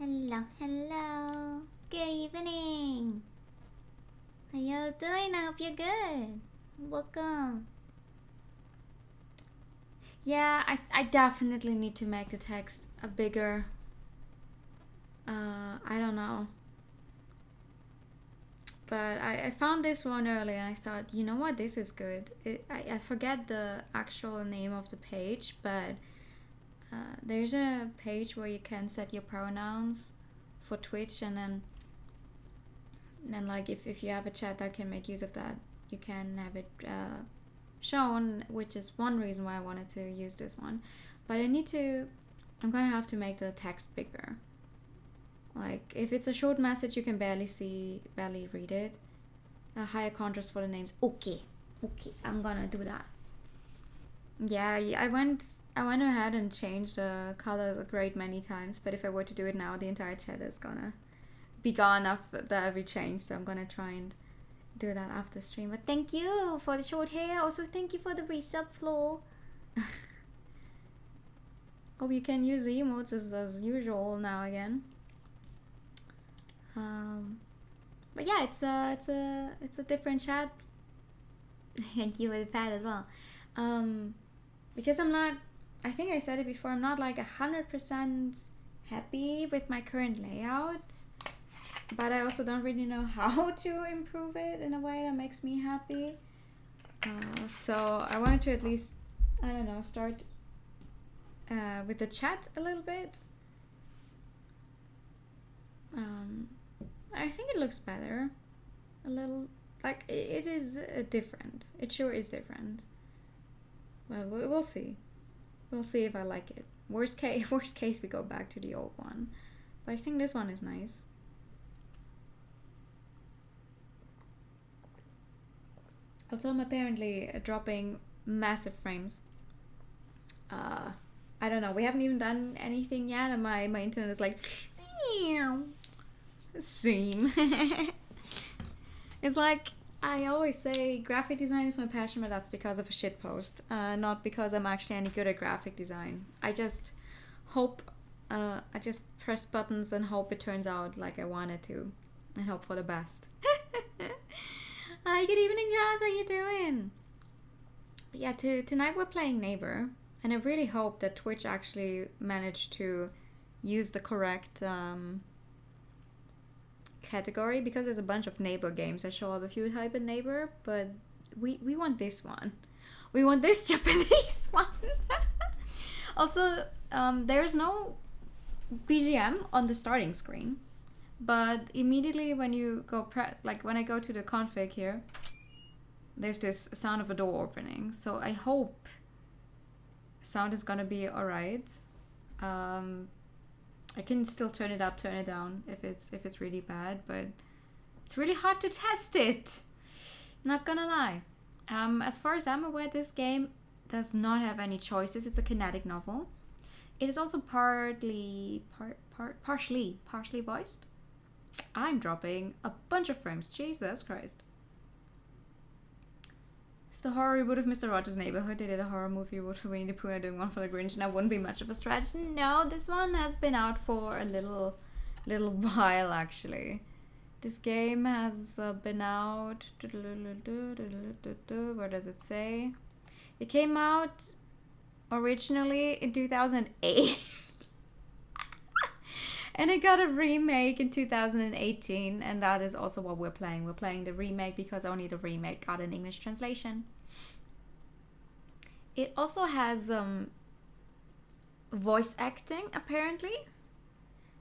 Hello, hello. Good evening. How y'all doing? I hope you're good. Welcome. Yeah, I definitely need to make the text a bigger. I don't know. But I found this one earlier and I thought, you know what, this is good. I forget the actual name of the page, but there's a page where you can set your pronouns for Twitch, and then like if you have a chat that can make use of that, you can have it shown, which is one reason why I wanted to use this one. But I'm gonna have to make the text bigger. Like if it's a short message you can barely read it. A higher contrast for the names. Okay, I'm gonna do that. Yeah, I went ahead and changed the colors a great many times, but if I were to do it now, the entire chat is gonna be gone after every change, so I'm gonna try and do that after stream. But thank you for the short hair. Also thank you for the resub, Flo. Hope you can use the emotes as usual now again. But yeah, it's a different chat. Thank you for the pad as well. Because I think I said it before, I'm not like 100% happy with my current layout, but I also don't really know how to improve it in a way that makes me happy. So I wanted to at least, I don't know, start with the chat a little bit. I think it looks better. A little, like, it is different. It sure is different. Well, we'll see. We'll see if I like it. Worst case, we go back to the old one. But I think this one is nice. Also, I'm apparently dropping massive frames. I don't know. We haven't even done anything yet, and my internet is like... Same. It's like, I always say graphic design is my passion, but that's because of a shitpost, not because I'm actually any good at graphic design. I just hope, I just press buttons and hope it turns out like I want it to, and hope for the best. Hi, good evening, Jazz. How you doing? But yeah, tonight we're playing Neighbor, and I really hope that Twitch actually managed to use the correct category, because there's a bunch of Neighbor games that show up if you type in Neighbor, but we want this one. We want this Japanese one. Also, there's no BGM on the starting screen, but immediately when you go when I go to the config here, there's this sound of a door opening. So I hope sound is gonna be alright. I can still turn it up, turn it down if it's really bad, but it's really hard to test it. Not gonna lie. As far as I'm aware, this game does not have any choices. It's a kinetic novel. It is also partially voiced. I'm dropping a bunch of frames. Jesus Christ. It's the horror reboot of Mr. Rogers' Neighborhood. They did a horror movie reboot for Winnie the Pooh and doing one for the Grinch, and that wouldn't be much of a stretch. No, this one has been out for a little while, actually. This game has been out... Where does it say? It came out originally in 2008. And it got a remake in 2018, and that is also what we're playing. We're playing the remake because only the remake got an English translation. It also has voice acting, apparently.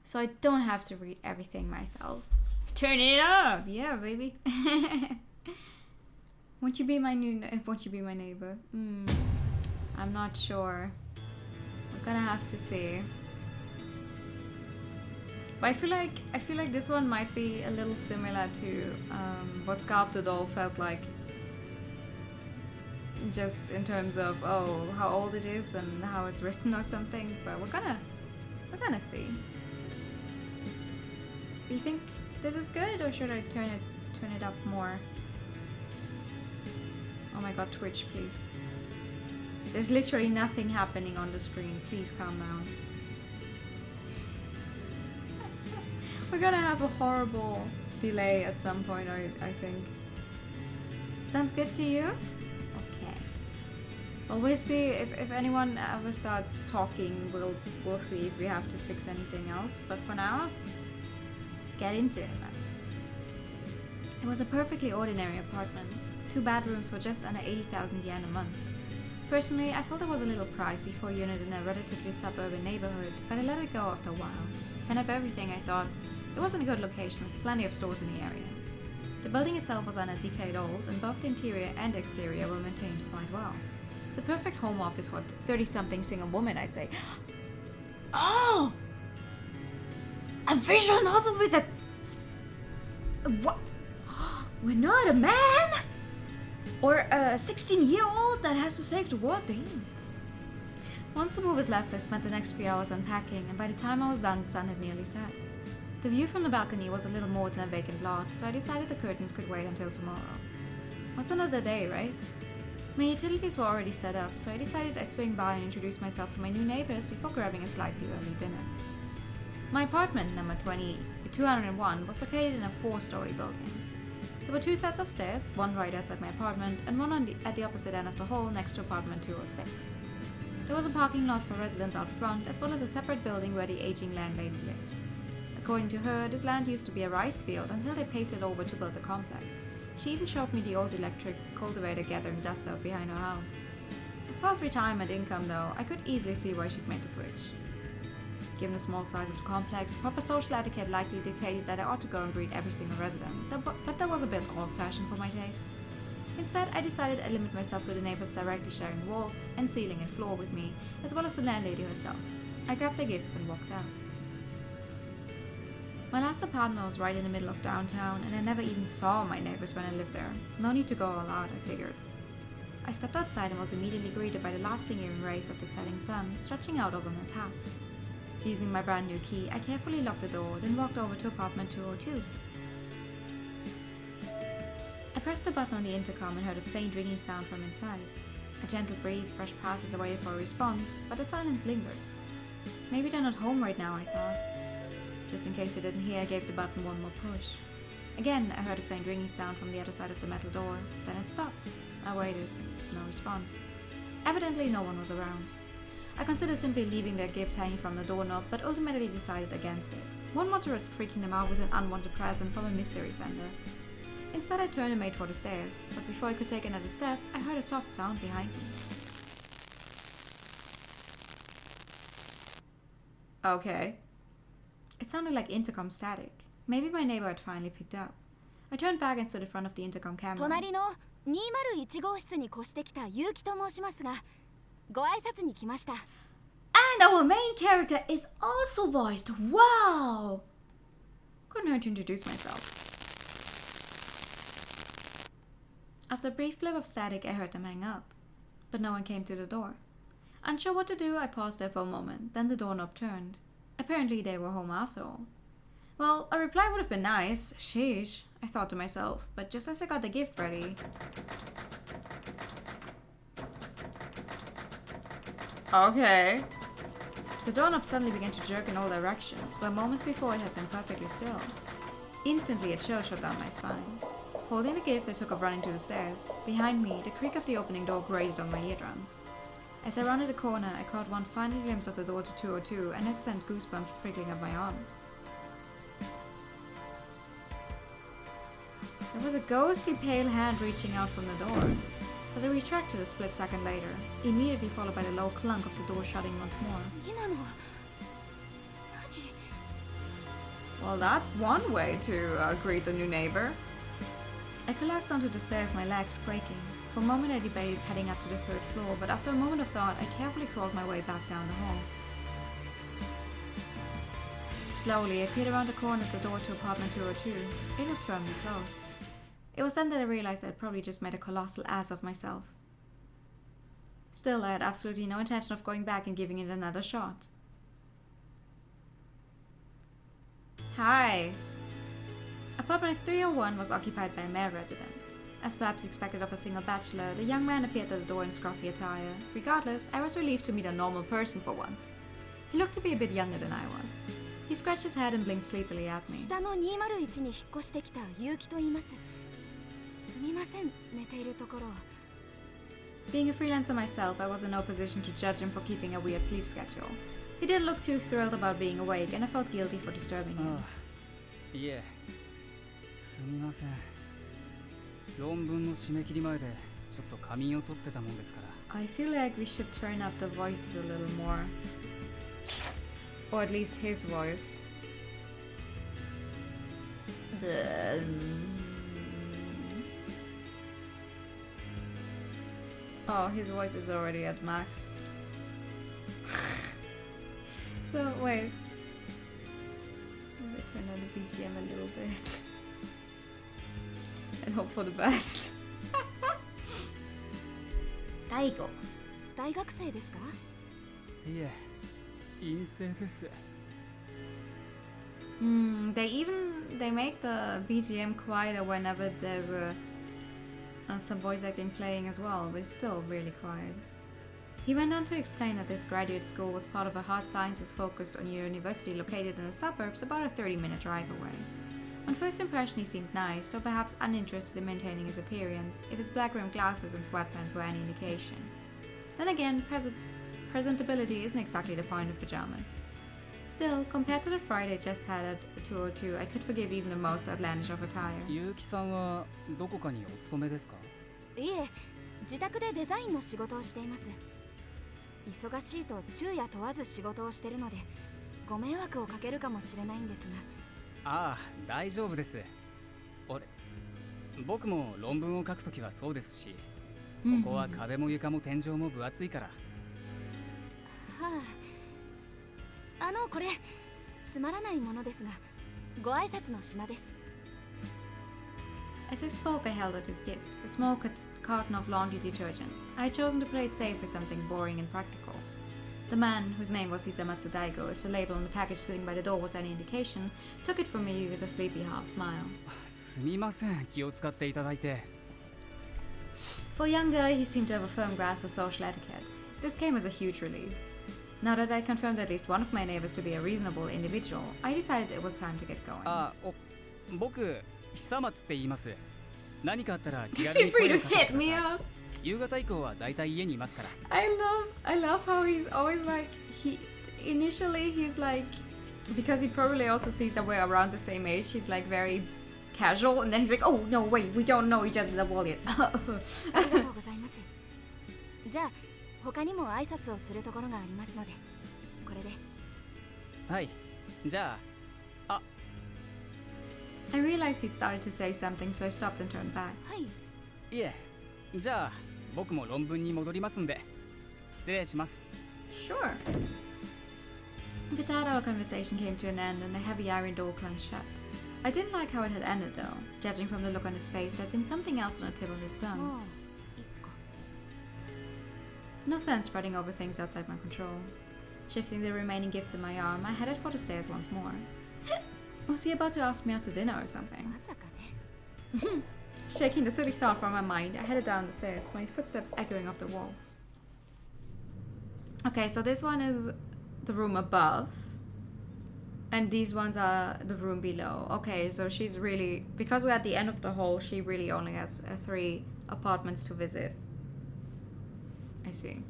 So I don't have to read everything myself. Turn it up! Yeah, baby. Won't you be my neighbor? I'm not sure. I'm gonna have to see. But I feel like this one might be a little similar to what Scarf the Doll felt like. Just in terms of how old it is and how it's written or something. But we're gonna see. Do you think this is good, or should I turn it up more? Oh my god, Twitch, please. There's literally nothing happening on the screen. Please calm down. We're gonna have a horrible delay at some point, I think. Sounds good to you? Okay. Well, we'll see if anyone ever starts talking. We'll see if we have to fix anything else. But for now, let's get into it. It was a perfectly ordinary apartment. 2 bedrooms for just under 80,000 yen a month. Personally, I felt it was a little pricey for a unit in a relatively suburban neighborhood, but I let it go after a while. Kind of everything, I thought. It was in a good location with plenty of stores in the area. The building itself was under a decade old, and both the interior and exterior were maintained quite well. The perfect home office for a 30-something single woman, I'd say. Oh! A visual novel with a... What? We're not a man? Or a 16-year-old that has to save the world? Damn. Once the movers left, I spent the next few hours unpacking, and by the time I was done, the sun had nearly set. The view from the balcony was a little more than a vacant lot, so I decided the curtains could wait until tomorrow. What's another day, right? My utilities were already set up, so I decided I'd swing by and introduce myself to my new neighbors before grabbing a slightly early dinner. My apartment, number 201, was located in a 4-story building. There were 2 sets of stairs, one right outside my apartment and one at the opposite end of the hall next to apartment 206. There was a parking lot for residents out front, as well as a separate building where the aging landlady lived. According to her, this land used to be a rice field until they paved it over to build the complex. She even showed me the old electric cultivator gathering dust out behind her house. As far as retirement income though, I could easily see why she'd made the switch. Given the small size of the complex, proper social etiquette likely dictated that I ought to go and greet every single resident, but that was a bit old-fashioned for my tastes. Instead, I decided I'd limit myself to the neighbors directly sharing walls and ceiling and floor with me, as well as the landlady herself. I grabbed their gifts and walked out. My last apartment was right in the middle of downtown, and I never even saw my neighbors when I lived there. No need to go all out, I figured. I stepped outside and was immediately greeted by the lingering rays of the setting sun stretching out over my path. Using my brand new key, I carefully locked the door, then walked over to apartment 202. I pressed a button on the intercom and heard a faint ringing sound from inside. A gentle breeze brushed past as I waited for a response, but the silence lingered. Maybe they're not home right now, I thought. Just in case I didn't hear, I gave the button one more push. Again, I heard a faint ringing sound from the other side of the metal door, then it stopped. I waited. No response. Evidently no one was around. I considered simply leaving their gift hanging from the doorknob, but ultimately decided against it. One want to risk freaking them out with an unwanted present from a mystery sender. Instead, I turned and made for the stairs, but before I could take another step, I heard a soft sound behind me. Okay. It sounded like intercom static. Maybe my neighbor had finally picked up. I turned back and stood in front of the intercom camera. 隣の201号室に越してきた結城と申しますが、ご挨拶に来ました。And our main character is also voiced. Wow! Couldn't hurt to introduce myself. After a brief blip of static, I heard them hang up. But no one came to the door. Unsure what to do, I paused there for a moment, then the doorknob turned. Apparently they were home after all. Well, a reply would have been nice. Sheesh, I thought to myself, but just as I got the gift ready... Okay. The doorknob suddenly began to jerk in all directions, where moments before it had been perfectly still. Instantly, a chill shot down my spine. Holding the gift, I took off running to the stairs. Behind me, the creak of the opening door grated on my eardrums. As I rounded the corner, I caught one final glimpse of the door to 202, and it sent goosebumps prickling up my arms. There was a ghostly pale hand reaching out from the door, but it retracted a split second later, immediately followed by the low clunk of the door shutting once more. Well, that's one way to greet the new neighbor. I collapsed onto the stairs, my legs quaking. For a moment I debated heading up to the 3rd floor, but after a moment of thought, I carefully crawled my way back down the hall. Slowly, I peered around the corner of the door to apartment 202. It was firmly closed. It was then that I realized I had probably just made a colossal ass of myself. Still, I had absolutely no intention of going back and giving it another shot. Hi! Apartment 301 was occupied by a male resident. As perhaps expected of a single bachelor, the young man appeared at the door in scruffy attire. Regardless, I was relieved to meet a normal person for once. He looked to be a bit younger than I was. He scratched his head and blinked sleepily at me. 下の201に引っ越してきた結城と言います。すみません、寝ているところ。Being a freelancer myself, I was in no position to judge him for keeping a weird sleep schedule. He didn't look too thrilled about being awake, and I felt guilty for disturbing him. いえ、すみません。論文の締め切り前でちょっと仮眠を取ってたもんですから。I feel like we should turn up the voices a little more. Or at least his voice. Oh, his voice is already at max. So, wait. Let me turn on the BGM a little bit. And hope for the best. Daigo. 大学生ですか？いえ、陰性です。They make the BGM quieter whenever there's some voice acting playing as well, but it's still really quiet. He went on to explain that this graduate school was part of a hard sciences focused on a university located in the suburbs about a 30-minute drive away. On first impression he seemed nice, though perhaps uninterested in maintaining his appearance, if his black-rimmed glasses and sweatpants were any indication. Then again, presentability isn't exactly the point of pajamas. Still, compared to the Friday just had at 202, I could forgive even the most outlandish of attire. 結城さんはどこかにお勤めですか？いえ、自宅でデザインの仕事をしています。忙しいと昼夜問わず仕事をしてるので、ご迷惑をかけるかもしれないんですが。ああ、大丈夫です。僕も論文を書くときはそうですし、ここは壁も床も天井も分厚いから。はあ、これつまらないものですが、ご挨拶の品です。As I spoke, I held out his gift, a small carton of laundry detergent. I had chosen to play it safe with something boring and practical. The man, whose name was Hisamatsu Daigo, if the label on the package sitting by the door was any indication, took it from me with a sleepy half smile. すみません、気を使っていただいて。For a young guy, he seemed to have a firm grasp of social etiquette. This came as a huge relief. Now that I confirmed at least one of my neighbors to be a reasonable individual, I decided it was time to get going. 僕、久松って言います。何かあったら気軽に声をかけてください。夕方以降はだいたい家にいますから。I love how he's always like initially he's like, because he probably also sees that we're around the same age, he's like very casual, and then he's like, oh no wait, we don't know each other that well yet. ありがとうございます。じゃあ他にも挨拶をするところがありますので、これで。はい。じゃあ。I realized he'd started to say something, so I stopped and turned back. はい。いえ、じゃあ僕も論文に戻りますんで、失礼します。Sure. With that, our conversation came to an end, and the heavy iron door clung shut. I didn't like how it had ended, though. Judging from the look on his face, there'd been something else on the tip of his tongue. もういっか。No sense spreading over things outside my control. Shifting the remaining gifts in my arm, I headed for the stairs once more. Was he about to ask me out to dinner or something? まさかね。Shaking the silly thought from my mind, I headed down the stairs, my footsteps echoing off the walls. Okay, so this one is the room above, and these ones are the room below. Okay, so she's really, because we're at the end of the hall, she really only has 3 apartments to visit. I see.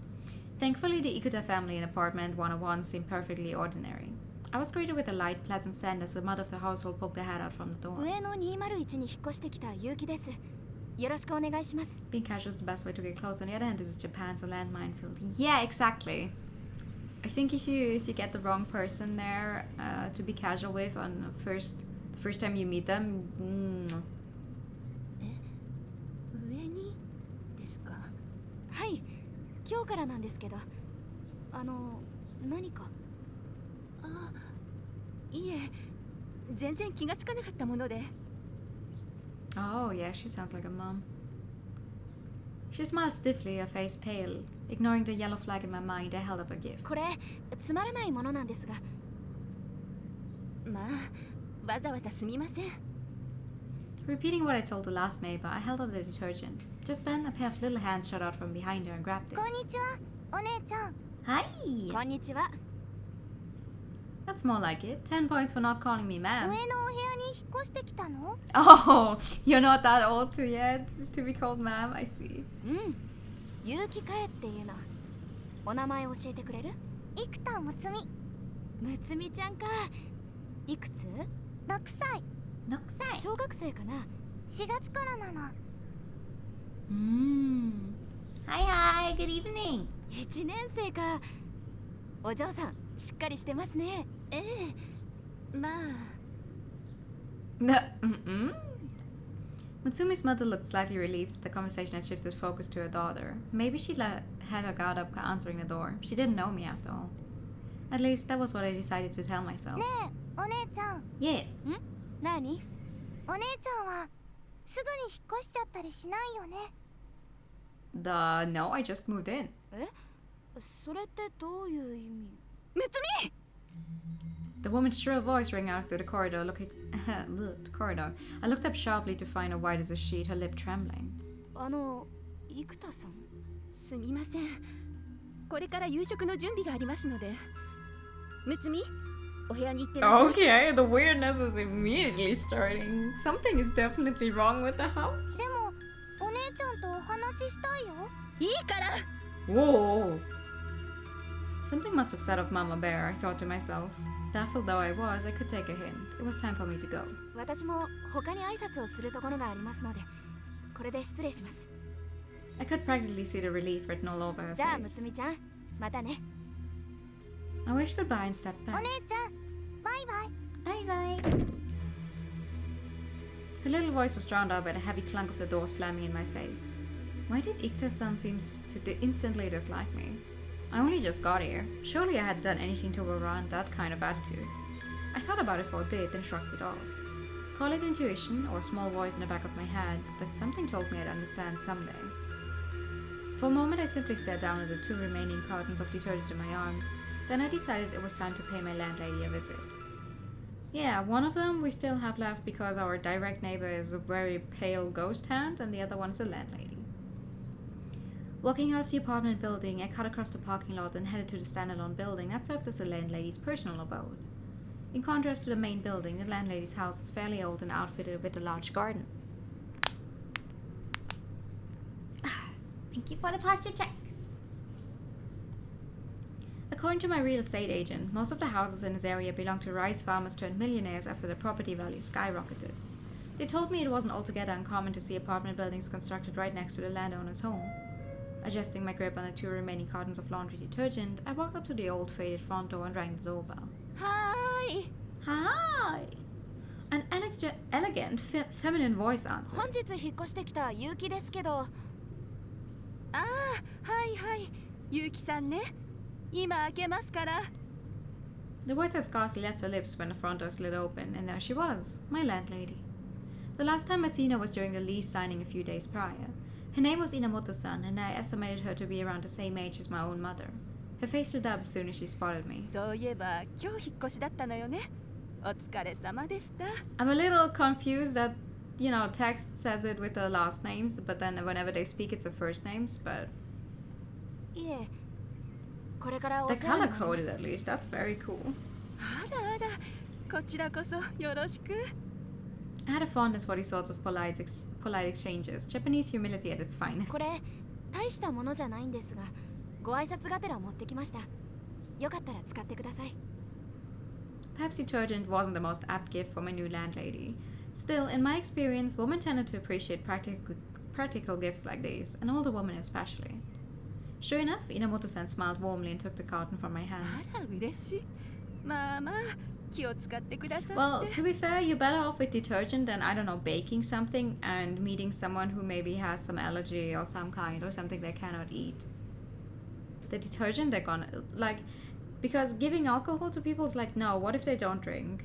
Thankfully, the Ikuta family in apartment 101 seemed perfectly ordinary. I was greeted with a light, pleasant scent as the mother of the household poked her head out from the door. 上の201に引っ越してきた結城です。よろしくお願いします。 Being casual is the best way to get close. On the other hand, this is Japan, so landmine filled. Yeah, exactly. I think if you get the wrong person there to be casual with on the first time you meet them. 上にですか？はい、今日からなんですけど、何か？いえ、全然気がつかなかったもので。Oh, yeah, she sounds like a mom. She smiled stiffly, her face pale. Ignoring the yellow flag in my mind, I held up a gift. これつまらないものなんですが。まあ、わざわざすみません。Repeating what I told the last neighbor, I held out the detergent. Just then, a pair of little hands shot out from behind her and grabbed it. こんにちは、お姉ちゃん。Hi! こんにちは。That's more like it. 10 points for not calling me 上 ma'am. のお部屋に引っ越してきたの？ Oh, you're not that old too yet to be called ma'am, I see. 結城かえっていうの。お名前教えてくれる？生田むつみ、むつみちゃんか。いくつ？ 6歳。 6歳. 小学生かな。 4月からなの。 Hi, good evening. 1年生か。お嬢さんしっかりしてますね。まあ Mutsumi's mother looked slightly relieved that the conversation had shifted focus to her daughter. Maybe she'd had her guard up answering the door. She didn't know me after all. At least that was what I decided to tell myself. ねえ、お姉ちゃん。 Yes. 何？お姉ちゃんはすぐに引っ越しちゃったりしないよね。 No, I just moved in. それってどういう意味？むつみ The woman's shrill voice rang out through the corridor. Corridor. I looked up sharply to find her white as a sheet, her lip trembling. 生田さん。すみません。これから夕食の準備がありますので。むつみ、お部屋に行ってなさい。 Okay, the weirdness is immediately starting. Something is definitely wrong with the house. でもお姉ちゃんとお話ししたいよ。いいから。 Whoa! Something must have set off Mama Bear, I thought to myself. Baffled though I was, I could take a hint. It was time for me to go. 私も他に挨拶をするところがありますので、これで失礼します。 I could practically see the relief written all over her じゃあむ face. つみちゃん、またね。 I wished goodbye and stepped お back. 姉ちゃん、バイバイ。バイバイ。 Her little voice was drowned out by the heavy clunk of the door slamming in my face. Why did Ikta-san seem to instantly dislike me? I only just got here. Surely I hadn't done anything to warrant that kind of attitude. I thought about it for a bit, then shrugged it off. Call it intuition or a small voice in the back of my head, but something told me I'd understand someday. For a moment I simply stared down at the 2 remaining cartons of detergent in my arms. Then I decided it was time to pay my landlady a visit. Yeah, one of them we still have left because our direct neighbor is a very pale ghost hand and the other one is a landlady. Walking out of the apartment building, I cut across the parking lot and headed to the standalone building that served as the landlady's personal abode. In contrast to the main building, the landlady's house was fairly old and outfitted with a large garden. Thank you for the posture check. According to my real estate agent, most of the houses in this area belong to rice farmers turned millionaires after their property values skyrocketed. They told me it wasn't altogether uncommon to see apartment buildings constructed right next to the landowner's home. Adjusting my grip on the 2 remaining cartons of laundry detergent, I walked up to the old faded front door and rang the doorbell. はーい。 Hi! An elegant, feminine voice answered. 本日引っ越してきた結城ですけど。ああ、はいはい。ゆうきさんね。今開けますから。 The words had scarcely left her lips when the front door slid open, and there she was, my landlady. The last time I'd seen her was during the lease signing a few days prior. Her name was Inamoto-san, and I estimated her to be around the same age as my own mother. Her face lit up as soon as she spotted me. そういえば今日引っ越しだったのよね。お疲れ様でした。 I'm a little confused that, text says it with the last names, but then whenever they speak it's the first names, but いえ、これからお they're 世話にな color りま coded す。 at least. That's very cool. あらあら、こちらこそよろしく。 I had a fondness for these sorts of polite exchanges. Japanese humility at its finest. これ大したものじゃないんですが、ご挨拶がてら持ってきました。よかったら使ってください。 Perhaps detergent wasn't the most apt gift for my new landlady. Still, in my experience, women tended to appreciate practical gifts like these, an older woman especially. Sure enough, Inamoto-san smiled warmly and took the carton from my hand. あら嬉しい。まあまあ気を使ってくださって。 Well, to be fair, you're better off with detergent than, I don't know, baking something and meeting someone who maybe has some allergy or some kind or something they cannot eat. The detergent, they're gonna, because giving alcohol to people is like, no, what if they don't drink?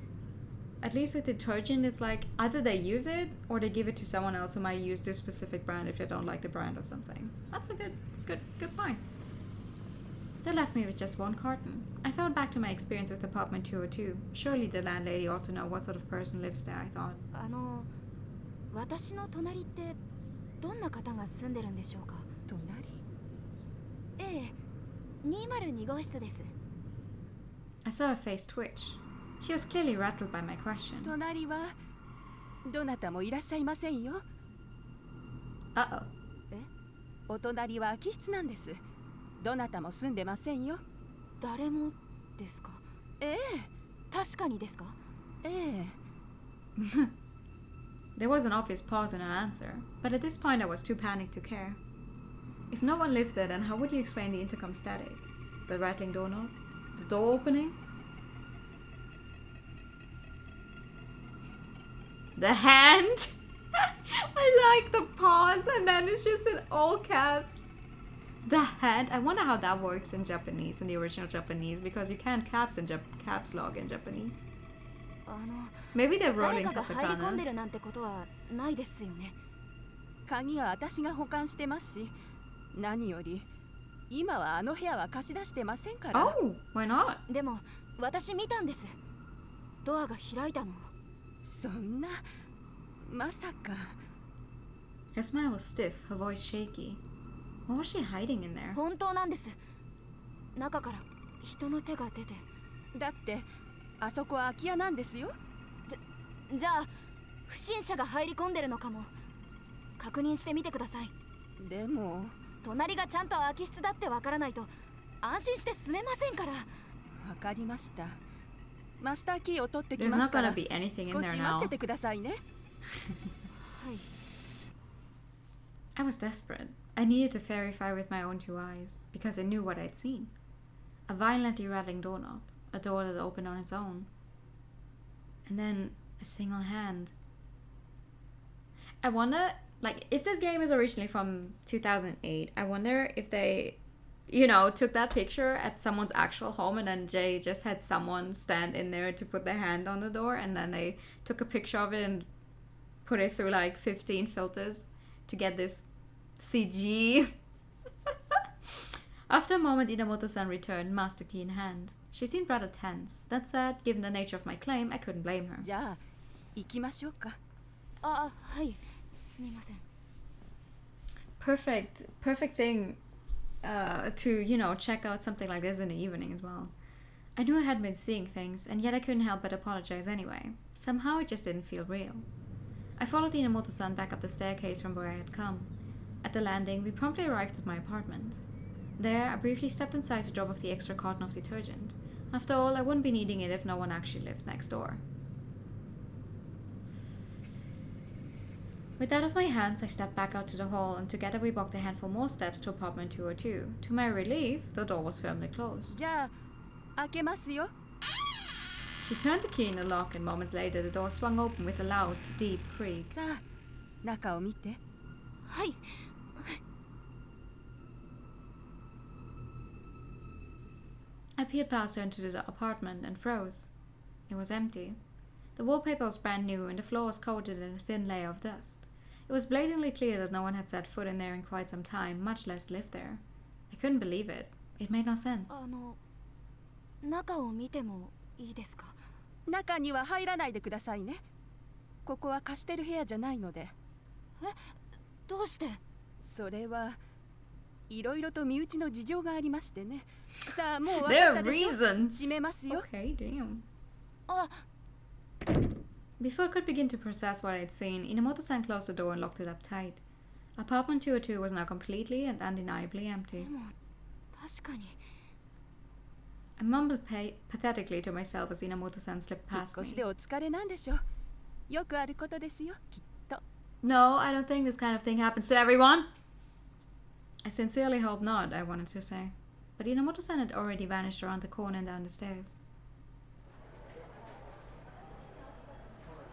At least with detergent, it's like either they use it or they give it to someone else who might use this specific brand if they don't like the brand or something. That's a good point. That left me with just 1 carton. I thought back to my experience with apartment 202. Surely the landlady ought to know what sort of person lives there, I thought. 私の隣ってどんな方が住んでるんでしょうか。隣。ええ、202号室です。I saw her face twitch. She was clearly rattled by my question. 隣はどなたもいらっしゃいませんよ。 Uh-oh. お隣は空き室なんです。どなたも住んでませんよ。誰もですか？ええ、確かにですか？ええ。 There was an obvious pause in her answer, but at this point I was too panicked to care. If no one lived there, then how would you explain the intercom static? The rattling doorknob? The door opening? The hand? I like the pause and then it's just in all caps. The hand? I wonder how that works in Japanese, in the original Japanese, because you can't caps lock in Japanese. Maybe they're 誰 rolling かが入り込んで katakana. るなんてことはないですよね。鍵は私が保管してますし、何より今はあの部屋は貸し出してませんから。 Oh, why not? でも私見たんです。ドアが開いたの。そんな、まさか。 Her smile was stiff, her voice shaky. What was she hiding in there? 本当なんです。中から人の手が出て。だってあそこは空き家なんですよ。じゃあ不審者が入り込んでるのかも。確認してみてください。でも隣がちゃんと空き室だってわからないと安心して住めませんから。わかりました。マスターキーを取ってき There's ます not から gonna be anything in 少 there し待 now. っててくださいね。はい。I was desperate. I needed to verify with my own two eyes, because I knew what I'd seen. A violently rattling doorknob, a door that opened on its own. And then a single hand. I wonder, like, if this game is originally from 2008, I wonder if they, you know, took that picture at someone's actual home and then Jay just had someone stand in there to put their hand on the door and then they took a picture of it and put it through like 15 filters to get this CG. After a moment, Inamoto-san returned, master key in hand. She seemed rather tense. That said, given the nature of my claim, I couldn't blame her. じゃあ行きましょうか。あ、はい。すみません。Perfect thing to, you know, check out something like this in the evening as well. I knew I had been seeing things, and yet I couldn't help but apologize anyway. Somehow it just didn't feel real. I followed Inamoto-san back up the staircase from where I had come. At the landing, we promptly arrived at my apartment. There, I briefly stepped inside to drop off the extra carton of detergent. After all, I wouldn't be needing it if no one actually lived next door. With that off my hands, I stepped back out to the hall, and together we walked a handful more steps to apartment 202. To my relief, the door was firmly closed. じゃあ開けますよ。 She turned the key in the lock, and moments later, the door swung open with a loud, deep creak. さあ中を見て。はい。 I peered past her into the apartment and froze. It was empty. The wallpaper was brand new and the floor was coated in a thin layer of dust. It was blatantly clear that no one had set foot in there in quite some time, much less lived there. I couldn't believe it. It made no sense. 中を見てもいいですか？中には入らないでくださいね。ここは貸してる部屋じゃないので。え、どうして？それはいろいろと身内の事情がありましてね。さあもう分か There った are でしょ。 reasons. 閉めますよ。 Okay, damn. あ、 Before I could begin to process what I had seen, Inamoto-san closed the door and locked it up tight. Apartment 202 was now completely and undeniably で empty. も確かに。 I mumbled pathetically to myself as Inamoto-san slipped 引っ past 越し me. でお疲れなんでしょ。よくあることですよ、きっと。 No, I don't think this kind of thing happens to everyone. I sincerely hope not, I wanted to say. But Inamoto-san had already vanished around the corner and down the stairs.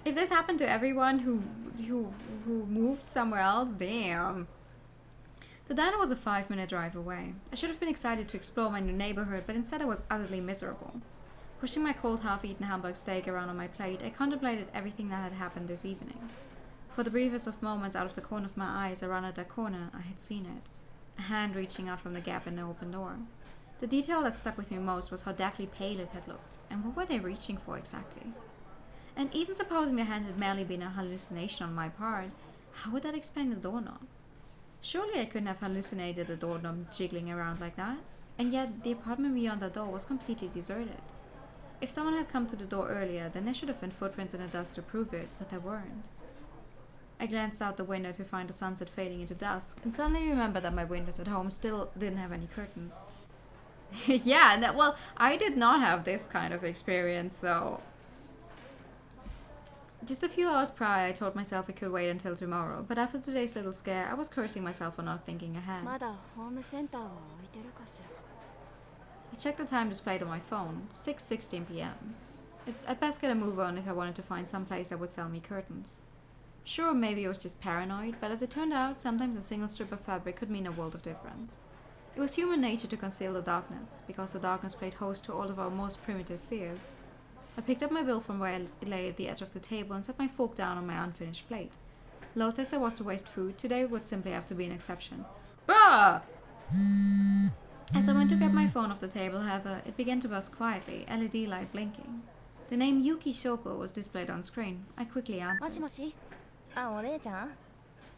If this happened to everyone who moved somewhere else, damn. The diner was a 5-minute drive away. I should have been excited to explore my new neighborhood, but instead I was utterly miserable. Pushing my cold half-eaten Hamburg steak around on my plate, I contemplated everything that had happened this evening. For the briefest of moments, out of the corner of my eyes, around at that corner, I had seen it. A hand reaching out from the gap in the open door. The detail that stuck with me most was how deathly pale it had looked, and what were they reaching for exactly? And even supposing the hand had merely been a hallucination on my part, how would that explain the doorknob? Surely I couldn't have hallucinated the doorknob jiggling around like that, and yet the apartment beyond the door was completely deserted. If someone had come to the door earlier, then there should have been footprints in the dust to prove it, but there weren't. I glanced out the window to find the sunset fading into dusk, and suddenly remembered that my windows at home still didn't have any curtains. Yeah, well, I did not have this kind of experience, so... Just a few hours prior, I told myself I could wait until tomorrow, but after today's little scare, I was cursing myself for not thinking ahead. まだホームセンターは空いてるかしら。 I checked the time displayed on my phone, 6:16 p.m. I'd best get a move on if I wanted to find some place that would sell me curtains. Sure, maybe I was just paranoid, but as it turned out, sometimes a single strip of fabric could mean a world of difference. It was human nature to conceal the darkness, because the darkness played host to all of our most primitive fears. I picked up my bill from where it lay at the edge of the table and set my fork down on my unfinished plate. Loath as I was to waste food, today would simply have to be an exception. Bruh! As I went to get my phone off the table, however, it began to buzz quietly, LED light blinking. The name Yuki Shoko was displayed on screen. I quickly もし answered. もし。あ、お姉ちゃ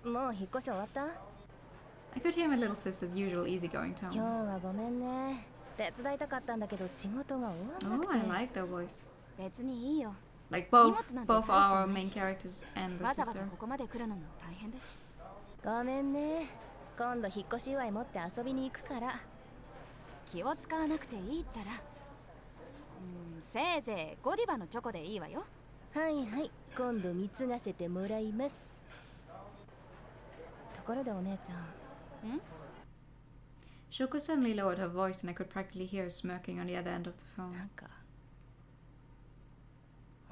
んもう引っ越し終わった？ I could hear my little sister's usual easygoing 今日 tone. はごめんね。手伝いたかったんだけど仕事が終わんな Oh, く I て。 like their voice. 別にいいよ。 Like both 荷物なんて both 大した our ない main し。 characters and the わざわざ sister. ここまで来るのも大変だし。ごめんね。今度引っ越し祝い持って遊びに行くから。気を使わなくていいったら。せいぜいゴディバのチョコでいいわよ。はいはい、今度貢がせてもらいます。ところでお姉ちゃん。Shoko suddenly lowered her voice and I could practically hear her smirking on the other end of the なん phone. か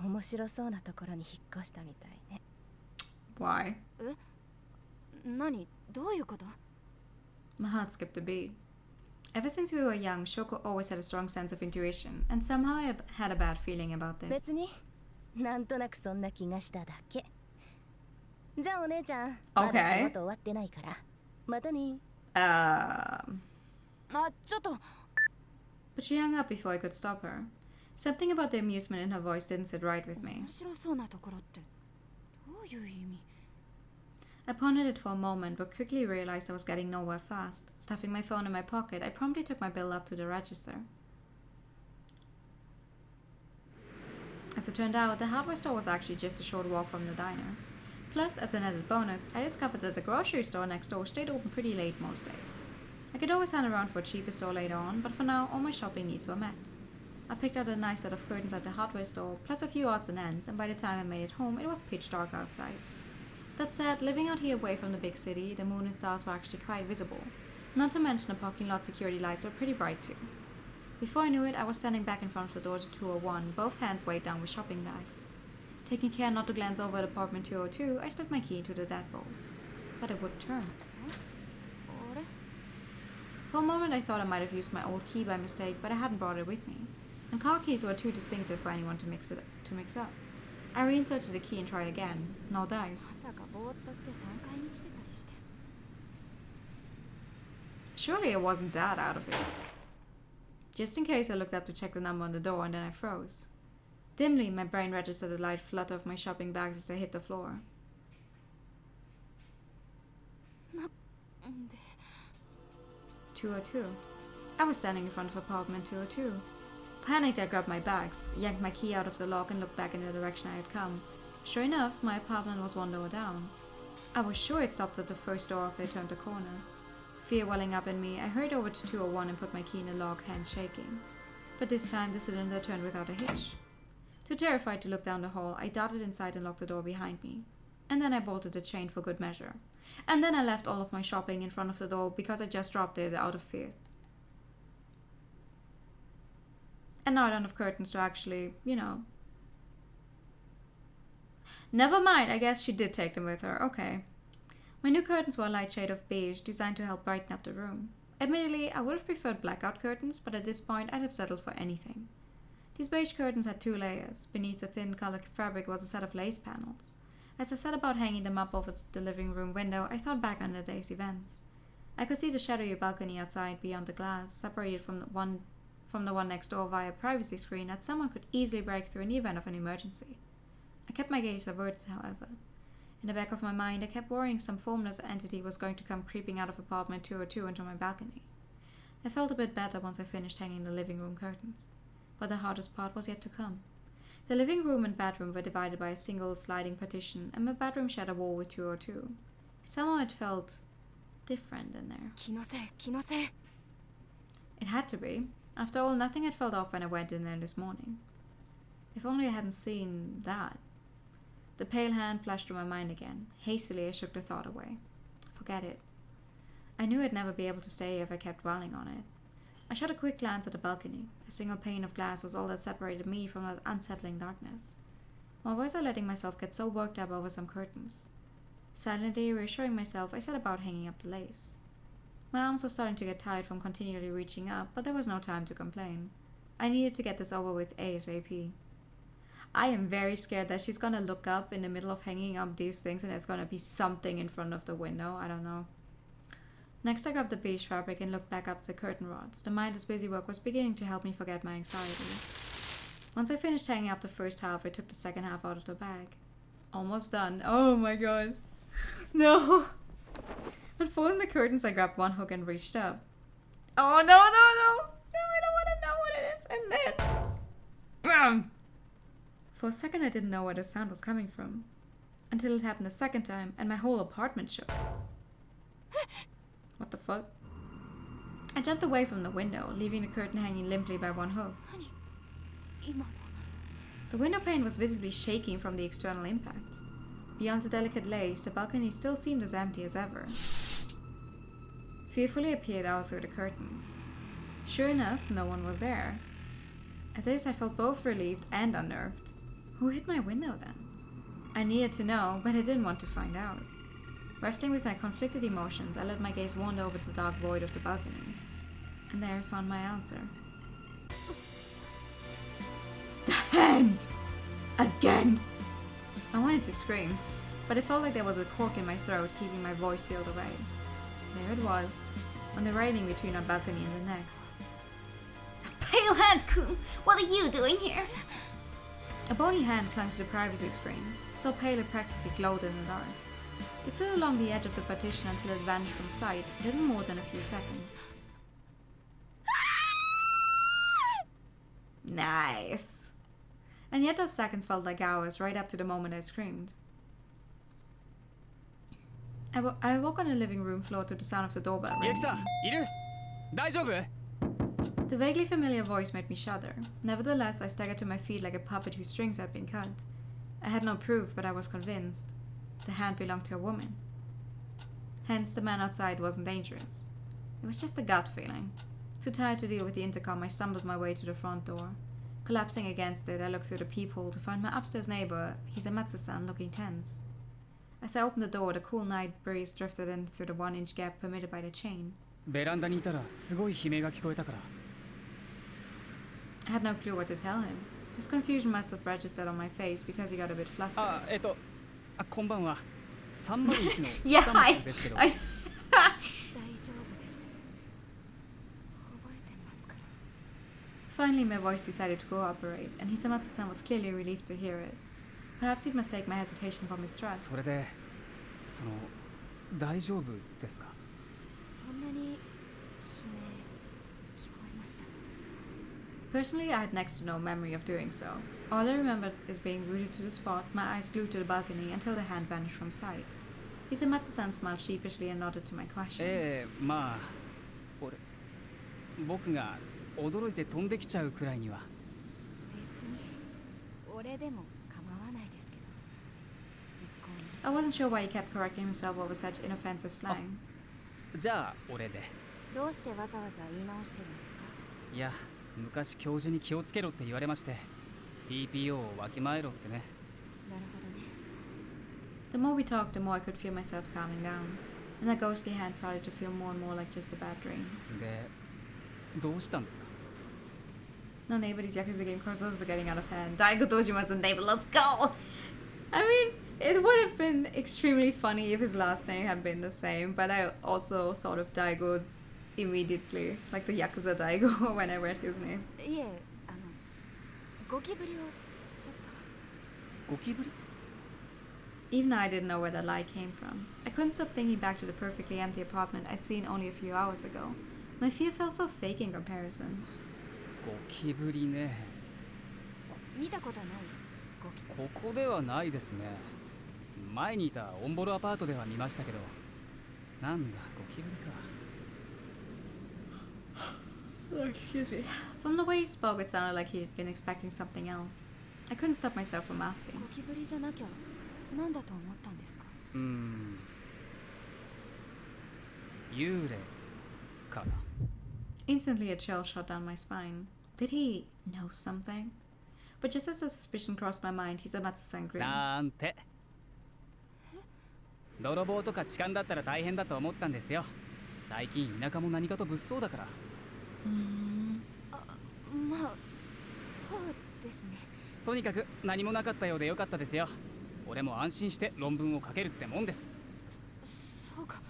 面白そうなところに引っ越したみたいね。Why? 何？どういうこと？ My heart skipped a beat. Ever since we were young, Shoko always had a strong sense of intuition, and somehow I had a bad feeling about this. 別になんとなくそんな気がしただけ。じゃあお姉ちゃん、 Okay. まだ仕事終わってないからまたね。あ、ちょっと。 But she hung up before I could stop her. Something about the amusement in her voice didn't sit right with me. 面白そうなところってどういう意味？ I pondered it for a moment, but quickly realized I was getting nowhere fast. Stuffing my phone in my pocket, I promptly took my bill up to the register. As it turned out, the hardware store was actually just a short walk from the diner. Plus, as an added bonus, I discovered that the grocery store next door stayed open pretty late most days. I could always hunt around for a cheaper store later on, but for now, all my shopping needs were met. I picked out a nice set of curtains at the hardware store, plus a few odds and ends, and by the time I made it home, it was pitch dark outside. That said, living out here away from the big city, the moon and stars were actually quite visible. Not to mention the parking lot security lights were pretty bright too. Before I knew it, I was standing back in front of the door to 201, both hands weighed down with shopping bags. Taking care not to glance over at apartment 202, I stuck my key into the deadbolt. But it wouldn't turn. あれ？ For a moment I thought I might have used my old key by mistake, but I hadn't brought it with me. And car keys were too distinctive for anyone to mix up. I reinserted the key and tried again. No dice. まさかぼーっとして3階に来てたりして。 Surely I wasn't that out of it. Just in case, I looked up to check the number on the door and then I froze. Dimly, my brain registered a light flutter of my shopping bags as I hit the floor. んで 202. I was standing in front of apartment 202. Panicked, I grabbed my bags, yanked my key out of the lock and looked back in the direction I had come. Sure enough, my apartment was one door down. I was sure it stopped at the first door after I turned the corner. Fear welling up in me, I hurried over to 201 and put my key in the lock, hands shaking. But this time the cylinder turned without a hitch. Too terrified to look down the hall, I darted inside and locked the door behind me. And then I bolted the chain for good measure. And then I left all of my shopping in front of the door because I just dropped it out of fear. And now I don't have curtains to actually, Never mind, I guess she did take them with her, okay. My new curtains were a light shade of beige, designed to help brighten up the room. Admittedly, I would have preferred blackout curtains, but at this point I'd have settled for anything. These beige curtains had 2 layers. Beneath the thin colored fabric was a set of lace panels. As I set about hanging them up over the living room window, I thought back on the day's events. I could see the shadowy balcony outside beyond the glass, separated from the one next door via a privacy screen that someone could easily break through in the event of an emergency. I kept my gaze averted, however. In the back of my mind, I kept worrying some formless entity was going to come creeping out of apartment 202 into my balcony. I felt a bit better once I finished hanging the living room curtains. but the hardest part was yet to come. The living room and bedroom were divided by a single sliding partition, and my bedroom shared a wall with 202. Somehow it felt different in there. 気のせい気のせい It had to be. After all, nothing had felt off when I went in there this morning. If only I hadn't seen that. The pale hand flashed through my mind again. Hastily, I shook the thought away. Forget it. I knew I'd never be able to stay if I kept dwelling on it. I shot a quick glance at the balcony. A single pane of glass was all that separated me from that unsettling darkness. Why was I letting myself get so worked up over some curtains? Silently reassuring myself, I set about hanging up the lace. My arms were starting to get tired from continually reaching up, but there was no time to complain. I needed to get this over with ASAP. I am very scared that she's gonna look up in the middle of hanging up these things and there's gonna be something in front of the window. I don't know. Next, I grabbed the beige fabric and looked back up at the curtain rods. The mindless busy work was beginning to help me forget my anxiety. Once I finished hanging up the first half, I took the second half out of the bag. Almost done. Oh my god. No. Unfolding the curtains, I grabbed one hook and reached up. Oh no, no, no. No, I don't want to know what it is. And then... BAM! For a second, I didn't know where the sound was coming from. Until it happened a second time, and my whole apartment shook. What the fuck? I jumped away from the window, leaving the curtain hanging limply by one hook. 今の The window pane was visibly shaking from the external impact. Beyond the delicate lace, the balcony still seemed as empty as ever. Fearfully, I peered out through the curtains. Sure enough, no one was there. At this, I felt both relieved and unnerved. Who hit my window then? I needed to know, but I didn't want to find out. Wrestling with my conflicted emotions, I let my gaze wander over to the dark void of the balcony. And there I found my answer. The hand! Again! I wanted to scream, but it felt like there was a cork in my throat keeping my voice sealed away. There it was, on the railing between our balcony and the next. Pale Hand-kun! What are you doing here? A bony hand climbed to the privacy screen, so pale it practically glowed in the dark. It slid along the edge of the partition until it vanished from sight, little more than a few seconds. Nice. And yet those seconds felt like hours, right up to the moment I screamed. I woke on the living room floor to the sound of the doorbell ringing. ゆきさんいる大丈夫 The vaguely familiar voice made me shudder. Nevertheless, I staggered to my feet like a puppet whose strings had been cut. I had no proof, but I was convinced. The hand belonged to a woman. Hence, the man outside wasn't dangerous. It was just a gut feeling. Too tired to deal with the intercom, I stumbled my way to the front door. Collapsing against it, I looked through the peephole to find my upstairs neighbor, Hisamatsu-san, looking tense. As I opened the door, the cool night breeze drifted in through the 1-inch gap permitted by the chain. ベランダにいたらすごい悲鳴が聞こえたから I had no clue what to tell him. His confusion must have registered on my face because he got a bit flustered. こんばんは301の Yeah, 3ですけど 大丈夫です覚えてますから Finally, my voice decided to cooperate, and Hisamatsu-san was clearly relieved to hear it. Perhaps he'd mistake my hesitation for mistrust. それでその大丈夫ですかそんなに悲鳴聞こえました Personally, I had next to no memory of doing so. All I remembered is being rooted to the spot, my eyes glued to the balcony until the hand vanished from sight. Hisamatsu-san smiled sheepishly and nodded to my question. まあ僕が驚いて飛んできちゃうくらいには別に俺でも構わないですけど一向に I wasn't sure why he kept correcting himself over such inoffensive slang. じゃあ俺でどうしてわざわざ言い直してるんですかいや昔教授に気をつけろって言われまして TPO をわきまえろってねなるほどね The more we talked, the more I could feel myself calming down, and that ghostly hand started to feel more and more like just a bad dream. でどうしたんですか No neighbor, these Yakuza game consoles are getting out of hand. Daigo Dojima's neighbor, let's go! I mean, it would have been extremely funny if his last name had been the same, but I also thought of Daigo immediately, like the Yakuza Daigo, when I read his name. いえゴキブリをちょっとゴキブリ Even I didn't know where that lie came from. I couldn't stop thinking back to the perfectly empty apartment I'd seen only a few hours ago. My fear felt so fake in comparison. ゴキブリね。見たことないゴキ。ここではないですね。前にいたオンボロアパートでは見ましたけど、なんだゴキブリか。Excuse me. From the way he spoke, it sounded like he'd been expecting something else. I couldn't stop myself from asking. ゴキブリじゃなきゃ何だと思ったんですか？幽霊かな。 Instantly, a chill shot down my spine. Did he know something? But just as the suspicion crossed my mind, Hisamatsu-san grinned. なんて。泥棒とか痴漢だったら大変だと思ったんですよ。最近田舎も何かと物騒だから。まあそうですね。とにかく何もなかったようでよかったですよ。俺も安心して論文を書けるってもんです。そうか、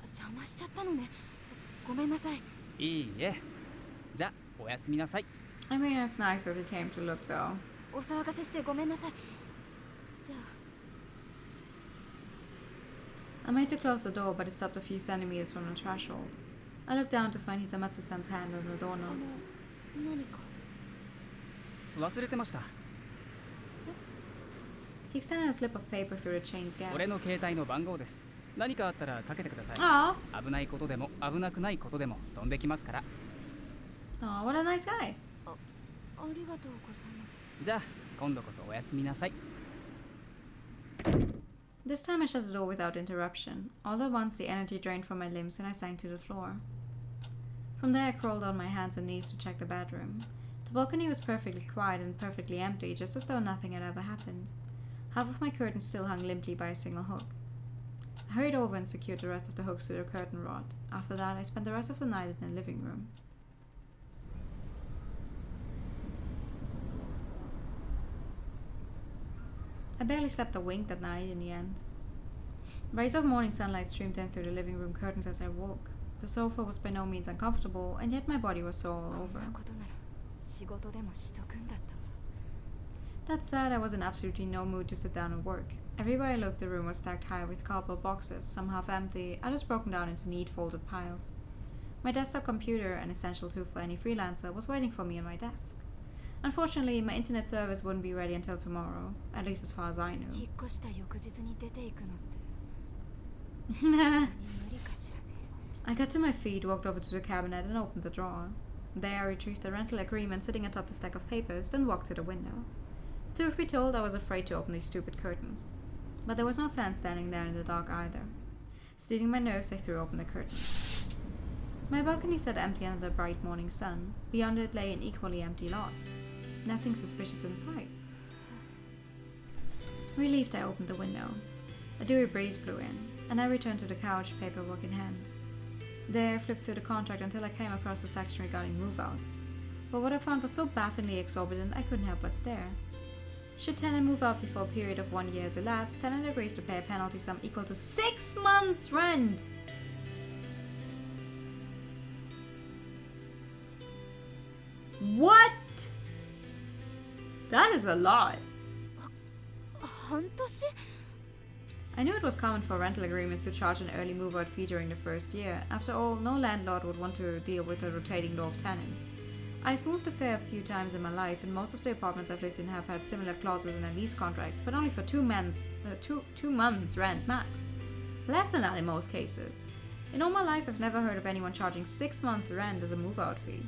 邪魔しちゃったのね。ごめんなさい。いいえ。じゃあおやすみなさい。 I mean, it's nice that he came to look, though. お騒がせしてごめんなさい。じゃあ。I made to close the door, but it stopped a few centimeters from the threshold. I looked down to find Hisamatsu-san's hand on the doorknob. 何か。忘れてました。He extended a slip of paper through the chain's gap. 俺の携帯の番号です。何かあったらかけてください。Aw. 危ないことでも危なくないことでも飛んできますから。 Aw, what a nice guy. ありがとうございます。じゃあ今度こそおやすみなさい。 This time I shut the door without interruption. All at once the energy drained from my limbs and I sank to the floor. From there I crawled on my hands and knees to check the bedroom. The balcony was perfectly quiet and perfectly empty, just as though nothing had ever happened. Half of my curtain still hung limply by a single hook. I hurried over and secured the rest of the hooks to the curtain rod. After that I spent the rest of the night in the living room. I barely slept a wink that night in the end. Rays of morning sunlight streamed in through the living room curtains as I woke. The sofa was by no means uncomfortable, and yet my body was sore all こん over. なことなら仕事でもしとくんだったわ。 That said, I was in absolutely no mood to sit down and work. Everywhere I looked, the room was stacked high with cardboard boxes, some half empty, others broken down into neat folded piles. My desktop computer, an essential tool for any freelancer, was waiting for me on my desk. Unfortunately, my internet service wouldn't be ready until tomorrow, at least as far as I 引 knew. っ越した翌日に出ていくのってさすがに無理かしらね。 I got to my feet, walked over to the cabinet, and opened the drawer. There, I retrieved the rental agreement sitting atop the stack of papers, then walked to the window. Truth be told, I was afraid to open these stupid curtains. But there was no sense standing there in the dark either. Stealing my nerves, I threw open the curtain. My balcony sat empty under the bright morning sun. Beyond it lay an equally empty lot. Nothing suspicious in sight. Relieved, I opened the window. A dewy breeze blew in, and I returned to the couch, paperwork in hand. There, I flipped through the contract until I came across the section regarding move-outs. But what I found was so bafflingly exorbitant, I couldn't help but stare. Should tenant move out before a period of 1 year has elapsed, tenant agrees to pay a penalty sum equal to 6 months' rent! What?! That is a lot! 半年？ I knew it was common for rental agreements to charge an early move-out fee during the first year. After all, no landlord would want to deal with a rotating door of tenants. I've moved a fair few times in my life, and most of the apartments I've lived in have had similar clauses in their lease contracts, but only for 2 months rent max. Less than that in most cases. In all my life, I've never heard of anyone charging 6 months rent as a move-out fee.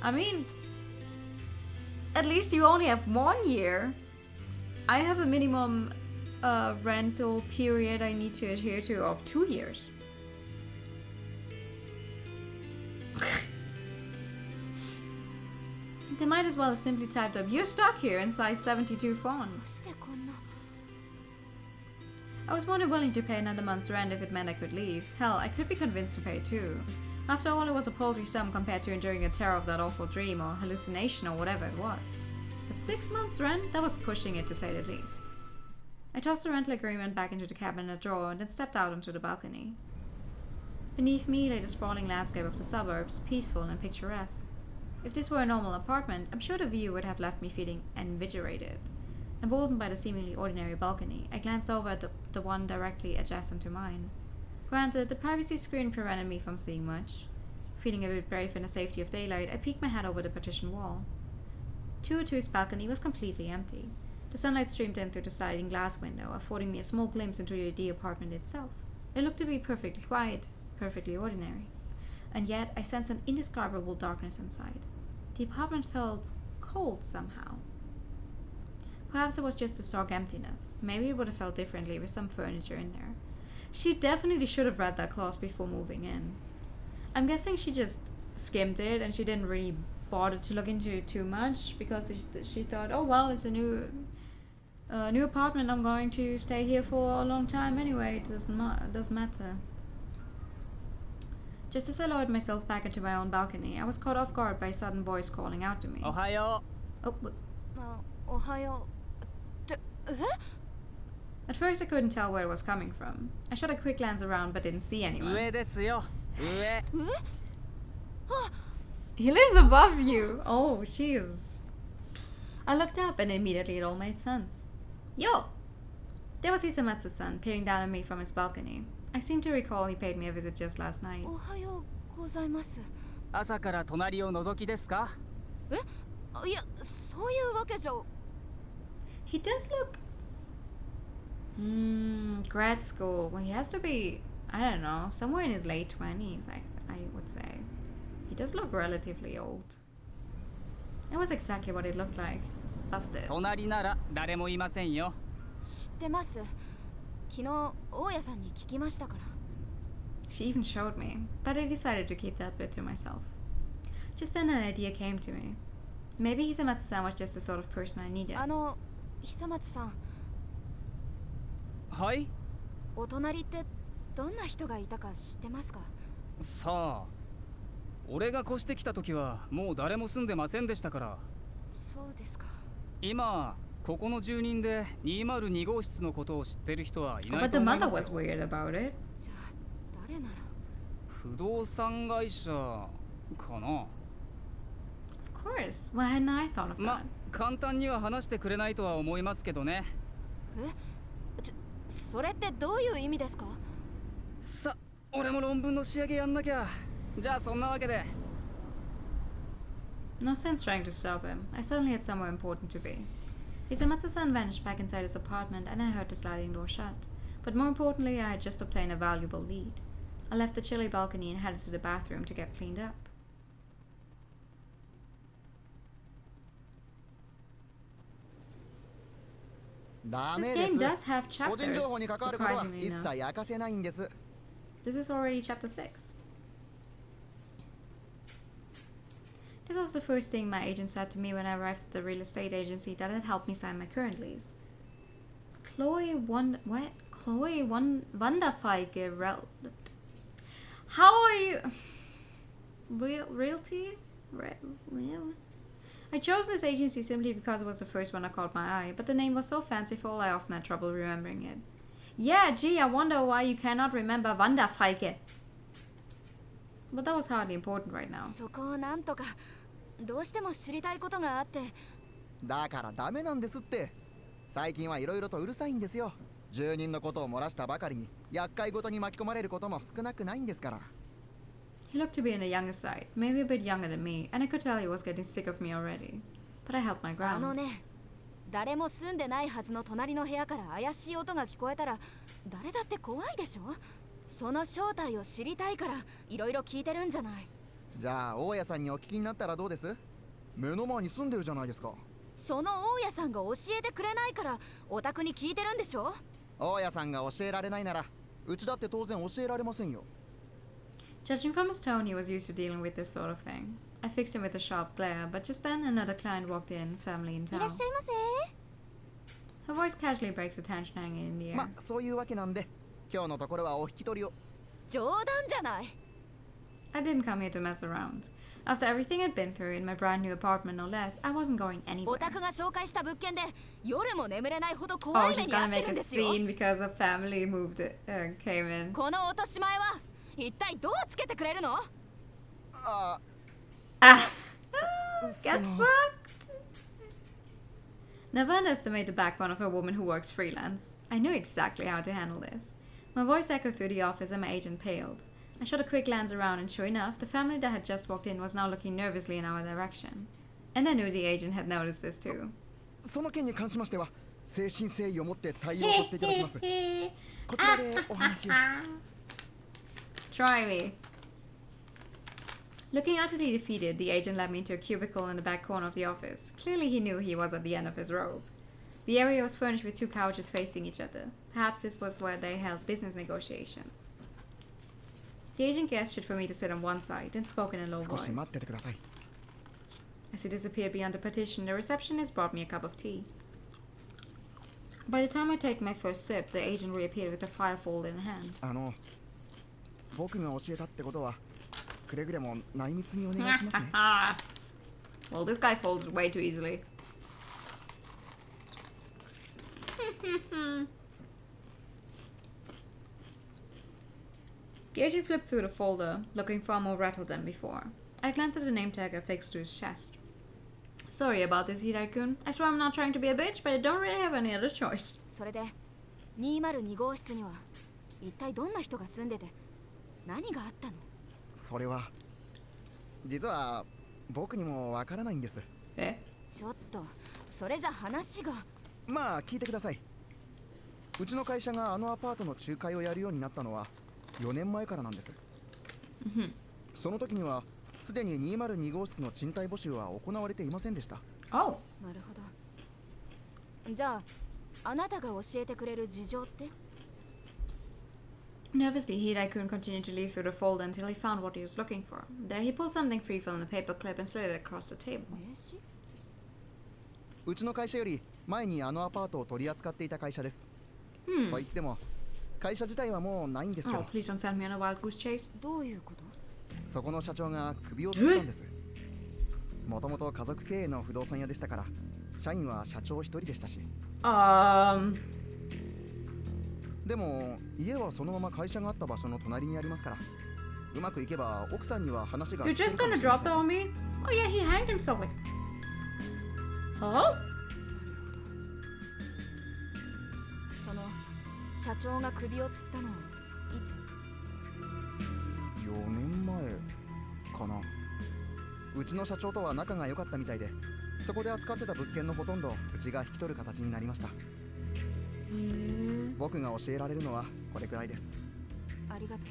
I mean, at least you only have 1 year. I have a minimum rental period I need to adhere to of 2 years. They might as well have simply typed up, "You're stuck here" in size 72 font. どうしてこんな。 I was more than willing to pay another month's rent if it meant I could leave. Hell, I could be convinced to pay too. After all, it was a paltry sum compared to enduring the terror of that awful dream or hallucination or whatever it was. But 6 months' rent? That was pushing it, to say the least. I tossed the rental agreement back into the cabinet drawer and then stepped out onto the balcony. Beneath me lay the sprawling landscape of the suburbs, peaceful and picturesque. If this were a normal apartment, I'm sure the view would have left me feeling invigorated. Emboldened by the seemingly ordinary balcony, I glanced over at the one directly adjacent to mine. Granted, the privacy screen prevented me from seeing much. Feeling a bit brave in the safety of daylight, I peeked my head over the partition wall. 202's balcony was completely empty. The sunlight streamed in through the sliding glass window, affording me a small glimpse into the apartment itself. It looked to be perfectly quiet, perfectly ordinary. And yet, I sensed an indescribable darkness inside. The apartment felt cold somehow. Perhaps it was just a stark emptiness. Maybe it would have felt differently with some furniture in there. She definitely should have read that clause before moving in. I'm guessing she just skimmed it and she didn't really bother to look into it too much because she thought, oh well, it's a new apartment. I'm going to stay here for a long time anyway. It doesn't matter. Just as I lowered myself back into my own balcony, I was caught off guard by a sudden voice calling out to me. Ohayo. Oh, but おはようってえ at first I couldn't tell where it was coming from. I shot a quick glance around but didn't see anyone. 上ですよ。上。 He lives above you! Oh, jeez. I looked up and immediately it all made sense. Yo! There was Hisamatsu-san peering down at me from his balcony. I seem to recall he paid me a visit just last night. おはようございます。朝から隣を覗きですか？えいや、そういうわけじゃ。He does look... grad school. Well, he has to be, I don't know, somewhere in his late 20s, I would say. He does look relatively old. It was exactly what it looked like. Busted. 隣なら誰もいませんよ。知ってます。昨日大家さんに聞きましたから。She even showed me, but I decided to keep that bit to myself. Just then an idea came to me. Maybe Hisamatsu-san was just the sort of person I needed. 久松さん。はい。お隣ってどんな人がいたか知ってますか？さあ、俺が越してきた時はもう誰も住んでませんでしたから。そうですか。今ここの住人で202号室のことを知ってる人はいない But と the 思い mother ます was よ。 weird about it. じゃあ誰なら。不動産会社かな。Of course. Why hadn't I thought of ま that? 簡単には話してくれないとは思いますけどね。それってどういう意味ですか？さ、俺も論文の仕上げやんなきゃ。じゃあそんなわけで。No sense trying to stop him. I suddenly had somewhere important to be. Hisamatsu-san vanished back inside his apartment and I heard the sliding door shut. But more importantly, I had just obtained a valuable lead. I left the chilly balcony and headed to the bathroom to get cleaned up. This game does have chapters, surprisingly enough. This is already chapter 6. This was the first thing my agent said to me when I arrived at the real estate agency that had helped me sign my current lease. Chloe Vanderfeige. How are you? Realty? I chose this agency simply because it was the first one that caught my eye, but the name was so fanciful I often had trouble remembering it. Yeah, gee, I wonder why you cannot remember Vanderfeige. But that was hardly important right now. そこをなんとかどうしても知りたいことがあって。だからダメなんですって。最近はいろいろとうるさいんですよ。住人のことを漏らしたばかりに厄介ごとに巻き込まれることも少なくないんですから。He looked to be on the younger side, maybe a bit younger than me, and I could tell he was getting sick of me already. But I held my あの ground. ね、誰も住んでないはずの隣の部屋から怪しい音が聞こえたら誰だって怖いでしょ。その正体を知りたいからいろいろ聞いてるんじゃない。じゃあ大家さんにお聞きになったらどうです？目の前に住んでるじゃないですか。その大家さんが教えてくれないからお宅に聞いてるんでしょ。大家さんが教えられないならうちだって当然教えられませんよ。Judging from his tone, he was used to dealing with this sort of thing. I fixed him with a sharp glare, but just then another client walked in, family in い town. らっしゃいませ。 Her voice casually breaks the tension hanging in the air. ま、そういうわけなんで今日のところはお引き取りを。冗談じゃない。I didn't come here to mess around. After everything I'd been through in my brand new apartment, no less, I wasn't going お anywhere. 宅が紹介した物件で夜も眠れないほど Oh, 怖い目 she's に遭 gonna ってる make ん a ですよ。 scene because a family came in. この落とし前は一体どうつけてくれるの？あ Ah! Get fucked! Never underestimate the backbone of a woman who works freelance. I knew exactly how to handle this. My voice echoed through the office and my agent paled. I shot a quick glance around, and sure enough, the family that had just walked in was now looking nervously in our direction. And I knew the agent had noticed this too. その件に関しましては誠心誠意を持って対応させていただきます。こちらでお話を。Try me. Looking utterly defeated, the agent led me to a cubicle in the back corner of the office. Clearly he knew he was at the end of his rope. The area was furnished with 2 couches facing each other. Perhaps this was where they held business negotiations. The agent gestured for me to sit on one side and spoke in a low 少し voice. 待っててください。 As he disappeared beyond the partition, the receptionist brought me a cup of tea. By the time I take my first sip, the agent reappeared with a file folder in hand. 僕が教えたってことはくれぐれも内密にお願いしますね。Well, this guy folds way too easily. The agent flipped through the folder, looking far more rattled than before. I glanced at the name tag affixed to his chest. Sorry about this, Hirai-kun. I swear I'm not trying to be a bitch, but I don't really have any other choice. それで202号室には一体どんな人が住んでて何があったの？それは実は僕にもわからないんです。ちょっとそれじゃ話が。まあ聞いてください。うちの会社があのアパートの仲介をやるようになったのは4年前からなんです。その時にはすでに202号室の賃貸募集は行われていませんでした。Oh. なるほど。じゃああなたが教えてくれる事情って？ Nervously, Hirai-kun continued to leaf through the folder until he found what he was looking for. There, he pulled something free from the paperclip and slid it across the table. 名刺？うちの会社より前にあのアパートを取り扱っていた会社です。と言っても会社自体はもうないんですけ Oh, ど、 please don't send me on a wild goose chase. どういうこと？そこの社長が首をつったんです。もともと家族経営の不動産屋でしたから、社員は社長一人でしたし。でも家はそのまま会社があった場所の隣にありますから、うまくいけば奥さんには話が You're 聞ける just かも gonna しれま drop せ that ん。 on me? Oh yeah, he hanged himself. Like, hello? その社長が首をつったのいつ4年前かな。うちの社長とは仲が良かったみたいで、そこで扱ってた物件のほとんどうちが引き取る形になりました。僕が教えられるのはこれくらいです。ありがとう。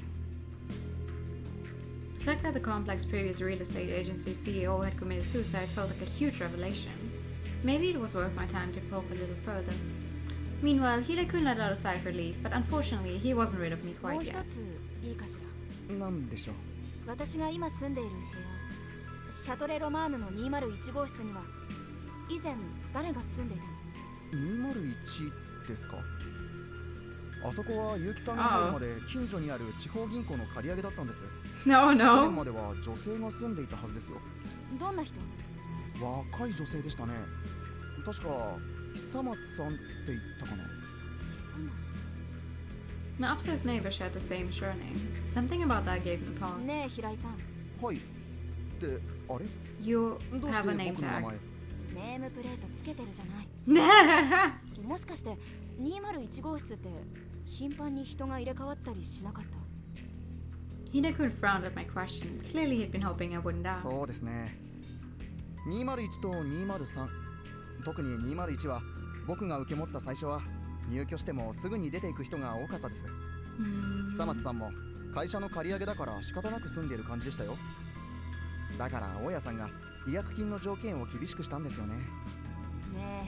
The fact that the complex's previous real estate agency CEO had committed suicide felt like a huge revelation. Maybe it was worth my time to poke a little further. Meanwhile, Hirai-kun let out a sigh of relief, but unfortunately, he wasn't rid of me もう quite 一 yet. ついいかしら。なんでしょう。私が今住んでいる部屋、シャトレ・ロマーヌの201号室には以前誰が住んでいたの201ですか。あそこは結城さんが入るまで近所にある地方銀行の借り上げだったんです。 No, 去年 no. までは女性が住んでいたはずですよ。どんな人？若い女性でしたね。確か久松さんって言ったかな。久松。 My upstairs neighbor shared the same surname. Something about that gave me pause. ねえ平井さん、はい。ってあれ？ You どうし have て a name 僕の名 tag. 前？ネームプレートつけてるじゃない。もしかして201号室って頻繁に人が入れ替わったりしなかった？ Hirai-kun frowned at my question. Clearly, he'd been hoping I wouldn't ask. そうですね。201と203。特に201は僕が受け持った最初は入居してもすぐに出ていく人が多かったです。久松さんも会社の借り上げだから仕方なく住んでいる感じでしたよ。だから大家さんが違約金の条件を厳しくしたんですよね。ねえ、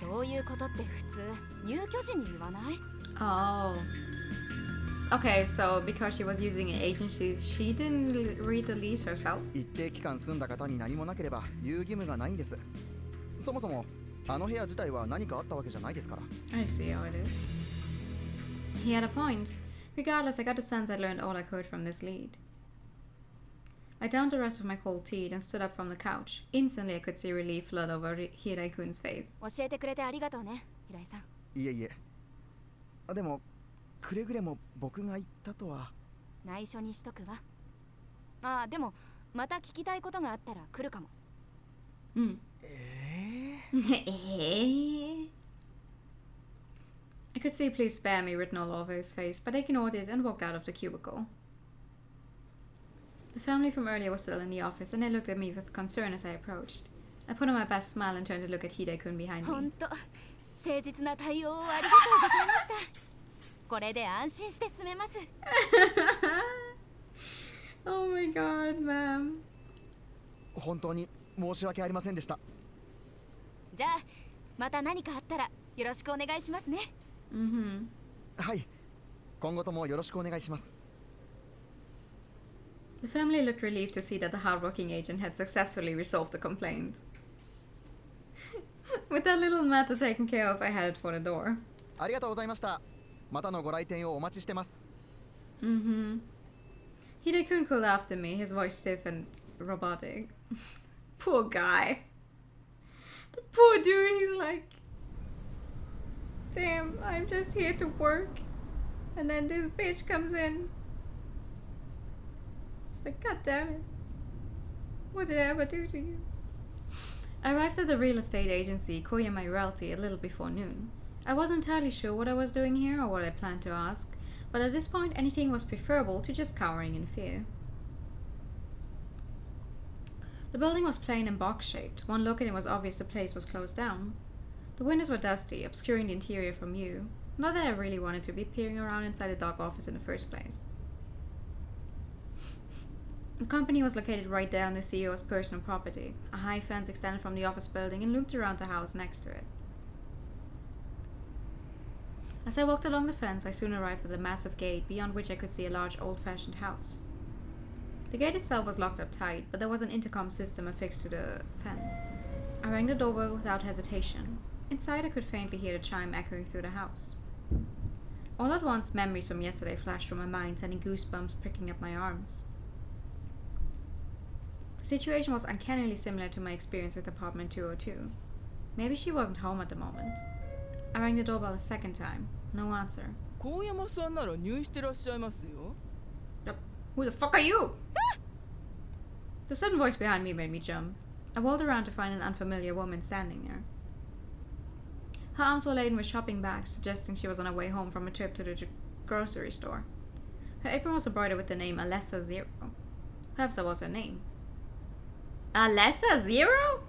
そういうことって普通入居時に言わない？ Oh. Okay, so because she was using an agency, she didn't read the lease herself? 一定期間住んだ方に何もなければ言う義務がないんです。そもそもあの部屋自体は何かあったわけじゃないですから。 I see how it is. He had a point. Regardless, I got the sense I learned all I could from this lead. I downed the rest of my cold tea and stood up from the couch. Instantly, I could see relief flood over Hirai-kun's face. 教えてくれてありがとうね、平井さん。いえいえ。でもくれぐれも僕が言ったとは。内緒にしとくわ。ああ、でもまた聞きたいことがあったら来るかも。I could see please spare me written all over his face, but I ignored it and walked out of the cubicle. The family from earlier was still in the office, and they looked at me with concern as I approached. I put on my best smile and turned to look at Hide-kun behind 本 me. 当誠実な対応をありがとうございました。これで安心して住めます。Oh my god, ma'am. 本当に申し訳ありませんでした。じゃあまた何かあったらよろしくお願いしますね。はい、今後ともよろしくお願いします。The family looked relieved to see that the hardworking agent had successfully resolved the complaint. With that little matter taken care of, I headed for the door. ありがとうございました。またのご来店をお待ちしてます。Hide-kun called after me, his voice stiff and robotic. Poor guy. The poor dude, he's like, damn, I'm just here to work. And then this bitch comes in. It's like, god damn it. What did I ever do to you? I arrived at the real estate agency, Koyama Realty, a little before noon. I wasn't entirely sure what I was doing here or what I planned to ask, but at this point anything was preferable to just cowering in fear. The building was plain and box-shaped. One look and it was obvious the place was closed down. The windows were dusty, obscuring the interior from view. Not that I really wanted to be peering around inside the dark office in the first place. The company was located right there on the CEO's personal property. A high fence extended from the office building and looped around the house next to it. As I walked along the fence, I soon arrived at a massive gate, beyond which I could see a large old-fashioned house. The gate itself was locked up tight, but there was an intercom system affixed to the fence. I rang the doorbell without hesitation. Inside I could faintly hear the chime echoing through the house. All at once, memories from yesterday flashed through my mind, sending goosebumps pricking up my arms. The situation was uncannily similar to my experience with apartment 202. Maybe she wasn't home at the moment. I rang the doorbell a second time. No answer. 高山さんなら入院してらっしゃいますよ。Who the fuck are you? The sudden voice behind me made me jump. I whirled around to find an unfamiliar woman standing there. Her arms were laden with shopping bags, suggesting she was on her way home from a trip to the grocery store. Her apron was embroidered with the name Alessa Zero. Perhaps that was her name. Alessa Zero?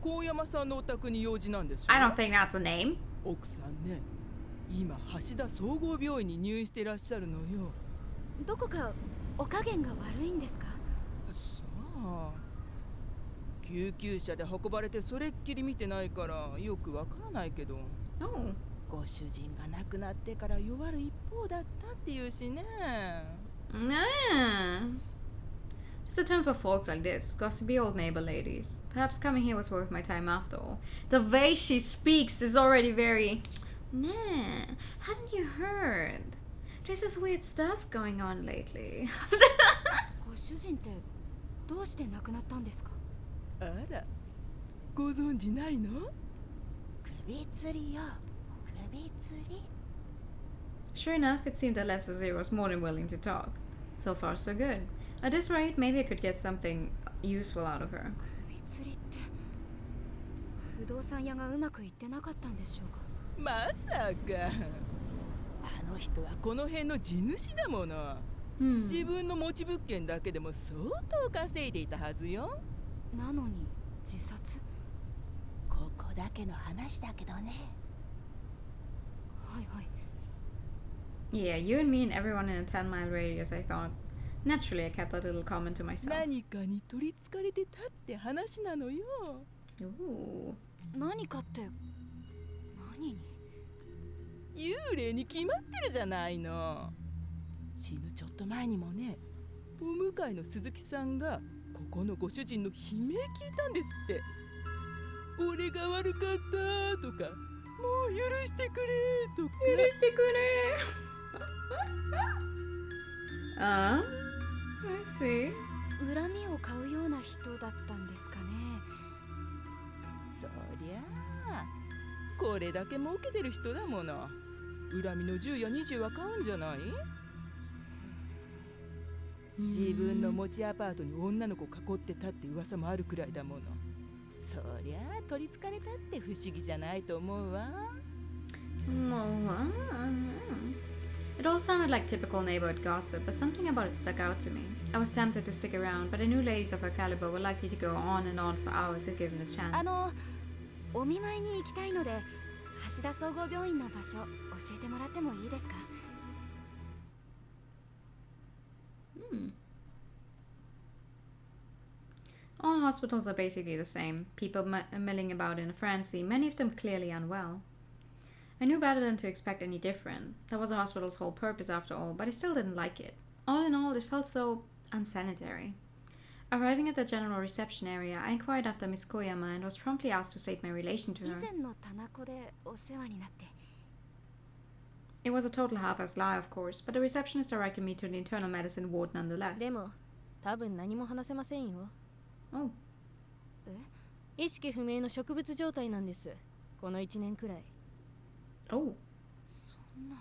高山さんのお宅に用事なんでしょ。 I don't think that's a name. 奥さんね、今橋田総合病院に入院してらっしゃるのよ。どこかお加減が悪いんですか？さあ、救急車で運ばれてそれっきり見てないからよくわからないけど。Oh. ご主人が亡くなってから弱る一方だったっていうしね。It's a term for folks like this, gossipy old neighbor ladies. Perhaps coming here was worth my time after all. The way she speaks is already very... Nah, haven't you heard? There's this weird stuff going on lately. ご主人ってどうして亡くなったんですか？あら、ご存知ないの？首吊りよ、首吊り。 Sure enough, it seemed that Lesser Zero was more than willing to talk. So far, so good. At this rate, maybe I could get something useful out of her. 首吊りって不動産屋がうまくいってなかったんでしょうか？まさか。あの人はこの辺の地主だもの。自分の持ち物件だけでも相当稼いでいたはずよ。なのに自殺？ここだけの話だけどね。はいはい。 Yeah, you and me and everyone in a 10-mile radius, I thought. Naturally, I kept that little comment to myself. 何かに取りつかれてたって話なのよ。Ooh. 何かって何に？幽霊に決まってるじゃないの。死ぬちょっと前にもね、お迎えの鈴木さんがここのご主人の悲鳴聞いたんですって。俺が悪かったとか、もう許してくれとか。許してくれ。I see. 恨みを買うような人だったんですかね。そりゃあ、これだけ儲けてる人だもの。恨みの10や20は買うんじゃない？自分の持ちアパートに女の子囲ってたって噂もあるくらいだもの。そりゃあ取りつかれたって不思議じゃないと思うわ。もう It all sounded like typical neighborhood gossip, but something about it stuck out to me. I was tempted to stick around, but I knew ladies of her caliber were likely to go on and on for hours if given a chance. お見舞いに行きたいので橋田総合病院の場所教えてもらってもいいですか？ All hospitals are basically the same. People milling about in a frenzy, many of them clearly unwell. I knew better than to expect any different. That was a hospital's whole purpose after all, but I still didn't like it. All in all, it felt so unsanitary. Arriving at the general reception area, I inquired after Miss Koyama and was promptly asked to state my relation to 以 her. 前の棚子でお世話になって It was a total half-assed lie, of course, but the receptionist directed me to the internal medicine ward nonetheless. でも多分何も話せませんよ。 Oh. 意識不明の植物状態なんです。この1年くらい。 Oh. そんな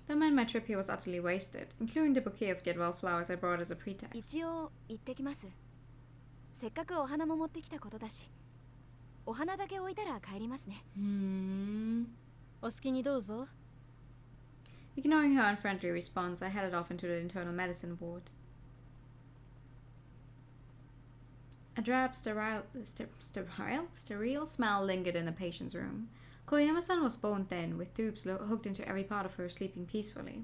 That meant my trip here was utterly wasted, including the bouquet of get-well flowers I brought as a pretext. 一応行ってきます。せっかくお花も持ってきたことだしお花だけ置いたら帰りますね。お好きにどうぞ。 Ignoring her unfriendly response, I headed off into the internal medicine ward. A drab, sterile smell lingered in the patient's room. Koyama-san was bone thin, with tubes hooked into every part of her, sleeping peacefully.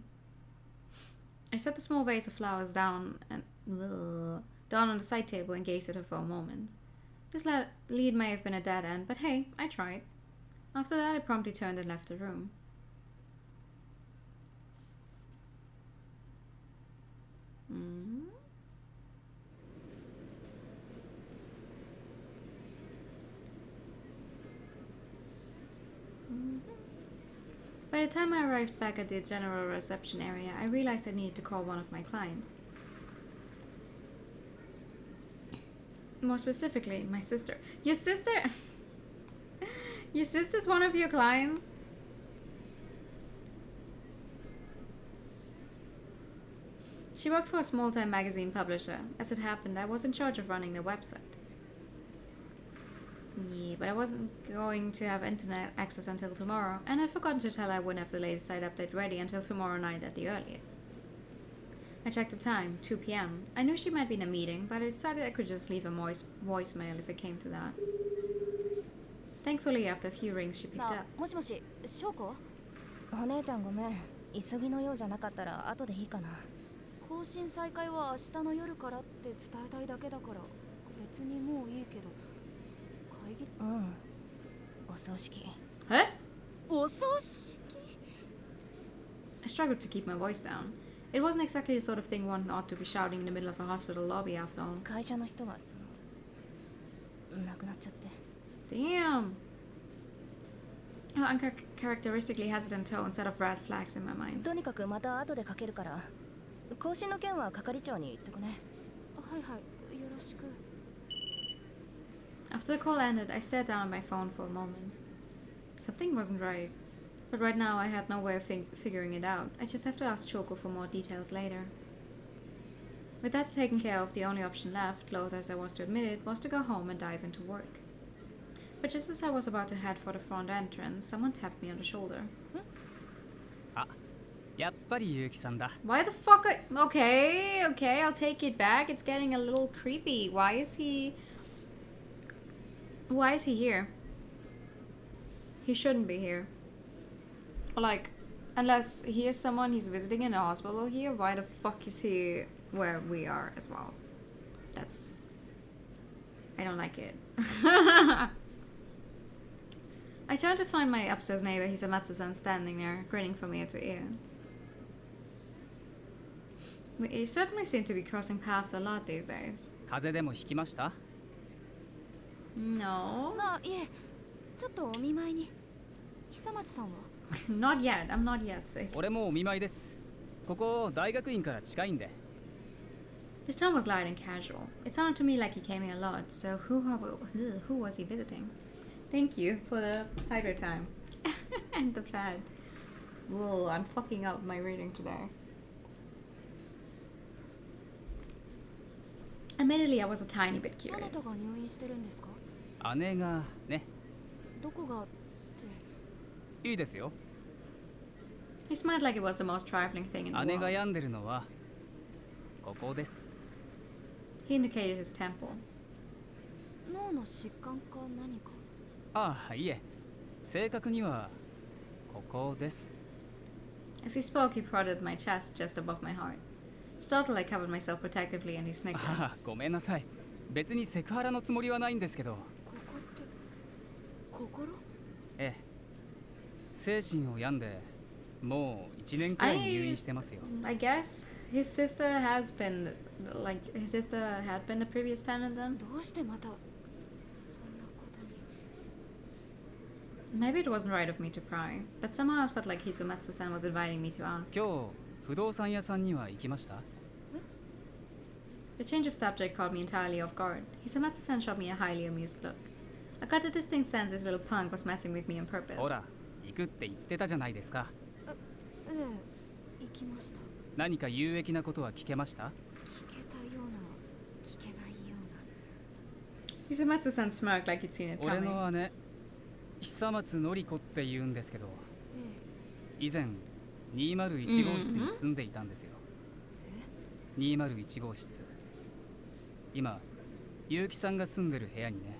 I set the small vase of flowers down on the side table and gazed at her for a moment. This lead may have been a dead end, but hey, I tried. After that, I promptly turned and left the room. By the time I arrived back at the general reception area, I realized I needed to call one of my clients. More specifically, my sister. Your sister? Your sister's one of your clients? She worked for a small-time magazine publisher. As it happened, I was in charge of running their website. Yeah, but I wasn't going to have internet access until tomorrow, and I'd forgotten to tell her I wouldn't have the latest site update ready until tomorrow night at the earliest. I checked the time, 2 p.m. I knew she might be in a meeting, but I decided I could just leave a voicemail if it came to that. Thankfully, after a few rings, she picked up. もしもし、翔子？お姉ちゃんごめん、急ぎのようじゃなかったら後でいいかな。更新再開は明日の夜からって伝えたいだけだから別にもういいけど会議？うん。お葬式。Eh? お葬式？ I struggled to keep my voice down. It wasn't exactly the sort of thing one ought to be shouting in the middle of a hospital lobby after all. 会社の人が亡くなっちゃって。Damn! Her uncharacteristically hesitant tone set off red flags in my mind. とにかくまた後でかけるから。更新の件は係長に言ってくね。はいはい、よろしく。After the call ended, I stared down at my phone for a moment. Something wasn't right. But right now I had no way of figuring it out. I just have to ask Choco for more details later. With that taken care of, the only option left, loath as I was to admit it, was to go home and dive into work. But just as I was about to head for the front entrance, someone tapped me on the shoulder. やっぱり結城さんだ。 Why the fuck? Okay, I'll take it back. It's getting a little creepy. Why is he here? He shouldn't be here. Or like, unless he is someone he's visiting in a hospital here, why the fuck is he where we are as well? That's... I don't like it. I turned to find my upstairs neighbor Hisamatsu-san standing there, grinning from ear to ear. We certainly seem to be crossing paths a lot these days. 風邪でもひきました？ No. いえ、ちょっとお見舞いに。久松さんは？ Not yet. I'm not yet sick. 俺もお見舞いです。ここ大学院から近いんで。 His tone was light and casual. It sounded to me like he came here a lot, so who was he visiting? Thank you for the hydrate time. And the pad. Whoa, I'm fucking up my reading today. Admittedly, I was a tiny bit どな curious. たが入院してるんですか？姉がね、どこがって。いいですよ。He smiled like it was the most trifling thing in the 姉が world. 病んでるのはここです。 He indicated his temple. 脳の疾患か何か。ああ、いえ、正確にはここです。 As he spoke, he prodded my chest just above my heart. Startled, I covered myself protectively and he snickered. ああ、ごめんなさい。別にセクハラのつもりはないんですけど。ここって心？ええ、精神を病んでもう1年くらい入院してますよ。I guess his sister had been the previous tenant then. どうしてまたそんなことに。 Maybe it wasn't right of me to pry, but somehow I felt like Hizumatsu-san was inviting me to ask. 今日不動産屋さんには行きました？ The change of subject caught me entirely off guard. Hisamatsu-san shot me a highly amused look. I got a distinct sense this little punk was messing with me on purpose. ほら、行くって言ってたじゃないですか。ええ、行きました。何か有益なことは聞けました？聞けたような、聞けないような。 Hisamatsu-san smirked like he'd seen it 俺 coming. の姉、久松のり子って言うんですけど、以前201号室に住んでいたんですよ。201号室。今、結城さんが住んでる部屋にね。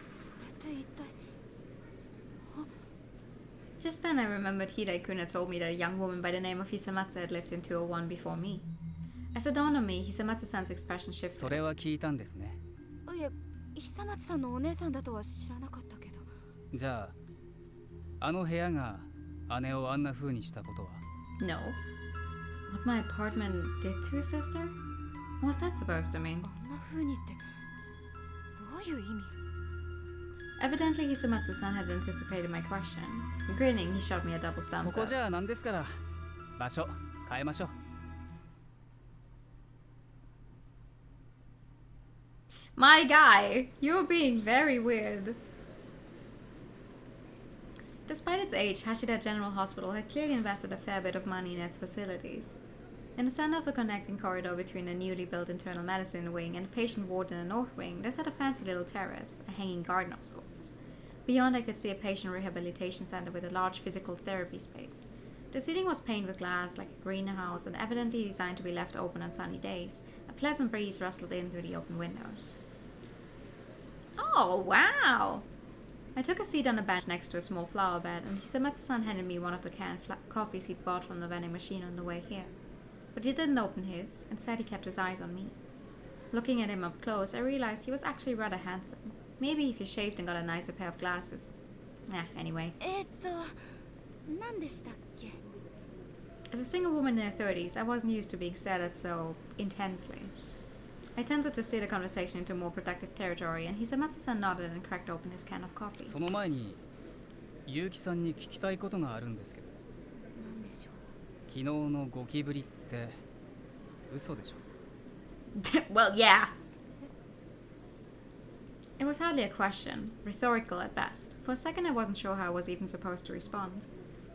それって一体。 Just then I remembered Hidai-kun had told me that a young woman by the name of Hisamatsu had lived in 201 before me. As it dawned on me, Hisamatsu-san's expression そ shifted. れは聞いたんですね。いや、久松さんのお姉さんだとは知らなかったけど。じゃあ、あの部屋が姉をあんな風にしたことは？ No. What my apartment did to his sister? What was that supposed to mean? あんな風にってどういう意味？ Evidently, Hisamatsu-san had anticipated my question. Grinning, he shot me a double こ thumbs こ up. じゃなんですから。場所変えましょう。My guy, you're being very weird. Despite its age, Hashida General Hospital had clearly invested a fair bit of money in its facilities. In the center of the connecting corridor between the newly built internal medicine wing and the patient ward in the north wing, there sat a fancy little terrace, a hanging garden of sorts. Beyond, I could see a patient rehabilitation center with a large physical therapy space. The ceiling was painted with glass like a greenhouse and evidently designed to be left open on sunny days. A pleasant breeze rustled in through the open windows. Oh, wow! I took a seat on a bench next to a small flower bed, and Hisamatsu-san handed me one of the canned coffees he'd bought from the vending machine on the way here. But he didn't open his, instead he kept his eyes on me. Looking at him up close, I realized he was actually rather handsome. Maybe if he shaved and got a nicer pair of glasses. Anyway. 何でしたっけ？ As a single woman in her 30s, I wasn't used to being stared at so intensely. I attempted to steer the conversation into more productive territory, and Hisamatsu-san nodded and cracked open his can of coffee. その前に、結城さんに聞きたいことがあるんですけど。何でしょう？昨日のゴキブリって嘘でしょ？ Well, yeah. It was hardly a question, rhetorical at best. For a second I wasn't sure how I was even supposed to respond.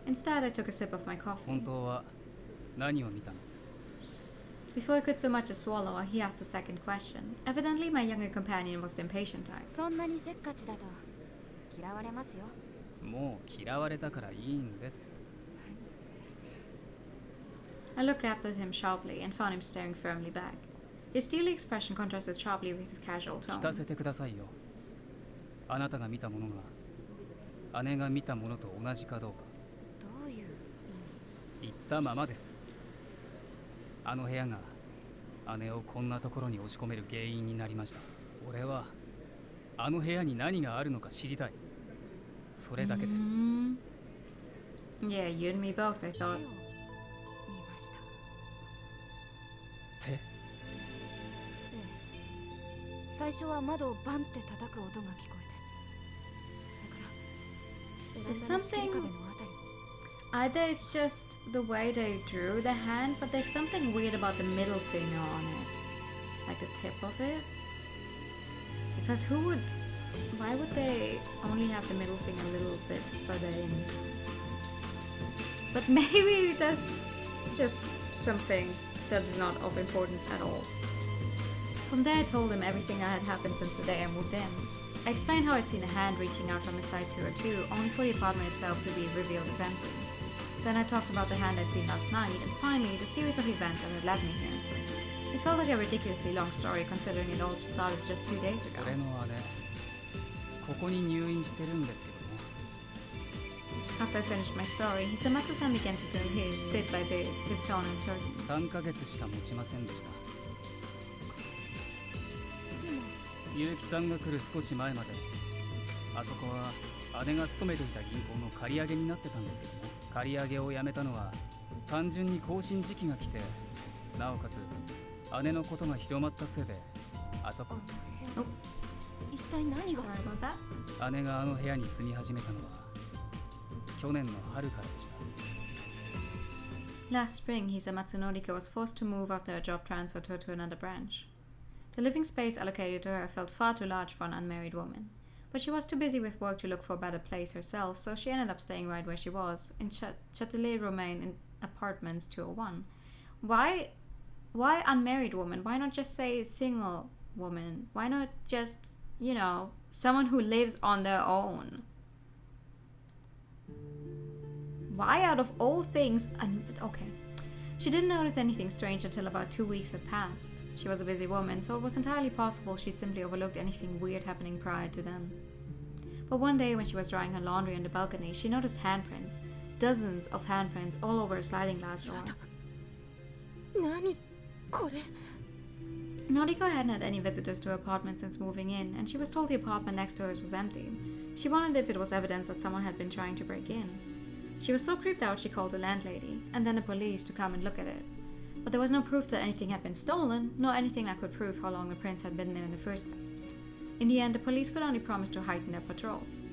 Instead, I took a sip of my 本 coffee. 当は何を見たんです？ Before I could so much as swallow, he asked a second question. Evidently, my younger companion was the impatient type. そんなにせっかちだと嫌われますよ。もう嫌われたからいいんです。 I looked up at him sharply and found him staring firmly back. His steely expression contrasted sharply with his casual 聞かせ tone. てくださいよ。あなたが見たものが姉が見たものと同じかどうか。どういう意味？言ったままです。あの部屋が姉をこんなところに押し込める原因になりました。俺はあの部屋に何があるのか知りたい。それだけです。 Yeah, you and me both, I 手 thought. を見ました。手？ええ。最初は窓をバンって叩く音が聞こえて、それからベランダの仕切り壁のあたりに。 Either it's just the way they drew the hand, but there's something weird about the middle finger on it. Like the tip of it. Because why would they only have the middle finger a little bit further in? But maybe that's just something that is not of importance at all. From there I told him everything that had happened since the day I moved in. I explained how I'd seen a hand reaching out from inside 202, only for the apartment itself to be revealed as empty. Then I talked about the hand I'd seen last night, and finally, the series of events that had led me here. It felt like a ridiculously long story considering it all started just 2 days ago. 俺の姉、ここに入院してるんですけどね。After I finished my story, Hisamatsu-san began to tell his, bit by bit, his tone uncertain. 3ヶ月しか持ちませんでした。結城さんが来る少し前まで、あそこは姉が勤めていた銀行の借り上げになってたんですけどね。借り上げをやめたのは単純に更新時期が来て、なおかつ姉のことが広まったせいで、あそこ一体何が Sorry about that. 姉があの部屋に住み始めたのは去年の春からでした。 Last spring, Hisamatsu Noriko was forced to move after a job transferred her to another branch. The living space allocated to her felt far too large for an unmarried woman, but she was too busy with work to look for a better place herself, so she ended up staying right where she was, in Châtelet-Romain in Apartments 201. Why unmarried woman? Why not just say single woman? Why not just, you know, someone who lives on their own? Why out of all things? Okay. She didn't notice anything strange until about 2 weeks had passed. She was a busy woman, so it was entirely possible she'd simply overlooked anything weird happening prior to then. But one day when she was drying her laundry on the balcony, she noticed handprints. Dozens of handprints all over a sliding glass door. 何これ Noriko hadn't had any visitors to her apartment since moving in, and she was told the apartment next to hers was empty. She wondered if it was evidence that someone had been trying to break in. She was so creeped out she called the landlady, and then the police to come and look at it. But there was no proof that anything had been stolen, nor anything that could prove how long the prints had been there in the first place. In the end, the police could only promise to heighten their patrols.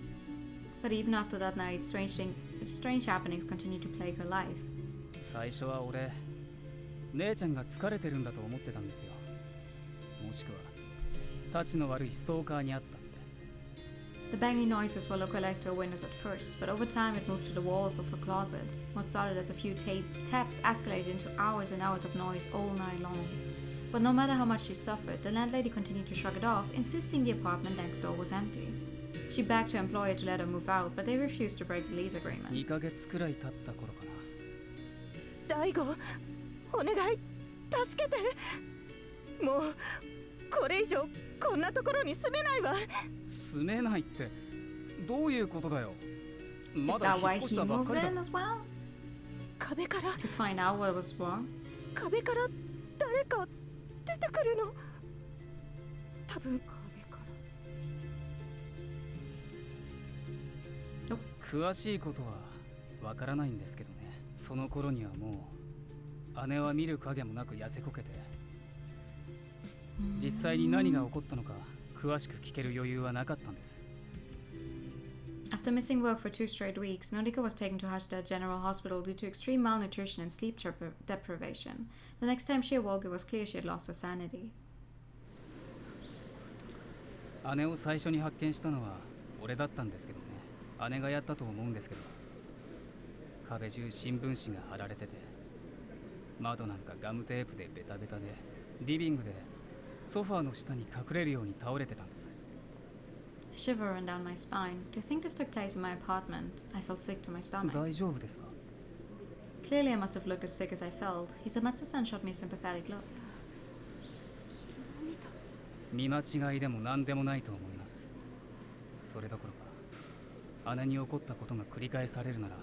But even after that night, strange happenings continued to plague her life. 最初は俺、姉ちゃんが疲れてるんだと思ってたんですよ。もしくは、タチの悪いストーカーにあったって。 The banging noises were localized to her windows at first, but over time it moved to the walls of her closet. What started as a few taps escalated into hours and hours of noise all night long. But no matter how much she suffered, the landlady continued to shrug it off, insisting the apartment next door was empty. She begged her employer to let her move out, but they refused to break the lease agreement. 2ヶ月くらい経った頃かな。大悟お願い助けてもうこれ以上こんなところに住めないわ。住めないってどういうことだよ。 Is まだ that 引 why っ越し he たばっ moved かりだ。 in as well? 壁から To find out what was wrong? 壁から誰か出てくるの。多分詳しいことはわからないんですけどね。その頃にはもう姉は見る影もなく痩せこけて、実際に何が起こったのか詳しく聞ける余裕はなかったんです。 After missing work for 2 straight weeks, Noriko was taken to Hashida General Hospital due to extreme malnutrition and sleep deprivation. The next time she awoke, it was clear she had lost her sanity. 姉を最初に発見したのは俺だったんですけどね。姉がやったと思うんですけど、壁中新聞紙が貼られてて、窓なんかガムテープでベタベタで、リビングでソファーの下に隠れるように倒れてたんです。 A shiver ran down my spine. To think this took place in my apartment, I felt sick to my stomach. 大丈夫ですか？ Clearly, I must have looked as sick as I felt. Hisamatsu-san shot me a sympathetic look. 見間違いでも何でもないと思います。それどころか、姉に起こったことが繰り返されるなら。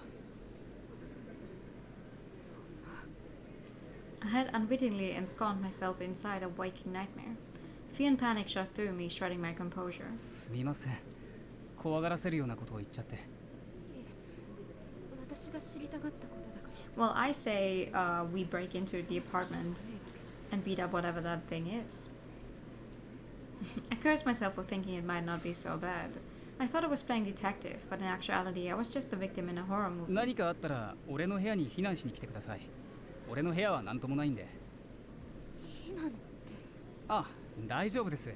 I had unwittingly ensconced myself inside a waking nightmare. Fear and panic shot through me, shredding my composure. すみません。怖がらせるようなことを言っちゃって。私が知りたかったことだから。 Well, I say we break into the apartment and beat up whatever that thing is. I cursed myself for thinking it might not be so bad. I thought I was playing detective, but in actuality, I was just a victim in a horror movie. 何かあったら俺の部屋に避難しに来てください。俺の部屋は何ともないんで。避難って。あ、大丈夫です。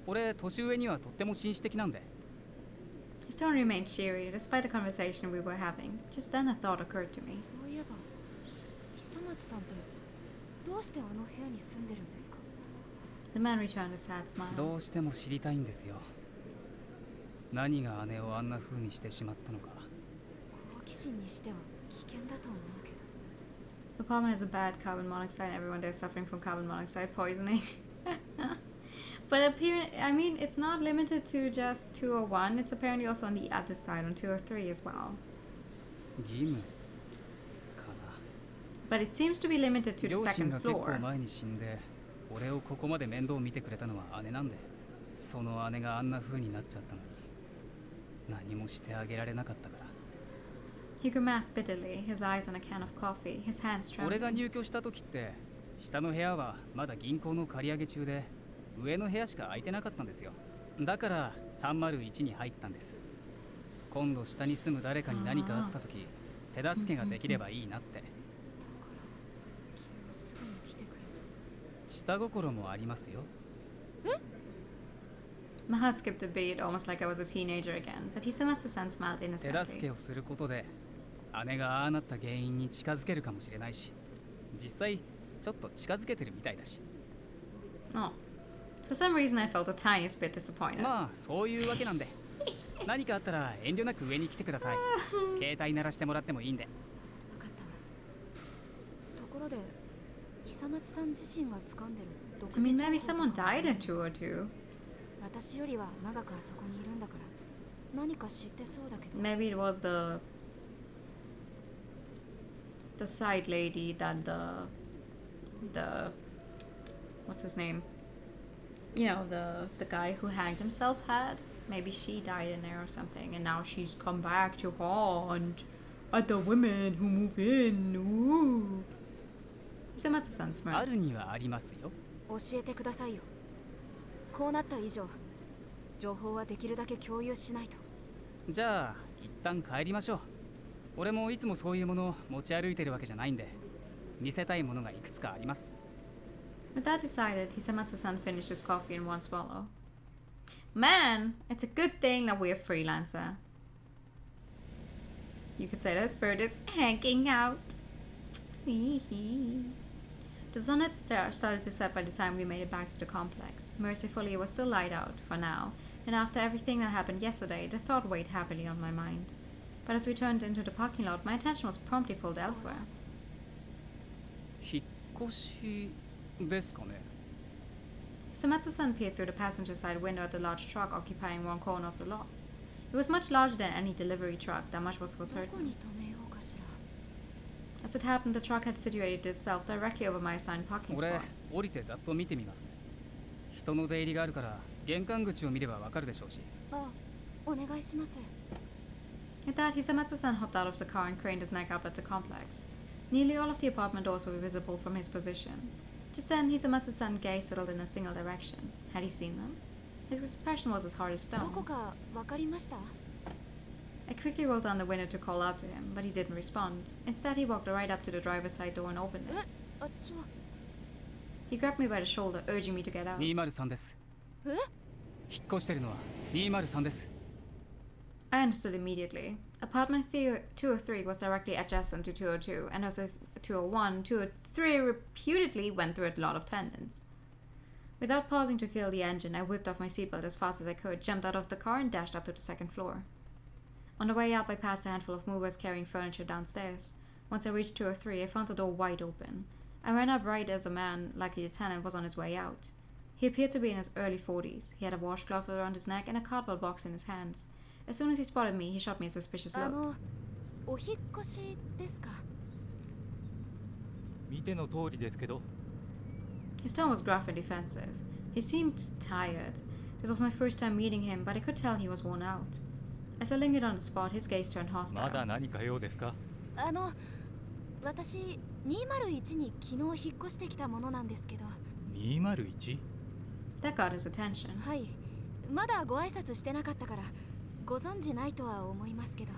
俺年上にはとっても紳士的なんで。 His tone remained cheery, despite the conversation we were having. Just then a thought occurred to me. そういえば、久松さんってどうしてあの部屋に住んでるんですか？ The man returned a sad smile. どうしても知りたいんですよ。何が姉をあんな風にしてしまったのか。好奇心にしては危険だと思うけど。 The palm has a bad carbon monoxide and everyone there is suffering from carbon monoxide poisoning. But I mean, it's not limited to just 201. It's apparently also on the other side, on 203 as well. 義務かな。 But it seems to be limited to the 両親 second が結構 floor. 前に死んで、俺をここまで面倒見てくれたのは姉なんで、その姉があんな風になっちゃったのに、何もしてあげられなかったから。 He grimaced bitterly, his eyes on a can of coffee, his hands 俺が trembling. 入居した時って、下の部屋はまだ銀行の借り上げ中で、上の部屋しか空いてなかったんですよ。だから301に入ったんです。今度下に住む誰かに何かあった時、手助けができればいいなって。昨日すぐに来てくれ下心もありますよ。 My heart skipped a beat, almost like I was a teenager again, but Hisamatsu-san smiled 手助 innocently. けをすることで、姉がああなった原因に近づけるかもしれないし、実際ちょっと近づけてるみたいだし。 Oh. For some reason I felt the tiniest bit disappointed. まあそういうわけなんで、何かあったら遠慮なく上に来てください。携帯鳴らしてもらってもいいんで。分かったわ。ところで、久松さん自身が掴んでる独 I 自 mean, 情 maybe 報 someone とかはあ died る in んですか？ 202. 私よりは長くあそこにいるんだから何か知ってそうだけど。 Maybe it was the side lady that the what's his name? You know, the guy who hanged himself had. Maybe she died in there or something, and now she's come back to haunt at the women who move in. Ooh. Hisamatsu-san あ smirked. るにはありますよ。教えてくださいよ。こうなった以上、情報はできるだけ共有しないと。じゃあ一旦帰りましょう。俺もいつもそういうものを持ち歩いてるわけじゃないんで、見せたいものがいくつかあります。 With that decided, Hisamatsu-san finished his coffee in one swallow. Man, it's a good thing that we're freelancer. You could say that spirit is hanging out. The sun had started to set by the time we made it back to the complex. Mercifully, it was still light out, for now, and after everything that happened yesterday, the thought weighed heavily on my mind. But as we turned into the parking lot, my attention was promptly pulled elsewhere. 引っ越しですかね。 Hisamatsu-san peered through the passenger side window at the large truck occupying one corner of the lot. It was much larger than any delivery truck, that much was for どこ certain. に止めようかしら。 As it happened, the truck had situated itself directly over my assigned parking 俺 spot. 降りてざっと見てみます。人の出入りがあるから玄関口を見ればわかるでしょうし。あ、お願いします。 At that, Hisamatsu-san hopped out of the car and craned his neck up at the complex. Nearly all of the apartment doors were visible from his position. Just then, Hisamatsu-san's gaze settled in a single direction. Had he seen them? His expression was as hard as どこ stone. かわかりました？ I quickly rolled down the window to call out to him, but he didn't respond. Instead, he walked right up to the driver's side door and opened it. あ、He grabbed me by the shoulder, urging me to get out. 203です。え？引っ越してるのは203です。 I understood immediately. Apartment 203 was directly adjacent to 202, and as with 201, 203 reputedly went through a lot of tenants. Without pausing to kill the engine, I whipped off my seatbelt as fast as I could, jumped out of the car, and dashed up to the second floor. On the way up, I passed a handful of movers carrying furniture downstairs. Once I reached 203, I found the door wide open. I ran up right as a man, likely a tenant, was on his way out. He appeared to be in his early 40s. He had a washcloth around his neck and a cardboard box in his hands. As soon as he spotted me, he shot me a suspicious あ look. の、お引っ越しですか？見ての通りですけど。 His tone was gruff and defensive. He seemed tired. This was my first time meeting him, but I could tell he was worn out. As I lingered on the spot, his gaze turned まだ hostile. 何か用ですか？あの、私201に昨日引っ越してきたものなんですけど。 201？ That got his attention. はい、まだご挨拶してなかったからご存知ないとは思いますけど。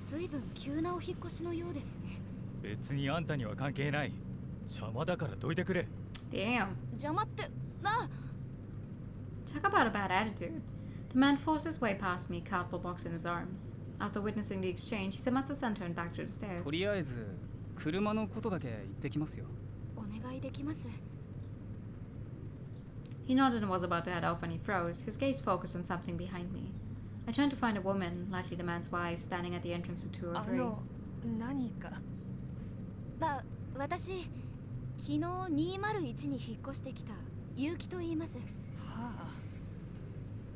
随分急なお引っ越しのようですね。別にあんたには関係ない。邪魔だからどいてくれ。 Damn. 邪魔ってな。 Talk about a bad attitude. The man forced his way past me, cardboard box in his arms. After witnessing the exchange, Hisamatsu-san turned back to the stairs. とりあえず車のことだけ言ってきますよ。お願いできます。 He nodded and was about to head off when he froze, his gaze focused on something behind me. I turned to find a woman, likely the man's wife, standing at the entrance to 203. 何か私昨日201に引っ越してきた結城と言います。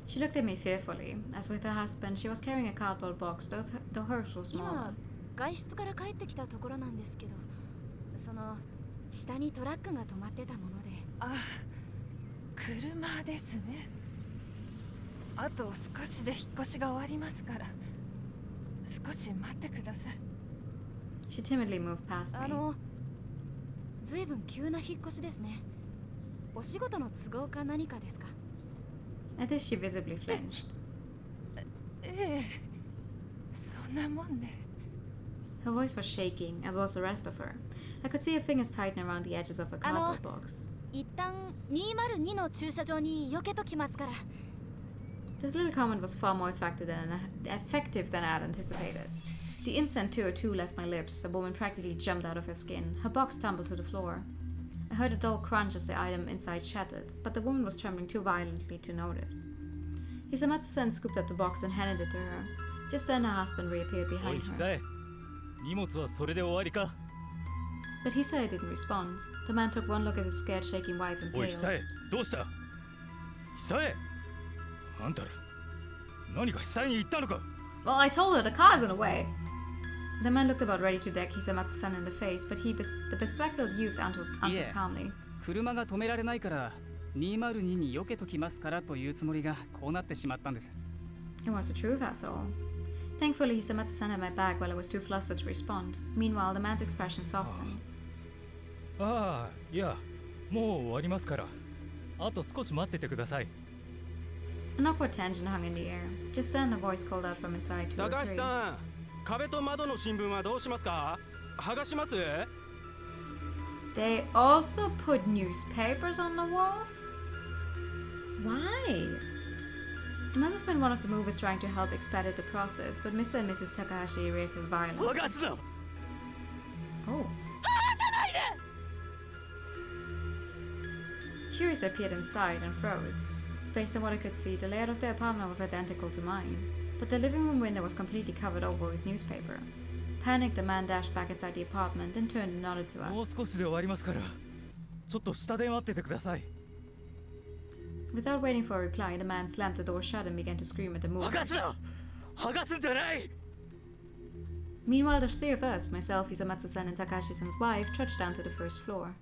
She looked at me fearfully, as with her husband, she was carrying a cardboard box, though hers was smaller. 今外出から帰ってきたところなんですけど、その下にトラックが止まってたもので。車ですね。あと少しで引っ越しが終わりますから少し待ってください。 She timidly moved past me. ずいぶん急な引っ越しですね。お仕事の都合か何かですか？ At this, she visibly flinched. ええ、そんなもんね。 Her voice was shaking, as was the rest of her. I could see her fingers tighten around the edges of her cardboard box. 一旦202の駐車場に避けときますから。 This little comment was far more effective than I had anticipated. The instant 202 left my lips, the woman practically jumped out of her skin. Her box tumbled to the floor. I heard a dull crunch as the item inside shattered, but the woman was trembling too violently to notice. Hisamatsu-san scooped up the box and handed it to her. Just then her husband reappeared おい behind 久 her. 江、荷物はそれで終わりか。 But Hisaya didn't respond. The man took one look at his scared, shaking wife and おい paled. 久江、どうした？久江、あんたら何か久江に言ったのか？ Well, I told her the car's in the way. The man looked about ready to deck Hisamatsu-san in the face, but the bespectacled youth answered calmly. 車が止められないから202に避けときますからというつもりがこうなってしまったんです。 It was the truth after all. Thankfully, Hisamatsu-san had my back while I was too flustered to respond. Meanwhile, the man's expression softened. ああ、いや、もう終わりますから。あと少し待っててください。 An awkward tension hung in the air. Just then, a voice called out from inside 高橋 203. さん、壁と窓の新聞はどうしますか？剥がします？ They also put newspapers on the walls? Why? It must have been one of the movers trying to help expedite the process, but Mr. and Mrs. Takahashi reacted violently. 剥がすな！ Oh. Curious appeared inside and froze. Based on what I could see, the layout of their apartment was identical to mine, but the living room window was completely covered over with newspaper. Panicked, the man dashed back inside the apartment, then turned and nodded to もう us. 少しで終わりますから。ちょっと下で待っててください。 Without waiting for a reply, the man slammed the door shut and began to scream at the 剥 movers. がすな！剥がすんじゃない！ Meanwhile, the three of us, myself, Hisamatsu-san, and Takashi-san's wife, trudged down to the first floor.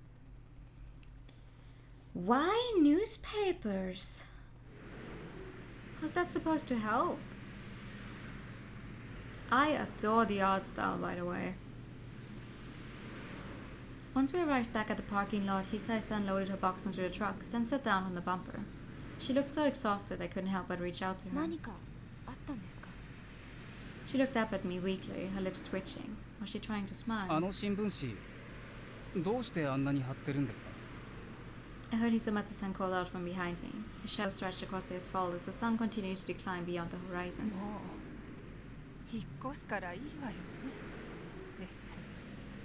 Why newspapers? How's that supposed to help? I adore the art style, by the way. Once we arrived back at the parking lot, Hisai-san loaded her box into the truck, then sat down on the bumper. She looked so exhausted I couldn't help but reach out to her. 何かあったんですか？ She looked up at me weakly, her lips twitching. Was she trying to smile? あの新聞紙、どうしてあんなに貼ってるんですか？ I heard Hisamatsu-san call out from behind me. His shadow stretched across the asphalt as the sun continued to decline beyond the horizon. もう引っ越すからいいわよね。別に。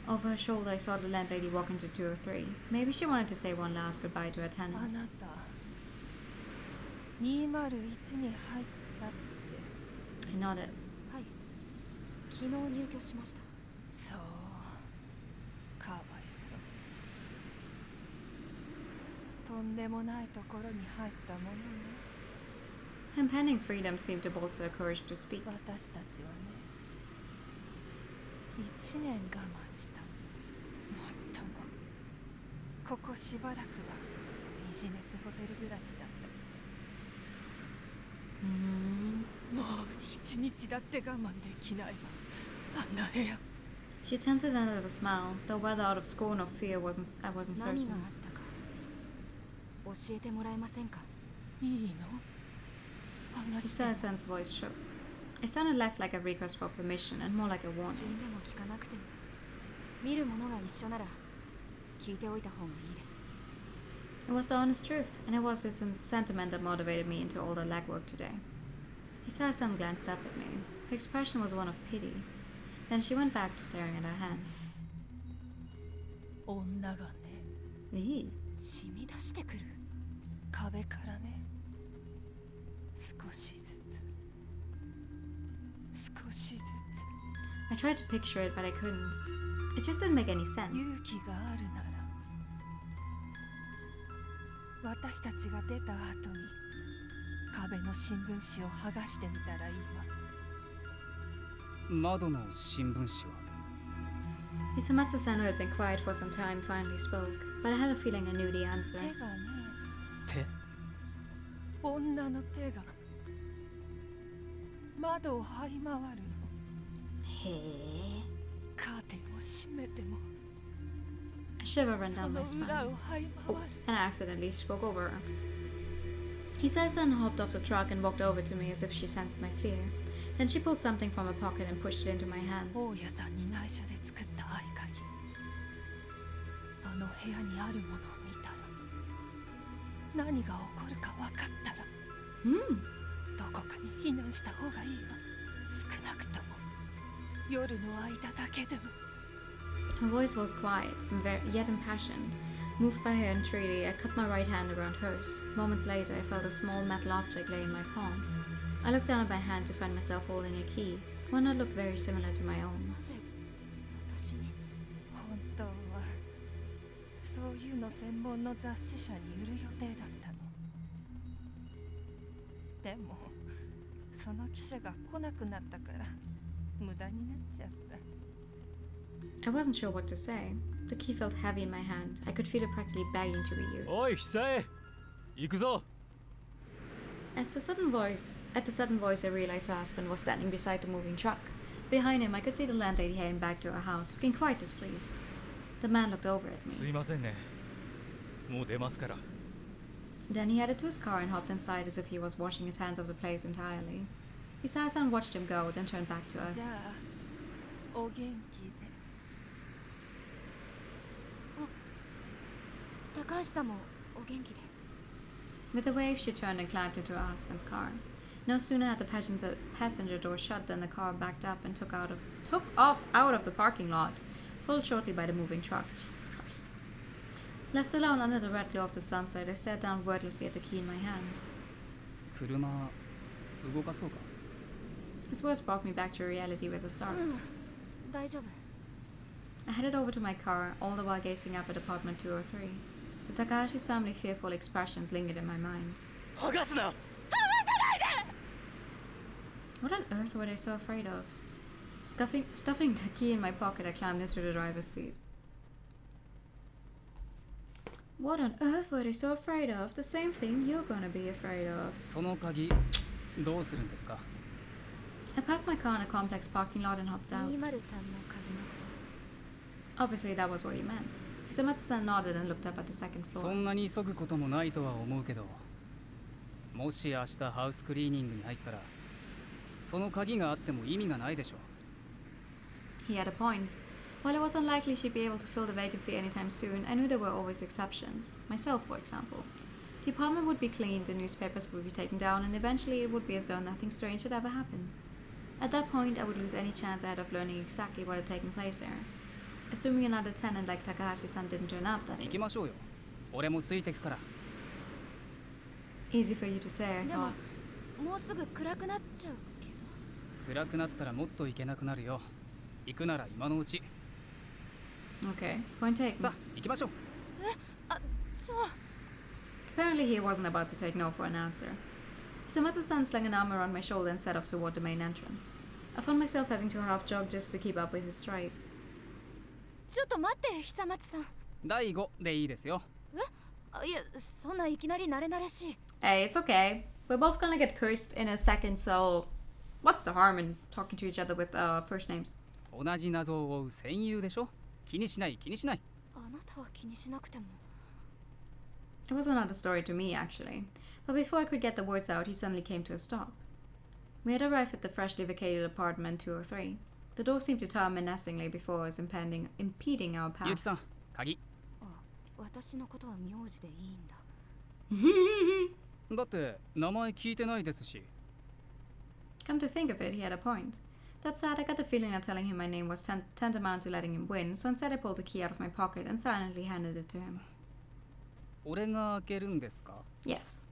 Over her shoulder, I saw the landlady walk into 203. Maybe she wanted to say one last goodbye to her あ tenant. なた201に入ったって。 I nodded. はい。昨日入居しました。そうかわいそう。とんでもないところに入ったものね。 Impending freedom seemed to bolster her courage to speak. 私たちはね1年我慢した。もっともここしばらくはビジネスホテル暮らしだったけど、もう1日だって我慢できないわ。あんな部屋。 She attempted another smile, though whether out of scorn or fear I wasn't 何があ certain. ったか教えてもらえませんか？いいの話して。 Hisai-san's voice shook. It sounded less like a request for permission and more like a 聞い warning. ても聞かなくても見るものが一緒なら聞いておいた方がいいです。 It was the honest truth, and it was this sentiment that motivated me into all the legwork today. Hisai-san glanced up at me. Her expression was one of pity. Then she went back to staring at her hands. 女がね Ew. 染み出してくる。壁からね少しずつしずつ I tried to picture it, but I couldn't. It just didn't make any sense. 勇気があるなら私たちが出た後に壁の新聞紙を剥がしてみたらいいわ。窓の新聞紙は Hisamatsu-san, who had been quiet for some time, finally spoke, but I had a feeling I knew the answer. 手がね、手女の手が窓を這い回るの。へえ。カーテンを閉めても A shiver ran そ down の my 裏を spine. 這い Oh, 回る。 and I accidentally spoke over her. Hisae-san hopped off the truck and walked over to me as if she sensed my fear. Then she pulled something from her pocket and pushed it into my hands. 大家さんに内緒で作った合鍵。あの部屋にあるものを見たら何が起こるか分かったら、どこかに避難した方がいいわ。少なくとも夜の間だけでも。 Her voice was quiet, yet impassioned. Moved by her entreaty, I cupped my right hand around hers. Moments later, I felt a small metal object lay in my palm. I looked down at my hand to find myself holding a key, one that looked very similar to my own. なぜ私に本当はそういうの専門の雑誌社に売る予定だったの。でもその記者が来なくなったから無駄になっちゃった。 I wasn't sure what to say. The key felt heavy in my hand. I could feel it practically begging to be used. おい久江行くぞ。 At the sudden voice, I realized her husband was standing beside the moving truck. Behind him, I could see the landlady heading back to her house, looking quite displeased. The man looked over at す me. いませんね。もう出ますから。 Then he headed to his car and hopped inside as if he was washing his hands of the place entirely. Hisae-san watched him go, then turned back to us. じゃあお元気で。高橋さんもお元気で。 With a wave, she turned and climbed into her husband's car. No sooner had the passenger door shut than the car backed up and took off out of the parking lot, followed shortly by the moving truck. Jesus Christ. Left alone under the red glow of the sunset, I stared down wordlessly at the key in my hand. 車動かそうか His words brought me back to reality with a start. 大丈夫。 I headed over to my car, all the while gazing up at apartment 203. The Takahashi's family fearful expressions lingered in my mind. 剥がすな。 What on earth were they so afraid of? Stuffing the key in my pocket, I climbed into the driver's seat. What on earth were they so afraid of? The same thing you're gonna be afraid of. その鍵どうするんですか I parked my car in a complex parking lot and hopped out. 203の鍵のこ Obviously, that was what he meant. Hisamatsu-san nodded and looked up at the second そ floor. んなに急ぐこともないとは思うけど、もし明日ハウスクリーニングに入ったらその鍵があっても意味がないでしょ He had a point. While it was unlikely she'd be able to fill the vacancy anytime soon, I knew there were always exceptions. Myself, for example. The apartment would be cleaned, the newspapers would be taken down, and eventually it would be as though nothing strange had ever happened. At that point, I would lose any chance I had of learning exactly what had taken place there. Assuming another tenant like Takahashi-san didn't turn up, that 行 is. きましょうよ俺もついてくから Easy for you to say, I と。でも thought. もうすぐ暗くなっちゃうけど。暗くなったらもっと行けなくなるよ行くなら今のうち Okay, point taken. さあ行きましょうあ、Apparently he wasn't about to take no for an answer. Hisamatsu-san slung an arm around my shoulder and set off toward the main entrance. I found myself having to half jog just to keep up with his stride. ちょっと待って久松さん。第5でいいですよあ、いやそんないきなり慣れ慣れしい。 Hey, it's okay. We're both gonna get cursed in a second, so what's the harm in talking to each other with first names? 同じ謎を追う戦友でしょ気にしない気にしないあなたは気にしなくても。 It was another story to me, actually. But before I could get the words out, he suddenly came to a stop. We had arrived at the freshly vacated apartment 203. The door seemed to turn menacingly before us, impeding our ゆき path. さん鍵あ、私のことは名字でいいんだ。だって名前聞いてないですし Come to think of it, he had a point. That said, I got the feeling that telling him my name was tantamount to letting him win, so instead I pulled the key out of my pocket and silently handed it to him. 俺が開けるんですか Yes.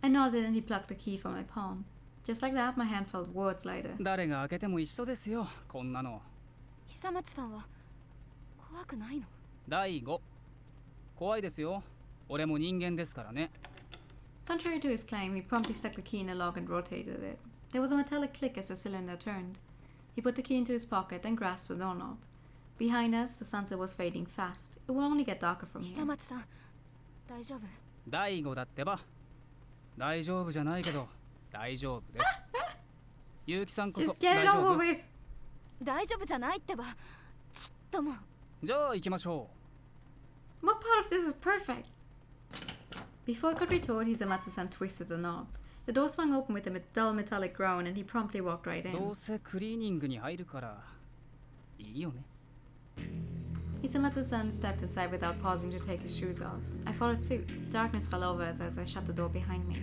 I nodded and he plucked the key from my palm. Just like that, my hand felt words lighter. 誰が開けても一緒ですよ、こんなの。久松さんは怖くないの？第5。怖いですよ。俺も人間ですからね。Contrary to his claim, he promptly stuck the key in a lock and rotated it. There was a metallic click as the cylinder turned. He put the key into his pocket and grasped the doorknob. Behind us, the sunset was fading fast. It will only get darker from here. 久松さん、大丈夫？第5だってば。大丈夫じゃないけど、大丈夫です。結城さんこそ Just get 大 it 丈 over 夫。with. 大丈夫じゃないってば。ちっとも。じゃあ行きましょう。 What part of this is perfect? Before I could retort, Hisamatsu-san twisted the knob. The door swung open with a dull metallic groan and he promptly walked right ど in. うせクリーニングに入るからいいよね。Hisamatsu-san stepped inside without pausing to take his shoes off. I followed suit. Darkness fell over us as I shut the door behind me.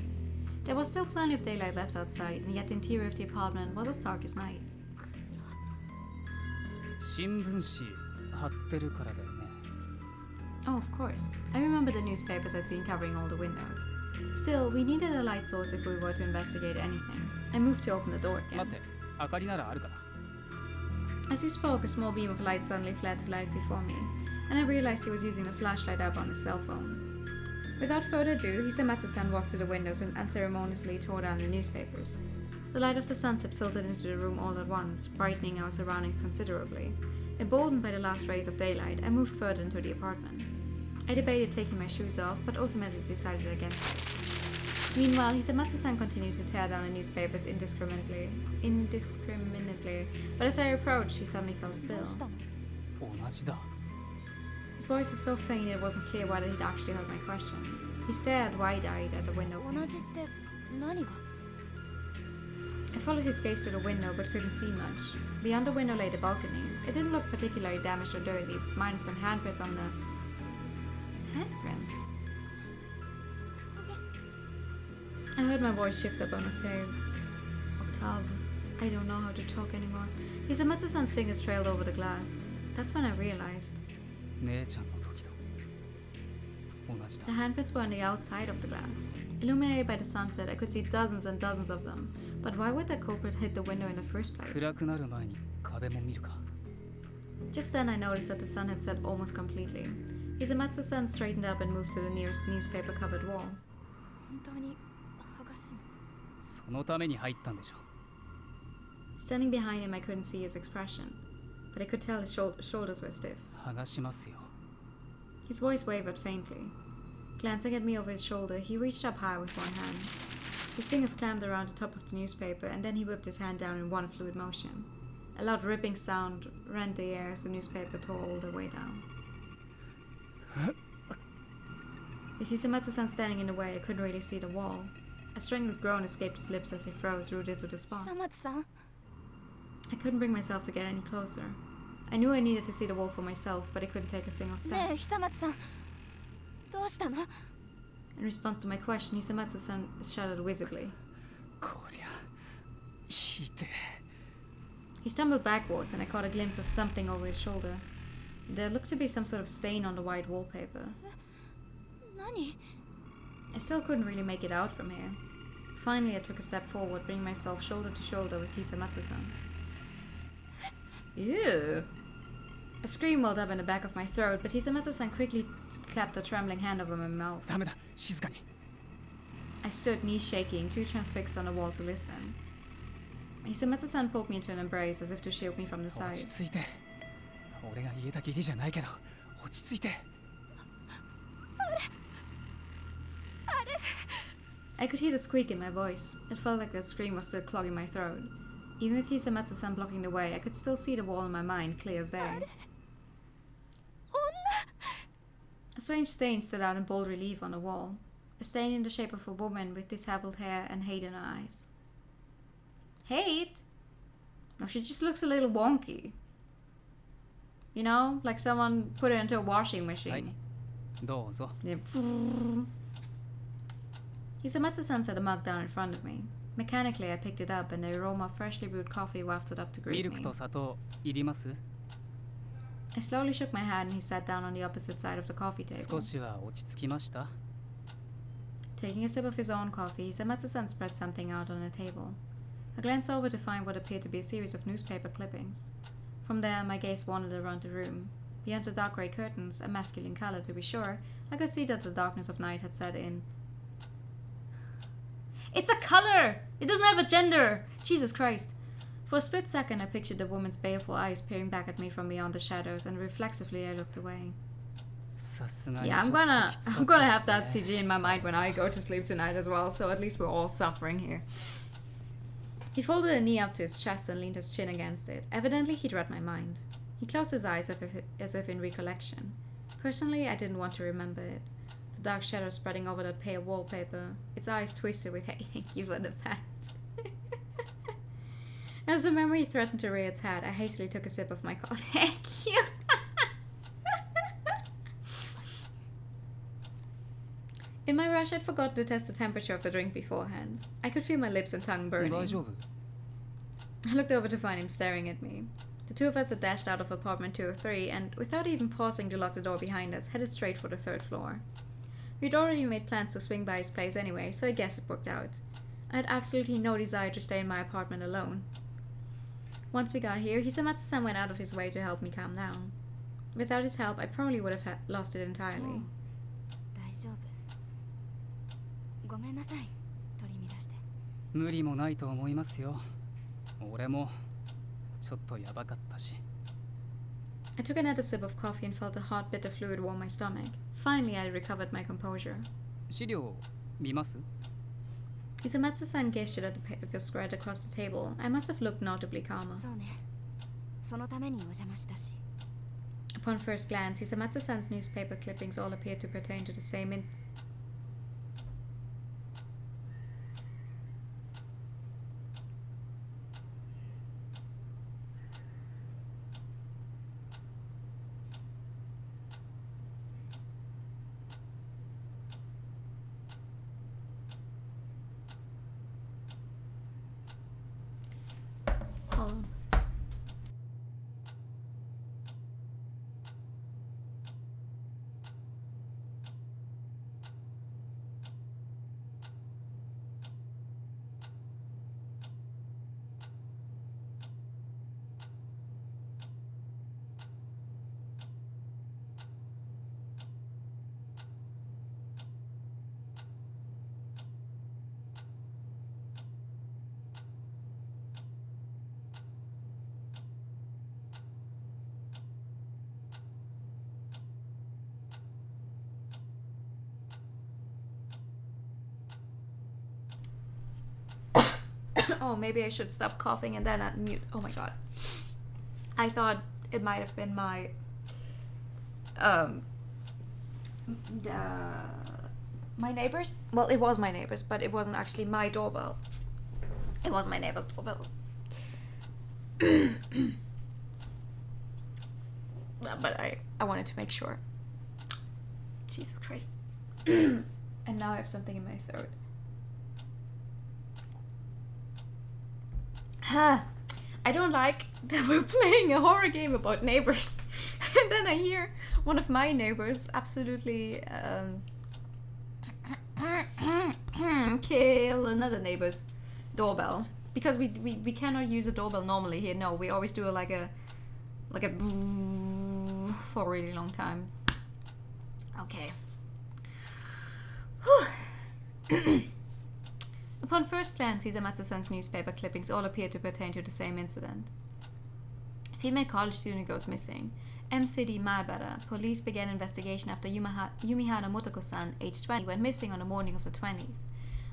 There was still plenty of daylight left outside, and yet the interior of the apartment was as dark as night. 新聞紙貼ってるからだよね。Oh, of course. I remember the newspapers I'd seen covering all the windows. Still, we needed a light source if we were to investigate anything. I moved to open the door 待 again. って、明かりならあるから。 As he spoke, a small beam of light suddenly flared to life before me, and I realized he was using a flashlight app on his cell phone. Without further ado, Hisamatsu-san walked to the windows and unceremoniously tore down the newspapers. The light of the sunset filtered into the room all at once, brightening our surroundings considerably. Emboldened by the last rays of daylight, I moved further into the apartment. I debated taking my shoes off, but ultimately decided against it. Meanwhile, Hisamatsu-san continued to tear down the newspapers indiscriminately. But as I approached, he suddenly fell ど still. うしたの？同じだ。 His voice was so faint it wasn't clear whether he'd actually heard my question. He stared wide-eyed at the window 同 pane. じって何が？ I followed his gaze to the window but couldn't see much. Beyond the window lay the balcony. It didn't look particularly damaged or dirty, minus some handprints on the... Handprints? I heard my voice shift up an octave. Octave. I don't know how to talk anymore. Hisamatsu-san's fingers trailed over the glass. That's when I realized. 姉ちゃんの時と同じだ。 The handprints were on the outside of the glass. Illuminated by the sunset, I could see dozens and dozens of them. But why would the culprit hit the window in the first place? 暗くなる前に壁も見るか。 Just then I noticed that the sun had set almost completely. Hisamatsu-san straightened up and moved to the nearest newspaper-covered wall. 本当に剥がすの？そのために入ったんでしょ。 Standing behind him, I couldn't see his expression, but I could tell his shoulders were stiff. 剥がしますよ。 His voice wavered faintly. Glancing at me over his shoulder, he reached up high with one hand. His fingers clamped around the top of the newspaper, and then he whipped his hand down in one fluid motion. A loud ripping sound rent the air as the newspaper tore all the way down. With Hisamatsu-san standing in the way, I couldn't really see the wall. A strangled groan escaped his lips as he froze, rooted to the spot. 久松さん、 I couldn't bring myself to get any closer. I knew I needed to see the wall for myself, but I couldn't take a single ね step. え久松さん、どうしたの？ In response to my question, Hisamatsu-san shuddered visibly. こりゃ引いて。 He stumbled backwards, and I caught a glimpse of something over his shoulder. There looked to be some sort of stain on the white wallpaper. 何？ I still couldn't really make it out from here. Finally, I took a step forward, bringing myself shoulder to shoulder with Hisamatsu-san. Ew! A scream welled up in the back of my throat, but Hisamatsu-san quickly clapped a trembling hand over my mouth. ダメだ、静かに。 I stood, knees shaking, too transfixed on the wall to listen. Hisamatsu-san pulled me into an embrace as if to shield me from the 落 sight. ち着いて。俺が言えた義理じゃないけど、落ち着いて。 I could hear the squeak in my voice. It felt like that scream was still clogging my throat. Even with Hisamatsu-san blocking the way, I could still see the wall in my mind, clear as day. A strange stain stood out in bold relief on the wall. A stain in the shape of a woman with disheveled hair and hate in her eyes. Hate? No, she just looks a little wonky. You know, like someone put her into a washing はい machine. どうぞ。 Hisamatsu-san set a mug down in front of me. Mechanically, I picked it up, and the aroma of freshly brewed coffee wafted up to ミ greet ルク me. と砂糖いります？ I slowly shook my head, and he sat down on the opposite side of the coffee table. 少しは落ち着きました？ Taking a sip of his own coffee, Hisamatsu-san spread something out on the table. I glanced over to find what appeared to be a series of newspaper clippings. From there, my gaze wandered around the room. Beyond the dark grey curtains, a masculine colour to be sure, I could see that the darkness of night had set in. It's a colour! It doesn't have a gender! Jesus Christ! For a split second, I pictured the woman's baleful eyes peering back at me from beyond the shadows, and reflexively I looked away. Yeah, I'm gonna have that CG in my mind when I go to sleep tonight as well, so at least we're all suffering here. He folded a knee up to his chest and leaned his chin against it. Evidently, he'd read my mind. He closed his eyes as if in recollection. Personally, I didn't want to remember it. The dark shadow spreading over the pale wallpaper, its eyes twisted with "Hey, thank you for the pats." As the memory threatened to rear its head, I hastily took a sip of my coffee. Thank you! In my rush, I'd forgotten to test the temperature of the drink beforehand. I could feel my lips and tongue burning. I looked over to find him staring at me. The two of us had dashed out of apartment 203 and, without even pausing to lock the door behind us, headed straight for the 3rd floor. We'd already made plans to swing by his place anyway, so I guess it worked out. I had absolutely no desire to stay in my apartment alone. Once we got here, Hisamatsu-san went out of his way to help me calm down. Without his help, I probably would have lost it entirely. ごめんなさい、取り乱して。無理もないと思いますよ。俺もちょっとやばかったし。I took another sip of coffee and felt a hot, bitter fluid warm my stomach. Finally, I recovered my composure. 資料見ます？ Hisamatsu-san gestured at the paper spread across the table. I must have looked notably calmer. そうね。そのためにお邪魔したし。Upon first glance, Hisamatsu-san's newspaper clippings all appeared to pertain to the same Hold on. Oh, maybe I should stop coughing and then unmute. Oh my god. I thought it might have been my my neighbors. Well, it was my neighbors, but it wasn't actually my doorbell. It was my neighbor's doorbell. But I wanted to make sure. Jesus Christ. And now I have something in my throat. I don't like that we're playing a horror game about neighbors. And then I hear one of my neighbors absolutely kill another neighbor's doorbell. Because we cannot use a doorbell normally here. No, we always do like a for a really long time. Okay. Upon first glance, Hisamatsu-san's newspaper clippings all appear to pertain to the same incident. Female college student goes missing. M-City, Maebara. Police began investigation after Yumihara Motoko-san, age 20, went missing on the morning of the 20th.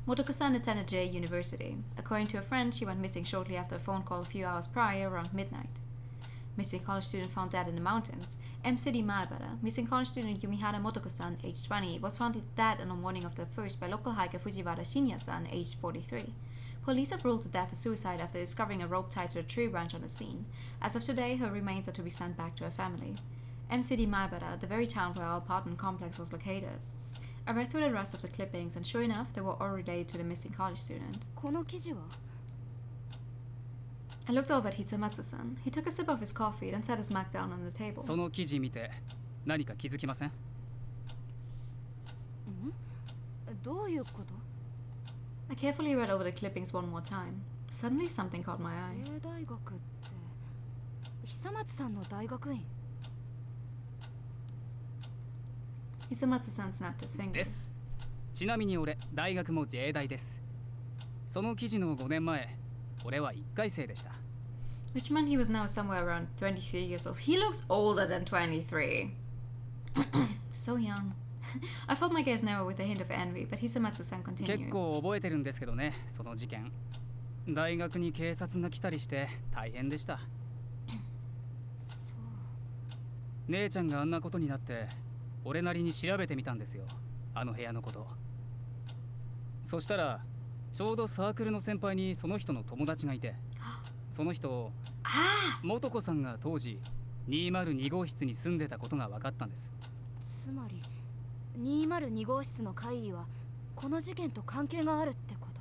Motoko-san attended J University. According to a friend, she went missing shortly after a phone call a few hours prior, around midnight. Missing college student found dead in the mountains. M-City, Maebara. Missing college student Yumihara Motoko-san, age 20, was found dead on the morning of the 1st by local hiker Fujiwara Shinya-san, age 43. Police have ruled her death a suicide after discovering a rope tied to a tree branch on the scene. As of today, her remains are to be sent back to her family. M-City, Maebara, the very town where our apartment complex was located. I read through the rest of the clippings, and sure enough, they were all related to the missing college student. この記事は I looked over at Hisamatsu-san. He took a sip of his coffee, then set his Mac down on the table. その記事見て何か気づきません？どういうこと？ I carefully read over the clippings one more time. Suddenly something caught my eye. 自衛大学って久松さんの大学院。 Hisamatsu-san snapped his で fingers. す。ちなみに俺、大学も自衛大です。その記事の5年前、俺は1回生でした。Which meant he was now somewhere around 23 years old. He looks older than 23. So young. I felt my gaze narrow with a hint of envy, but Hisamatsu-san 結 continued. 構覚えてるんですけどね、その事件。大学に警察が来たりして大変でした。姉ちゃんがあんなことになって、俺なりに調べてみたんですよ、あの部屋のこと。そしたら、ちょうどサークルの先輩にその人の友達がいて、その人、元子さんが当時202号室に住んでたことが分かったんです。つまり202号室の怪異はこの事件と関係があるってこと？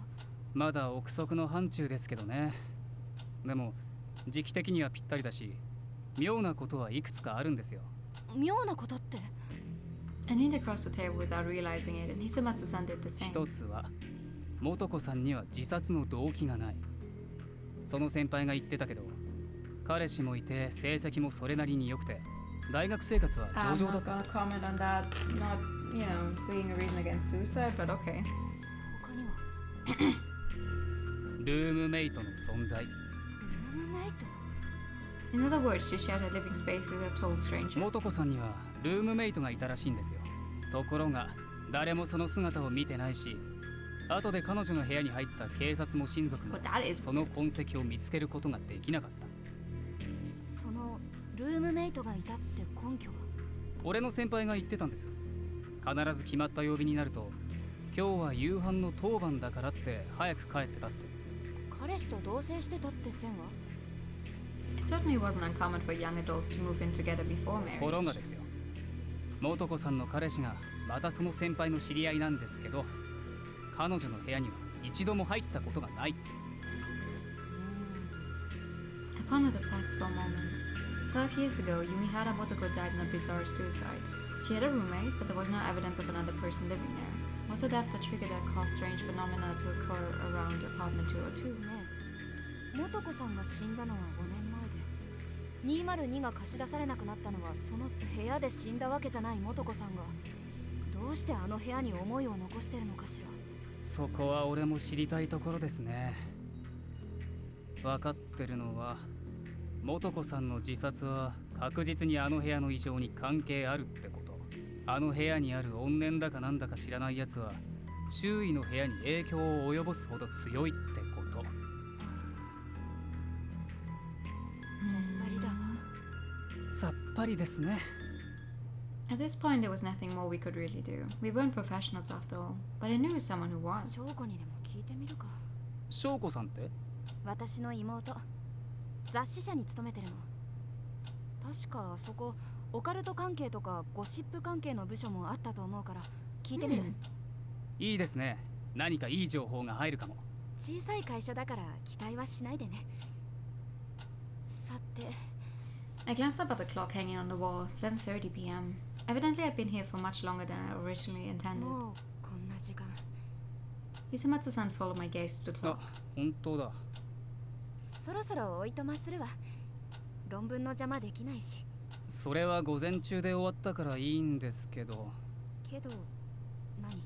まだ憶測の範疇ですけどね。でも時期的にはぴったりだし、妙なことはいくつかあるんですよ。妙なことって？ And he across the table without realizing it, and Hisamatsu-san did the same. 一つは、元子さんには自殺の動機がない。その先輩が言ってたけど、彼氏もいて成績もそれなりに良くて、大学生活は上々だったそう。 I'm not gonna comment on that, not, you know, being a reason against suicide, but okay. 他にはルームメイトの存在。ルームメイト？ In other words, she shared her living space with a total stranger. 元子さんにはルームメイトがいたらしいんですよ。ところが誰もその姿を見てないし、後で彼女の部屋に入った警察も親族もその痕跡を見つけることができなかった。そのルームメイトがいたって根拠は？俺の先輩が言ってたんです。必ず決まった曜日になると、今日は夕飯の当番だからって早く帰ってたって。彼氏と同棲してたって線は？ It certainly wasn't uncommon for young adults to move in together before ところ marriage. がですよ、元子さんの彼氏がまたその先輩の知り合いなんですけど、彼女の部屋には一度も入ったことがない。 I pondered the facts for a moment. 5 years ago, Yumihara Motoko died in a bizarre suicide. She had a roommate, but there was no evidence of another person living there. Was a death that triggered that caused strange phenomena to occur around apartment 202? ねえ、元子さんが死んだのは5年前で、202が貸し出されなくなったのはその部屋で死んだわけじゃない元子さんが、どうしてあの部屋に思いを残してるのかしら。そこは俺も知りたいところですね。分かってるのは、元子さんの自殺は確実にあの部屋の異常に関係あるってこと。あの部屋にある怨念だかなんだか知らないやつは、周囲の部屋に影響を及ぼすほど強いってこと。さっぱりだわ。さっぱりですね。At this point, there was nothing more we could really do. We weren't professionals after all, but I knew someone who was. 翔子にでも聞いてみるか。翔子さんって？私の妹。雑誌社に勤めてるの。確かあそこオカルト関係とかゴシップ関係の部署もあったと思うから聞いてみる。いいですね。何かいい情報が入るかも。小さい会社だから期待はしないでね。さて。I glanced up at the clock hanging on the wall, 7:30 p.m. Evidently, I'd been here for much longer than I originally intended. もうこんな時間。Hisamatsu-san followed my gaze to the clock. 本当だ。そろそろおいとまするわ。論文の邪魔できないし。それは午前中で終わったからいいんですけど。けど、何？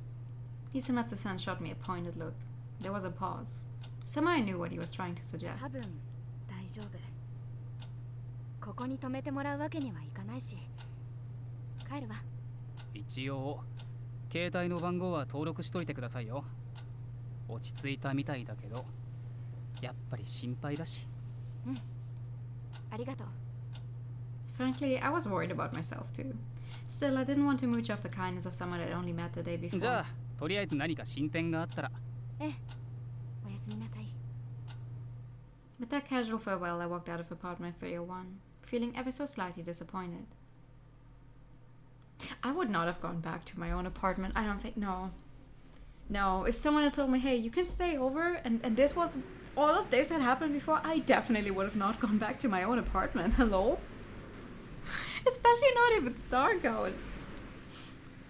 Hisamatsu-san shot me a pointed look. There was a pause. Somehow I knew what he was trying to suggest. 多分大丈夫。ここに泊めてもらうわけにはいかないし。帰るわ。一応、携帯の番号は登録しといてくださいよ。落ち着いたみたいだけど、やっぱり心配だし。うん。ありがとう。Frankly, I was worried about myself too. Still, I didn't want to mooch off the kindness of someone I'd only met the day before. じゃあ、とりあえず何か進展があったら。ええ。おやすみなさい。With that casual farewell, I walked out of apartment 301, feeling ever so slightly disappointed. I would not have gone back to my own apartment. I don't think. No. No, if someone had told me, hey, you can stay over, and this was. All of this had happened before, I definitely would have not gone back to my own apartment. Hello? Especially not if it's dark out.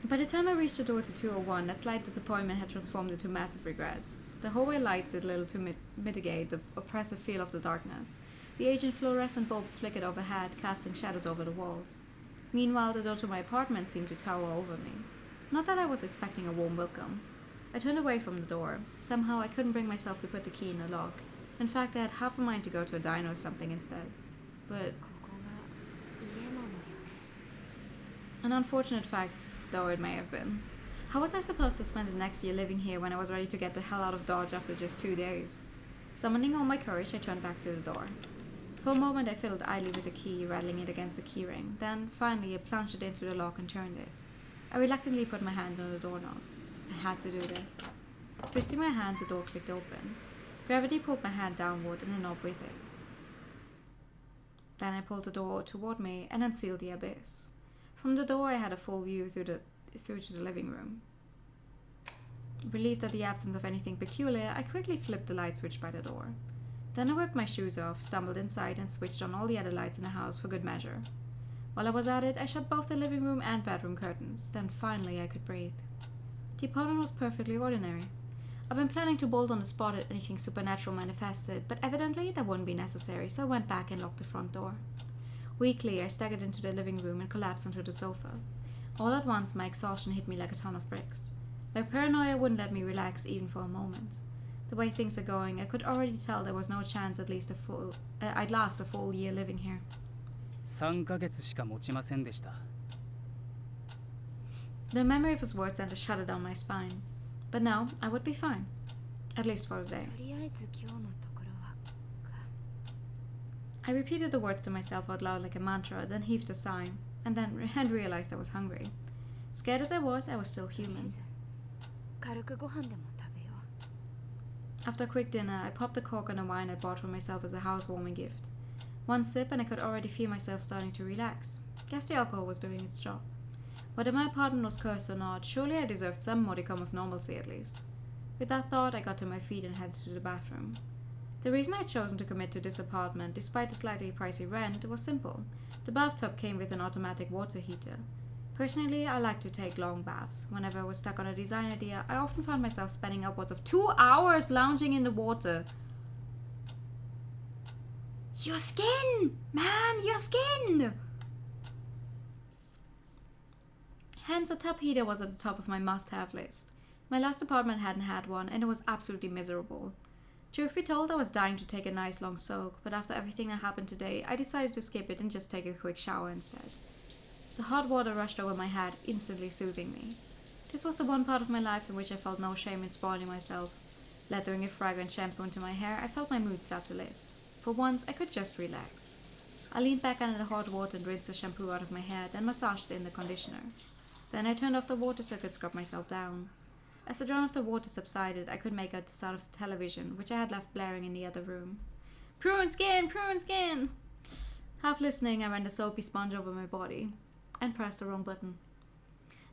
By the time I reached the door to 201, that slight disappointment had transformed into massive regret. The hallway lights did little to mitigate the oppressive feel of the darkness. The aging fluorescent bulbs flickered overhead, casting shadows over the walls. Meanwhile, the door to my apartment seemed to tower over me. Not that I was expecting a warm welcome. I turned away from the door. Somehow I couldn't bring myself to put the key in the lock. In fact, I had half a mind to go to a diner or something instead. But an unfortunate fact, though it may have been. How was I supposed to spend the next year living here when I was ready to get the hell out of Dodge after just 2 days? Summoning all my courage, I turned back to the door. For a moment I fiddled idly with the key, rattling it against the keyring. Then, finally, I plunged it into the lock and turned it. I reluctantly put my hand on the doorknob. I had to do this. Twisting my hand, the door clicked open. Gravity pulled my hand downward and the knob with it. Then I pulled the door toward me and unsealed the abyss. From the door I had a full view through to the living room. Relieved at the absence of anything peculiar, I quickly flipped the light switch by the door. Then I whipped my shoes off, stumbled inside, and switched on all the other lights in the house for good measure. While I was at it, I shut both the living room and bedroom curtains. Then finally I could breathe. The apartment was perfectly ordinary. I've been planning to bolt on the spot if anything supernatural manifested, but evidently that wouldn't be necessary, so I went back and locked the front door. Weakly, I staggered into the living room and collapsed onto the sofa. All at once, my exhaustion hit me like a ton of bricks. My paranoia wouldn't let me relax even for a moment. The way things are going, I could already tell there was no chance I'd last a full year living here. 3ヶ月しか持ちませんでした。 The memory of his words sent a shudder down my spine. But no, I would be fine. At least for today. I repeated the words to myself out loud like a mantra, then heaved a sigh, and realized I was hungry. Scared as I was still human. After a quick dinner, I popped the cork on a wine I bought for myself as a housewarming gift. One sip and I could already feel myself starting to relax. Guess the alcohol was doing its job. Whether my apartment was cursed or not, surely I deserved some modicum of normalcy at least. With that thought, I got to my feet and headed to the bathroom. The reason I'd chosen to commit to this apartment, despite the slightly pricey rent, was simple. The bathtub came with an automatic water heater. Personally, I like to take long baths. Whenever I was stuck on a design idea, I often found myself spending upwards of 2 hours lounging in the water. Your skin! Ma'am, your skin! Hence, a tub heater was at the top of my must-have list. My last apartment hadn't had one, and it was absolutely miserable. Truth be told, I was dying to take a nice long soak, but after everything that happened today, I decided to skip it and just take a quick shower instead. The hot water rushed over my head, instantly soothing me. This was the one part of my life in which I felt no shame in spoiling myself. Lathering a fragrant shampoo into my hair, I felt my mood start to lift. For once, I could just relax. I leaned back under the hot water and rinsed the shampoo out of my hair, then massaged it in the conditioner. Then I turned off the water so I could scrub myself down. As the drone of the water subsided, I could make out the sound of the television, which I had left blaring in the other room. Prune skin! Prune skin! Half listening, I ran the soapy sponge over my body, and pressed the wrong button.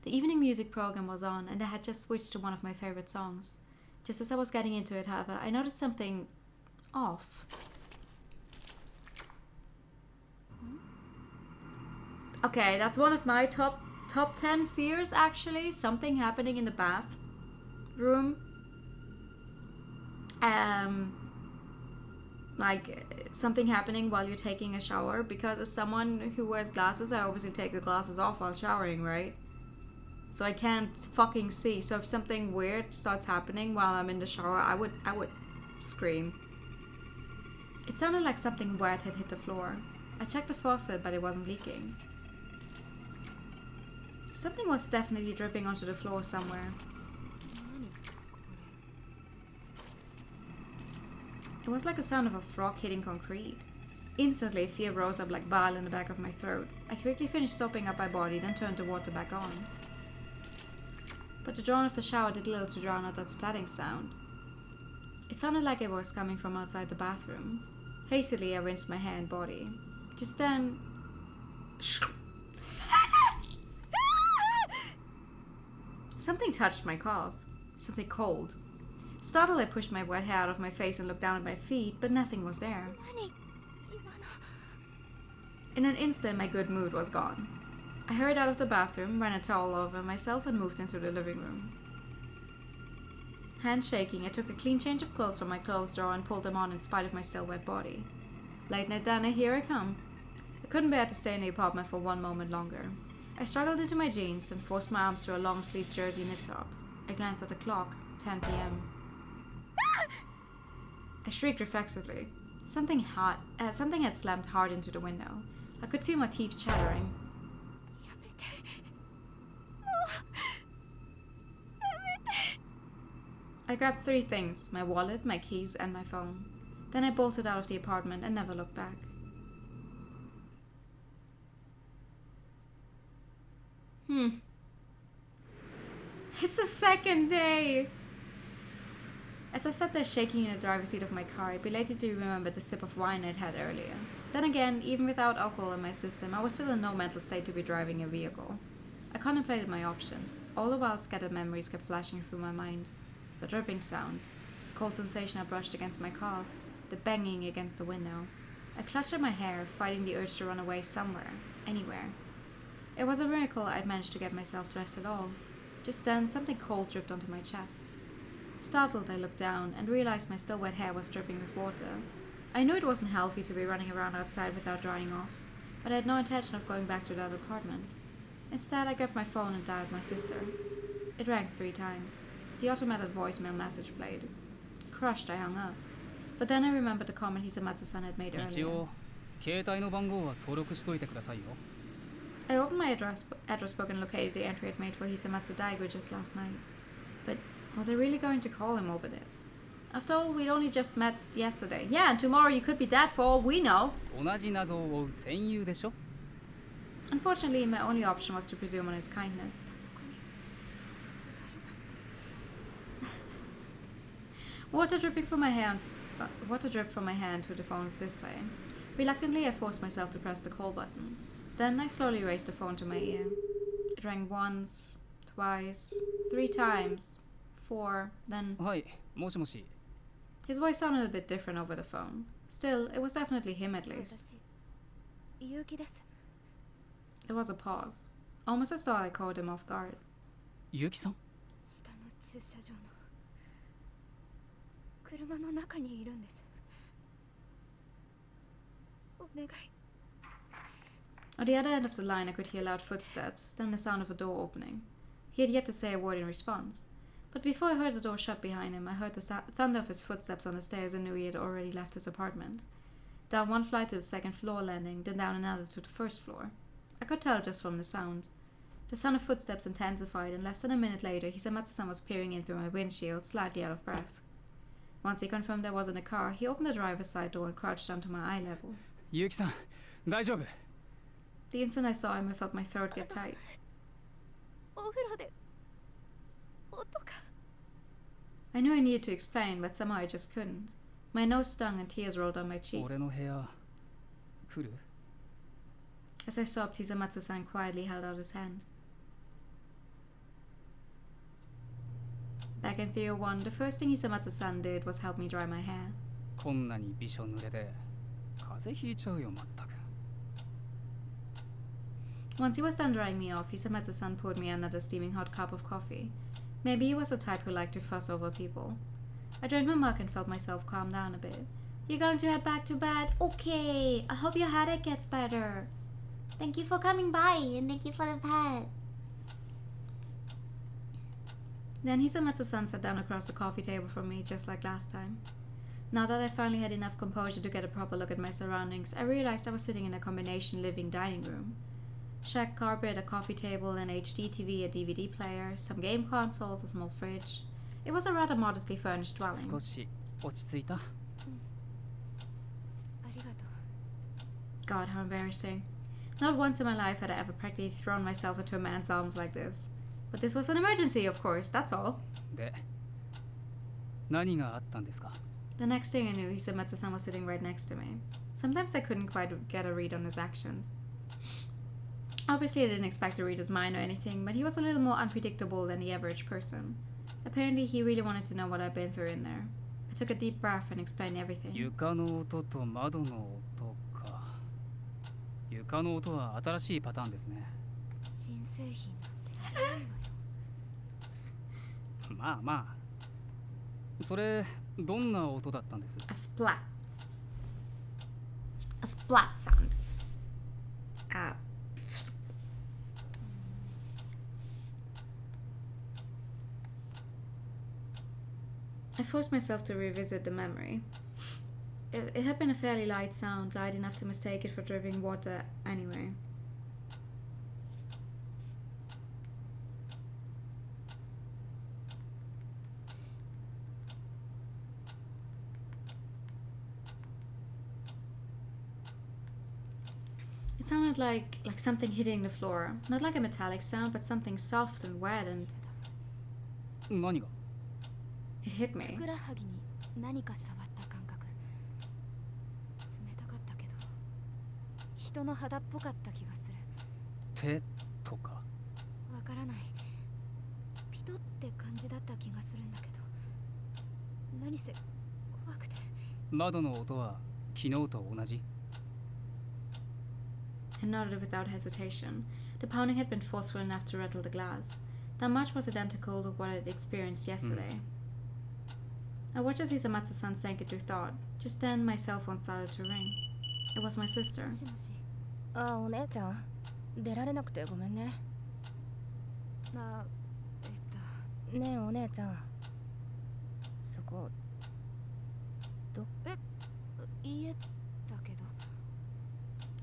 The evening music program was on, and I had just switched to one of my favorite songs. Just as I was getting into it, however, I noticed something off. Okay, that's one of my top 10 fears, actually. Something happening in the bathroom. Like something happening while you're taking a shower, because as someone who wears glasses, I obviously take the glasses off while showering, right? So I can't fucking see. So if something weird starts happening while I'm in the shower, I would scream. It sounded like something wet had hit the floor. I checked the faucet, but it wasn't leaking. Something was definitely dripping onto the floor somewhere. It was like the sound of a frog hitting concrete. Instantly, fear rose up like bile in the back of my throat. I quickly finished soaping up my body, then turned the water back on. But the drone of the shower did little to drown out that splatting sound. It sounded like it was coming from outside the bathroom. Hastily, I rinsed my hair and body. Just then... Something touched my calf. Something cold. Startled, I pushed my wet hair out of my face and looked down at my feet, but nothing was there. In an instant, my good mood was gone. I hurried out of the bathroom, ran a towel over myself, and moved into the living room. Hands shaking, I took a clean change of clothes from my clothes drawer and pulled them on in spite of my still wet body. Late night Dana, here I come. I couldn't bear to stay in the apartment for one moment longer. I struggled into my jeans and forced my arms through a long-sleeved jersey knit top. I glanced at the clock. 10 p.m. I shrieked reflexively. Something had slammed hard into the window. I could feel my teeth chattering. I grabbed 3 things: my wallet, my keys, and my phone. Then I bolted out of the apartment and never looked back. It's the second day! As I sat there shaking in the driver's seat of my car, I belatedly remembered the sip of wine I'd had earlier. Then again, even without alcohol in my system, I was still in no mental state to be driving a vehicle. I contemplated my options. All the while, scattered memories kept flashing through my mind. The dripping sound, the cold sensation I brushed against my calf, the banging against the window. I clutched at my hair, fighting the urge to run away somewhere, anywhere. It was a miracle I'd managed to get myself dressed at all. Just then, something cold dripped onto my chest. Startled, I looked down and realized my still wet hair was dripping with water. I knew it wasn't healthy to be running around outside without drying off, but I had no intention of going back to that apartment. Instead, I grabbed my phone and dialed my sister. It rang 3 times. The automated voicemail message played. Crushed, I hung up. But then I remembered the comment Hisamatsu-san had made earlier. 一応携帯の番号は登録しといてくださいよ。 I opened my address book and located the entry I'd made for Hisamatsu Daigo just last night. But was I really going to call him over this? After all, we'd only just met yesterday. Yeah, and tomorrow you could be dead for all we know. 同じ謎を追う戦友でしょ? Unfortunately, my only option was to presume on his kindness. Water dripped from my hand to the phone's display. Reluctantly, I forced myself to press the call button. Then I slowly raised the phone to my ear. It rang once, twice, 3 times, 4, then... はい、もしもし。 His voice sounded a bit different over the phone. Still, it was definitely him at least. There was a pause. Almost as though I caught him off guard. ゆうきさん? 下の駐車場の車の中にいるんです。お願い。 On the other end of the line, I could hear loud footsteps, then the sound of a door opening. He had yet to say a word in response. But before I heard the door shut behind him, I heard the thunder of his footsteps on the stairs and knew he had already left his apartment. Down 1 flight to the 2nd floor landing, then down another to the 1st floor. I could tell just from the sound. The sound of footsteps intensified, and less than a minute later, Hisamatsu-san was peering in through my windshield, slightly out of breath. Once he confirmed I wasn't in a car, he opened the driver's side door and crouched down to my eye level. ゆうきさん、大丈夫? The instant I saw him, I felt my throat get tight. I knew I needed to explain, but somehow I just couldn't. My nose stung and tears rolled down my cheeks. 俺の部屋、来る? As I sobbed, Hisamatsu-san quietly held out his hand. Back in 301, the first thing Hisamatsu-san did was help me dry my hair. こんなにびしょ濡れで風邪ひいちゃうよまったく. Once he was done drying me off, Hisamatsu-san poured me another steaming hot cup of coffee. Maybe he was the type who liked to fuss over people. I drank my mug and felt myself calm down a bit. You're going to head back to bed? Okay, I hope your headache gets better. Thank you for coming by, and thank you for the pet. Then Hisamatsu-san sat down across the coffee table from me, just like last time. Now that I finally had enough composure to get a proper look at my surroundings, I realized I was sitting in a combination living dining room. Shag carpet, a coffee table, an HD TV, a DVD player, some game consoles, a small fridge. It was a rather modestly furnished dwelling. 少し落ち着いた? God, how embarrassing. Not once in my life had I ever practically thrown myself into a man's arms like this. But this was an emergency, of course, that's all. で、何があったんですか? The next thing I knew, Hisamatsu-san was sitting right next to me. Sometimes I couldn't quite get a read on his actions. Obviously, I didn't expect to read his mind or anything, but he was a little more unpredictable than the average person. Apparently, he really wanted to know what I'd been through in there. I took a deep breath and explained everything. 床の音と窓の音か。床の音は新しいパターンですね。製品なんてないわよ。まあまあ、それどんな音だったんです？ A splat. A splat sound. I forced myself to revisit the memory. It had been a fairly light sound, light enough to mistake it for dripping water anyway. It sounded like something hitting the floor. Not like a metallic sound, but something soft and wet, and 何が？ it hit ふ me. くらはぎに何か触った感覚。冷たかったけど人の肌っぽかった気がする。手とか？わからない。ピトって感じだった気がするんだけど、何せ怖くて。窓の音は昨日と同じ？ I nodded without hesitation. The pounding had been forceful enough to rattle the glass. That much was identical to what I'd experienced yesterday. I watched as Hisamatsu-san sank into thought. Just then, my cell phone started to ring. It was my sister. もしもし。あ、お姉ちゃん出られなくてごめんね。ねえお姉ちゃん、そこど家だけど。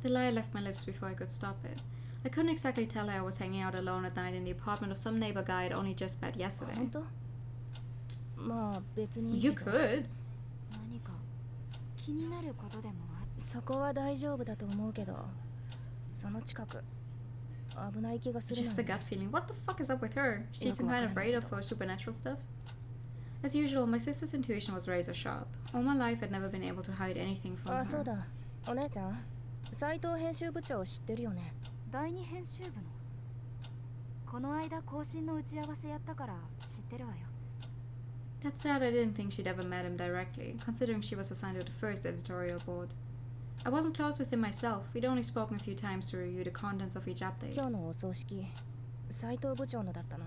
The lie left my lips before I could stop it. I couldn't exactly tell her I was hanging out alone at night in the apartment of some neighbor guy I'd only just met yesterday. 本当？まあ別にいい You けど。 could. 何か気になることでもあっそこは大丈夫だと思うけど、その近く危ない気がするの Just a ね。 gut feeling. What the fuck is up with her? She's some kind of radar for supernatural stuff? As usual, my sister's intuition was razor sharp. All my life, I'd never been able to hide anything from あ、 her. そうだ。お姉ちゃん、斉藤編集部長知ってるよね。第二編集部の。この間更新の打ち合わせやったから知ってるわよ。That's sad. I didn't think she'd ever met him directly, considering she was assigned to the first editorial board. I wasn't close with him myself. We'd only spoken a few times to review the contents of each update. 今日のお葬式、斉藤部長のだったの。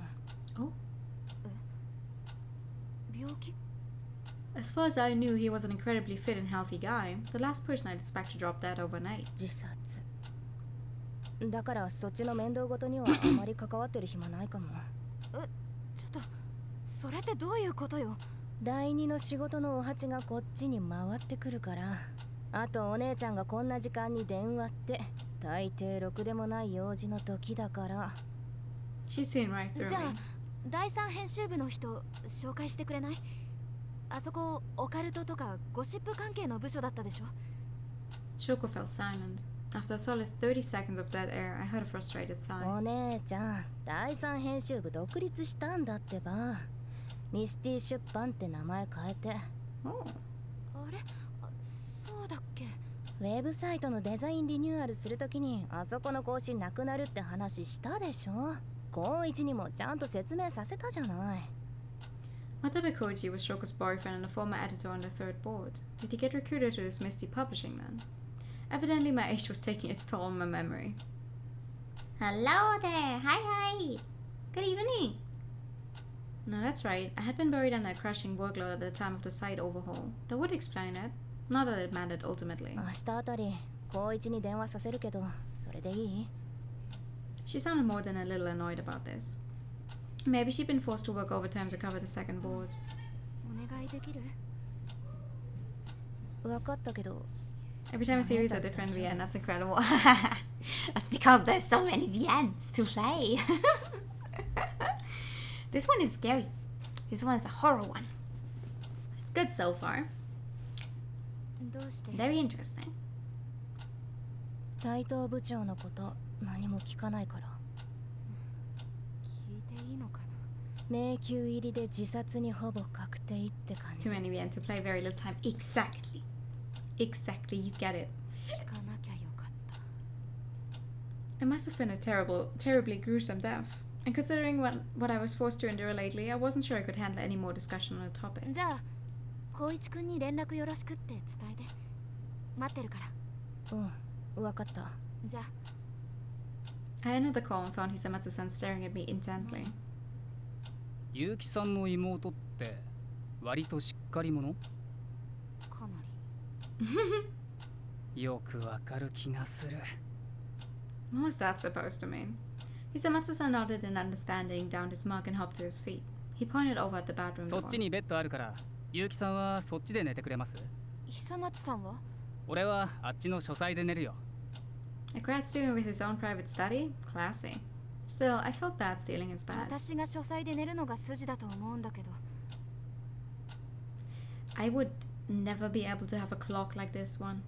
Oh? 病気？ As far as I knew, he was an incredibly fit and healthy guy. The last person I'd expect to drop dead overnight. 自殺。だからそっちの面倒ごとにはあまり関わってる暇ないかも。ちょっとそれってどういうことよ？第二の仕事のお鉢がこっちに回ってくるから。あとお姉ちゃんがこんな時間に電話って大抵ろくでもない用事の時だから。 She's seen right through じゃあ me. 第三編集部の人紹介してくれない？あそこオカルトとかゴシップ関係の部署だったでしょ？ Shoko fell silent. After a solid 30 seconds of dead air, I heard a frustrated sigh. お姉ちゃん、第三編集部独立したんだってば。ミスティ出版って名前変えて。Oh. あれ？そうだっけ？ウェブサイトのデザインリニューアルするときにあそこの更新なくなるって話したでしょ。高一にもちゃんと説明させたじゃない。 Watabe Koji was Shoko's boyfriend and a former editor on the third board. Did he get recruited to this Misty Publishing then? Evidently my age was taking its toll on my memory. Hello there! Hi hi! Good evening! No, that's right. I had been buried under a crashing workload at the time of the site overhaul. That would explain it. Not that it mattered ultimately. 明日あたり高一に電話させるけど、それでいい？ She sounded more than a little annoyed about this. Maybe she'd been forced to work overtime to cover the second board. お願いできる？分かったけど。 Every time I see a different VN, that's incredible. That's because there's so many VNs to play. This one is scary. This one is a horror one. It's good so far. どうして？ Very interesting. 斉藤部長のこと何も聞かないから。聞いていいのかな？迷宮入りで自殺にほぼ確定って感じ。 Too many VN to play very little time. Exactly. Exactly, you get it. 聞かなきゃよかった。 It must have been a terribly gruesome death. And considering what I was forced to endure lately, I wasn't sure I could handle any more discussion on the topic. じゃあ光一くんに連絡よろしくって伝えて。待ってるから。うん、分かった。じゃあ。I ended the call and found Hisamatsu-san staring at me intently. 結城さんの妹って割としっかり者？かなり。よくわかる気がする。What was that supposed to mean? Hisamatsu-san nodded in understanding, downed his mug and hopped to his feet. He pointed over at the bedroom そ door. っちにベッドあるから、結城さんはそっちで寝てくれます？久松さんは？俺はあっちの書斎で寝るよ。A grad student with his own private study? Classy. Still, I felt bad stealing his bed. 私が書斎で寝るのが筋だと思うんだけど。I would never be able to have a clock like this one.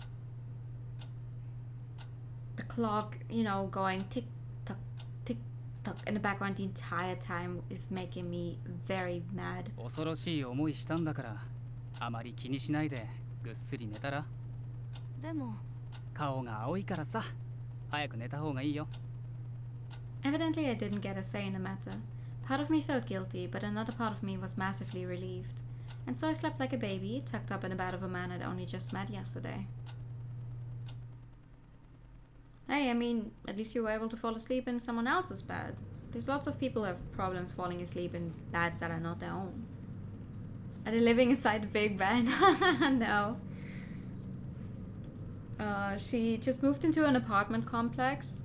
The clock, you know, going tick tock, tick tock in the background the entire time is making me very mad. 恐ろしい思いしたんだから、あまり気にしないでぐっすり寝たら。でも顔が青いからさ、早く寝た方がいいよ。Evidently, I didn't get a say in the matter. Part of me felt guilty, but another part of me was massively relieved. And so I slept like a baby, tucked up in the bed of a man I'd only just met yesterday. Hey, I mean, at least you were able to fall asleep in someone else's bed. There's lots of people who have problems falling asleep in beds that are not their own. Are they living inside the big bed? No. She just moved into an apartment complex,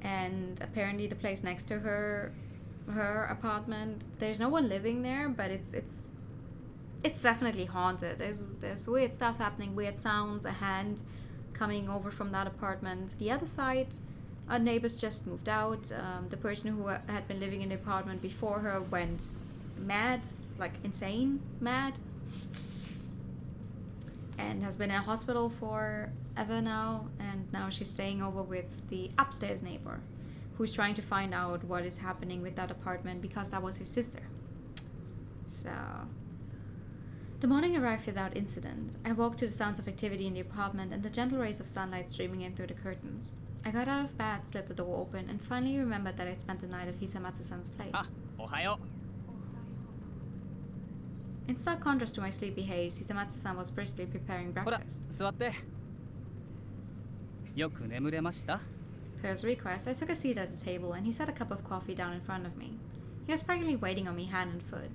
and apparently the place next to her apartment, there's no one living there, but it's definitely haunted. There's weird stuff happening, weird sounds, a hand coming over from that apartment. The other side, our neighbors just moved out. The person who had been living in the apartment before her went mad, like insane mad, and has been in a hospital forever now, and now she's staying over with the upstairs neighbor, who's trying to find out what is happening with that apartment because that was his sister. So the morning arrived without incident. I woke to the sounds of activity in the apartment and the gentle rays of sunlight streaming in through the curtains. I got out of bed, slit the door open, and finally remembered that I'd spent the night at Hisamatsu-san's place. Ah, ohayo. In stark contrast to my sleepy haze, Hisamatsu-san was briskly preparing ほら、 breakfast. 座って。よく眠れました？ Per his request, I took a seat at the table and he set a cup of coffee down in front of me. He was practically waiting on me hand and foot.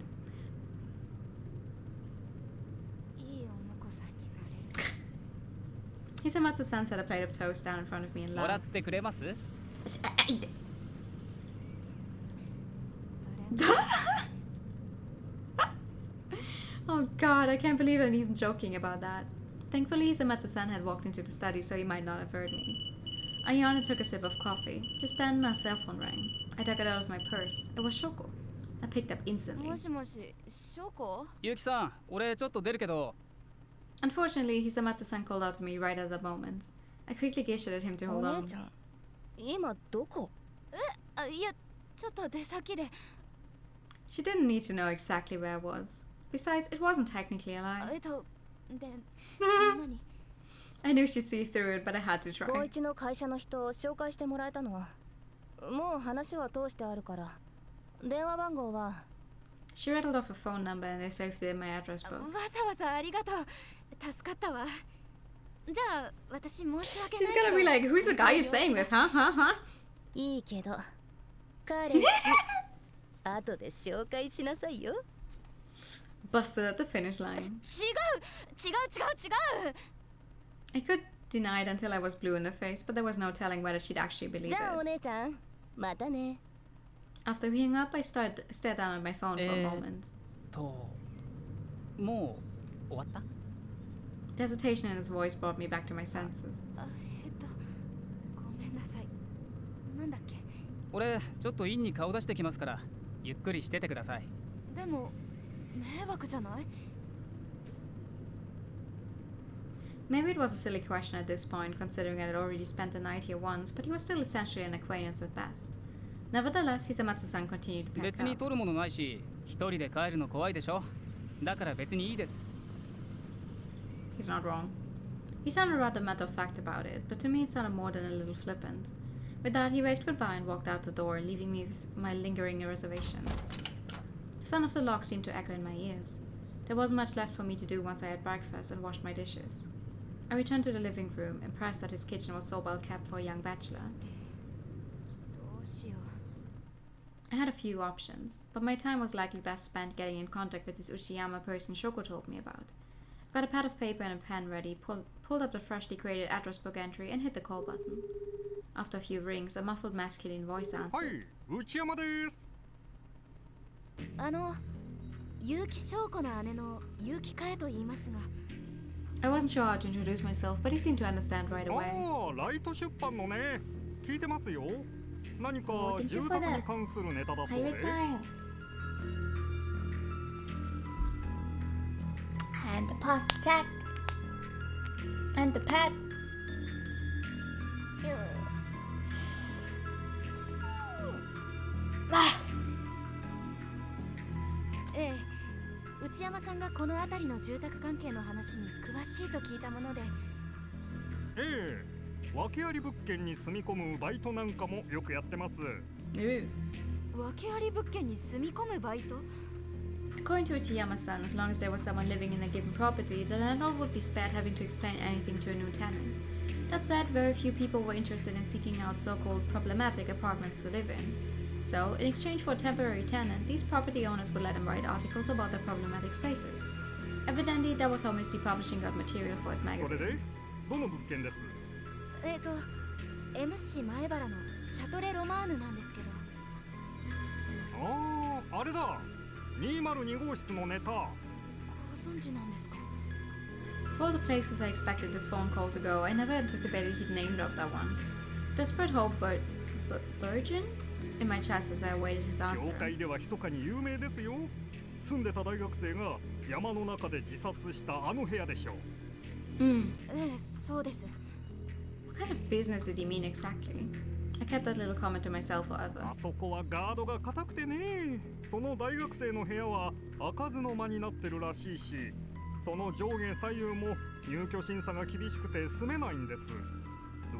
いいお婿さんになれる。Hisamatsu-san set a plate of toast down in front of me and もらっ laughed. てくれます？それ Oh god, I can't believe I'm even joking about that. Thankfully, Hisamatsu-san had walked into the study, so he might not have heard me. I yawned and took a sip of coffee. Just then, my cell phone rang. I dug it out of my purse. It was Shoko. I picked up instantly. もしもし、翔子？結城さん、俺ちょっと出るけど。 Unfortunately, Hisamatsu-san called out to me right at the moment. I quickly gestured at him to お hold 姉 on. ちゃん今どこ？いや、ちょっと出先で。She didn't need to know exactly where I was. Besides, it wasn't technically a lie. で、何？ I knew she'd see through it, but I had to 高 try. 一の会社の人を紹介してもらえたの。もう話は通してあるから。電話番号は She rattled off a phone number and I saved it in my address わ book. ざわざありがとう。助かったわ。じゃあ、私申し訳 She's ないけど。 gonna be like, who's the guy you're staying with, huh? Huh? いいけど彼氏後で紹介しなさいよ。 Busted at the finish line. 違う。 I could deny it until I was blue in the face, but there was no telling whether she'd actually believe じゃあお it. 姉ちゃんまたね。 After we hung up, I stared down at my phone for a moment. もう終わった？ The hesitation in his voice brought me back to my senses. ごめんなさい。なんだっけ？俺ちょっと院に顔出してきますから、ゆっくりしててください。でも迷惑じゃない？ Maybe it was a silly question at this point, considering I had already spent the night here once, but he was still essentially an acquaintance at best. Nevertheless, Hisamatsu-san continued to pack 別に up. 取るものないし、一人で帰るの怖いでしょ。だから別にいいです。 He's not wrong. He sounded rather matter-of-fact about it, but to me it sounded more than a little flippant. With that, he waved goodbye and walked out the door, leaving me with my lingering reservations. The sound of the lock seemed to echo in my ears. There wasn't much left for me to do once I had breakfast and washed my dishes. I returned to the living room, impressed that his kitchen was so well kept for a young bachelor. どううしよ I had a few options, but my time was likely best spent getting in contact with this Uchiyama person Shoko told me about. Got a pad of paper and a pen ready, pulled up the freshly created address book entry and hit the call button. After a few rings, a muffled masculine voice はい answered. 内山です。う。結城翔子の姉の結城かえと言いますが。I wasn't sure how to introduce myself, but he seemed to understand right あ away. あライト出版のね聞いてますよ。何か Oh, thank you 住 for 宅 that. に関するネタだそう Favorite で。 kind. And the pass check. And the pet. ええ、内山さんがこの辺りの住宅関係の話に詳しいと聞いたもので。ええ、訳あり物件に住み込むバイトなんかもよくやってます。Ooh. 訳あり物件に住み込むバイト？ According to Uchiyama-san, as long as there was someone living in a given property, the landlord would be spared having to explain anything to a new tenant. That said, very few people were interested in seeking out so-called problematic apartments to live in. So, in exchange for a temporary tenant, these property owners would let him write articles about their problematic spaces. Evidently, that was how Misty Publishing got material for its それ magazine. でどの物件です？MC 前原のシャトレ・ロマーヌなんですけど。ああ、あれだ。202号室のネタ。ご存知なんですか？ Of all the places I expected this phone call to go, I never anticipated he'd name dropped that one. Desperate hope, burgeoned in my chest as I awaited his 業 answer. 界では密かに有名ですよ。住んでた大学生が山の中で自殺したあの部屋でしょう。Mm. ええ、そうです。 What kind of business did he mean exactly? I kept that little comment to myself forever. あそこはガードが硬くてね。その大学生の部屋は開かずの間になってるらしいし、その上下左右も入居審査が厳しくて住めないんです。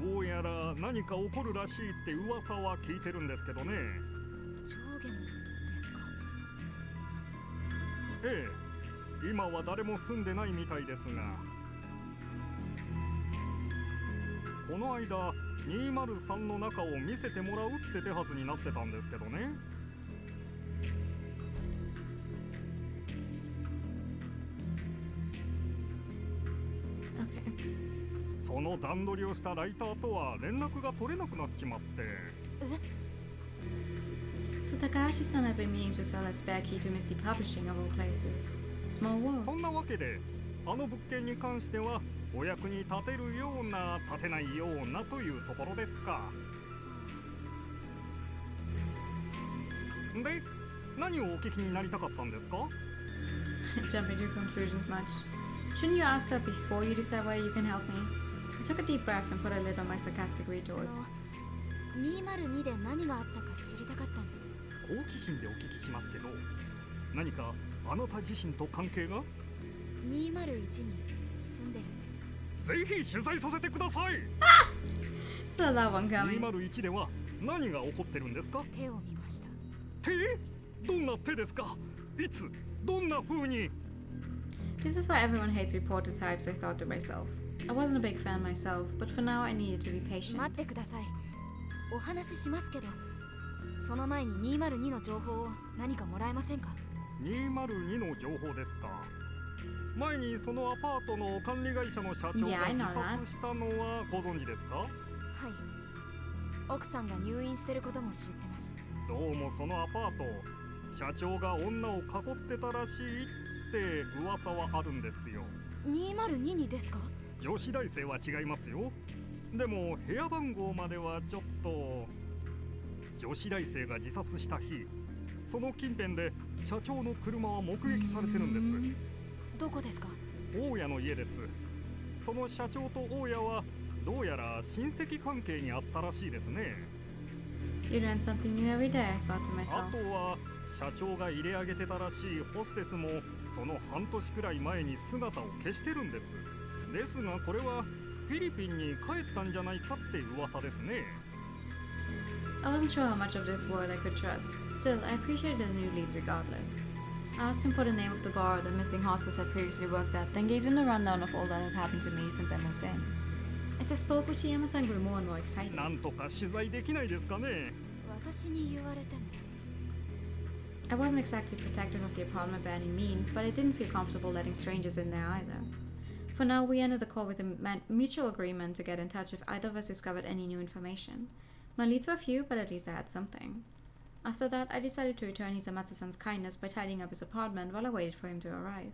どうやら何か起こるらしいって噂は聞いてるんですけどね。上下もですか？ええ、今は誰も住んでないみたいですが、この間203の中を見せてもらうって手はずになってたんですけどね。Okay. その段取りをしたライターとは連絡が取れなくなっちまって。So Takahashi-san had been meaning to sell a spare key to Misty Publishing of all places. Small world. そんなわけで、あの物件に関してはお役に立てるような立てないようなというところですか。で、何をお聞きになりたかったんですか？ Jumping to conclusions much. Shouldn't you ask that before you decide whether you can help me? I took a deep breath and put a lid on my sarcastic retorts. 202で何があったか知りたかったんです。好奇心でお聞きしますけど、何かあなた自身と関係が？ 201に住んでるんです。ぜひ取材させてください。So that one coming. 201では何が起こってるんですか？手を見ました。手？どんな手ですか？いつ？どんな風に？ This is why everyone hates reporter types, I thought to myself. I wasn't a big fan myself, but for now I needed to be patient. 待ってください。お話ししますけど、その前に202の情報を何かもらえませんか？202の情報ですか。前にそのアパートの管理会社の社長が Yeah, I 自 know that. 殺したのはご存知ですか？はい。奥さんが入院してることも知ってます。どうもそのアパート、社長が女を囲ってたらしいって噂はあるんですよ。202にですか？女子大生は違いますよ。でも部屋番号まではちょっと。女子大生が自殺した日、その近辺で社長の車は目撃されてるんです。どこですか？大家の家です。その社長と大家はどうやら親戚関係にあったらしいですね。 You learn something new every day, I thought to あ myself. とは社長が入れ上げてたらしいホステスもその半年くらい前に姿を消してるんです。ですがこれはフィリピンに帰ったんじゃないかって噂ですね。 I wasn't sure how much of this word I could trust. Still, I appreciated the new leads regardless. I asked him for the name of the bar the missing hostess had previously worked at, then gave him the rundown of all that had happened to me since I moved in. As I spoke, Uchiyama-san grew more and more excited. なんとか取材できないですかね。私に言われても I wasn't exactly protective of the apartment by any means, but I didn't feel comfortable letting strangers in there either. For now, we ended the call with a mutual agreement to get in touch if either of us discovered any new information. My leads were few, but at least I had something. After that, I decided to return Hisamatsu-san's kindness by tidying up his apartment while I waited for him to arrive.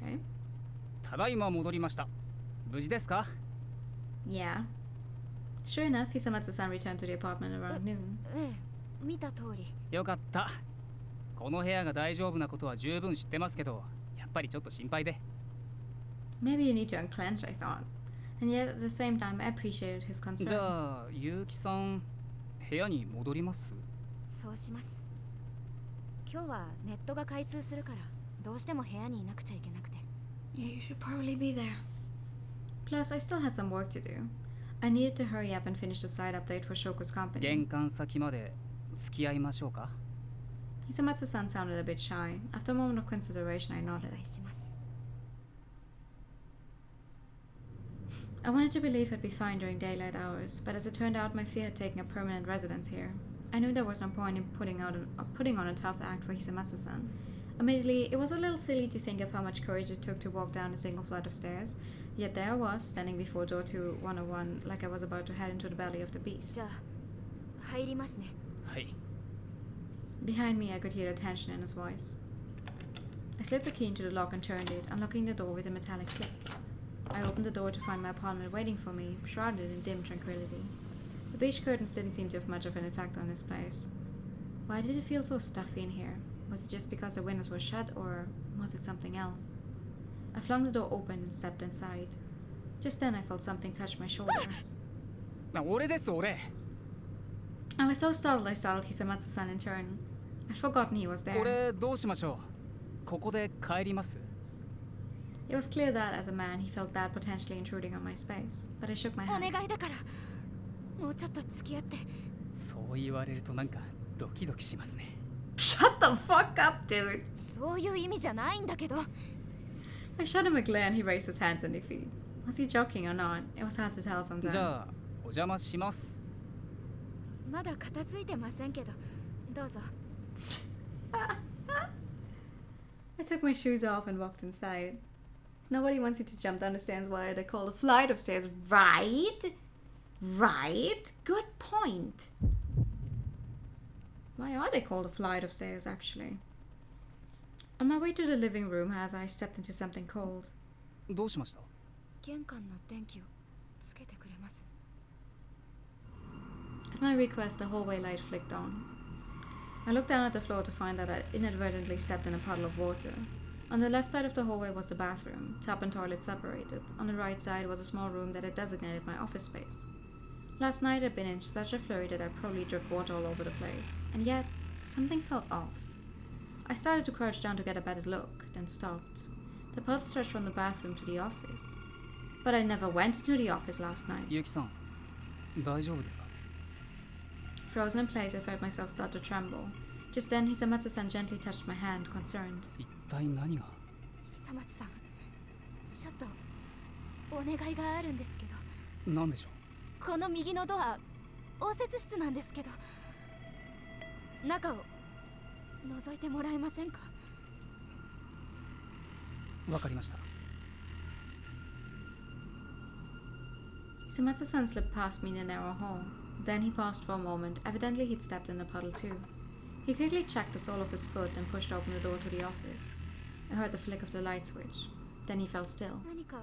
Okay. ただいま戻りました。無事ですか? Yeah. Sure enough, Hisamatsu-san returned to the apartment around noon. ええ、見た通り。よかった。この部屋が大丈夫なことは十分知ってますけど、やっぱりちょっと心配で。Maybe you need to unclench, I thought. And yet at the same time, I appreciated his concern. じゃあ、結城さん、部屋に戻ります？そうします。今日はネットが開通するから、どうしても部屋にいなくちゃいけなくて。Yeah, you should probably be there. Plus, I still had some work to do. I needed to hurry up and finish the site update for Shoko's company. 玄関先まで付き合いましょうか? Hisamatsu-san sounded a bit shy. After a moment of consideration, I nodded. I wanted to believe I'd be fine during daylight hours, but as it turned out, my fear had taken a permanent residence here. I knew there was no point in putting on a tough act for Hisamatsu-san. Admittedly, it was a little silly to think of how much courage it took to walk down a single flight of stairs, yet there I was, standing before door to 101, like I was about to head into the belly of the beast. じゃあ、入りますね。はい。Behind me, I could hear the tension in his voice. I slipped the key into the lock and turned it, unlocking the door with a metallic click. I opened the door to find my apartment waiting for me, shrouded in dim tranquility. The beige curtains didn't seem to have much of an effect on this place. Why did it feel so stuffy in here? Was it just because the windows were shut, or was it something else? I flung the door open and stepped inside. Just then I felt something touch my shoulder. 俺です、俺。I was so startled I startled Hisamatsu-san in turn. I'd forgotten he was there. 俺どうしましょう？ここで帰ります？ It was clear that, as a man, he felt bad potentially intruding on my space, but I shook my お hand. 願いだから、もうちょっと付き合って。そう言われるとなんかドキドキしますね。Shut the fuck up, dude! そういう意味じゃないんだけど。I shot him a glare and he raised his hands and defeat. Was he joking or not? It was hard to tell sometimes. じゃあ、お邪魔します。まだ片付いてませんけど、どうぞ。I took my shoes off and walked inside. Nobody wants you to jump down the stairs while they call a flight of stairs, right? Right? Good point. Why are they called a flight of stairs, actually? On my way to the living room, however, I stepped into something cold. どうしました？玄関の電気をつけてくれます。At my request, the hallway light flicked on. I looked down at the floor to find that I inadvertently stepped in a puddle of water. On the left side of the hallway was the bathroom, tub and toilet separated. On the right side was a small room that had designated my office space. Last night I'd been in such a flurry that I probably dripped water all over the place, and yet something felt off. I started to crouch down to get a better look, then stopped. The path stretched from the bathroom to the office. But I never went to the office last night. ゆきさん、大丈夫ですか? Frozen in place, I felt myself start to tremble. Just then, Hisamatsu-san gently touched my hand, concerned. 一体何が? 久松さん、ちょっとお願いがあるんですけど。何でしょう? この右のドア、応接室なんですけど、中を覗いてもらえませんか? わかりました。Hisamatsu-san slipped past me in a narrow hall. Then he paused for a moment. Evidently he'd stepped in the puddle too. He quickly checked the sole of his foot and pushed open the door to the office. I heard the flick of the light switch. Then he fell still. 何か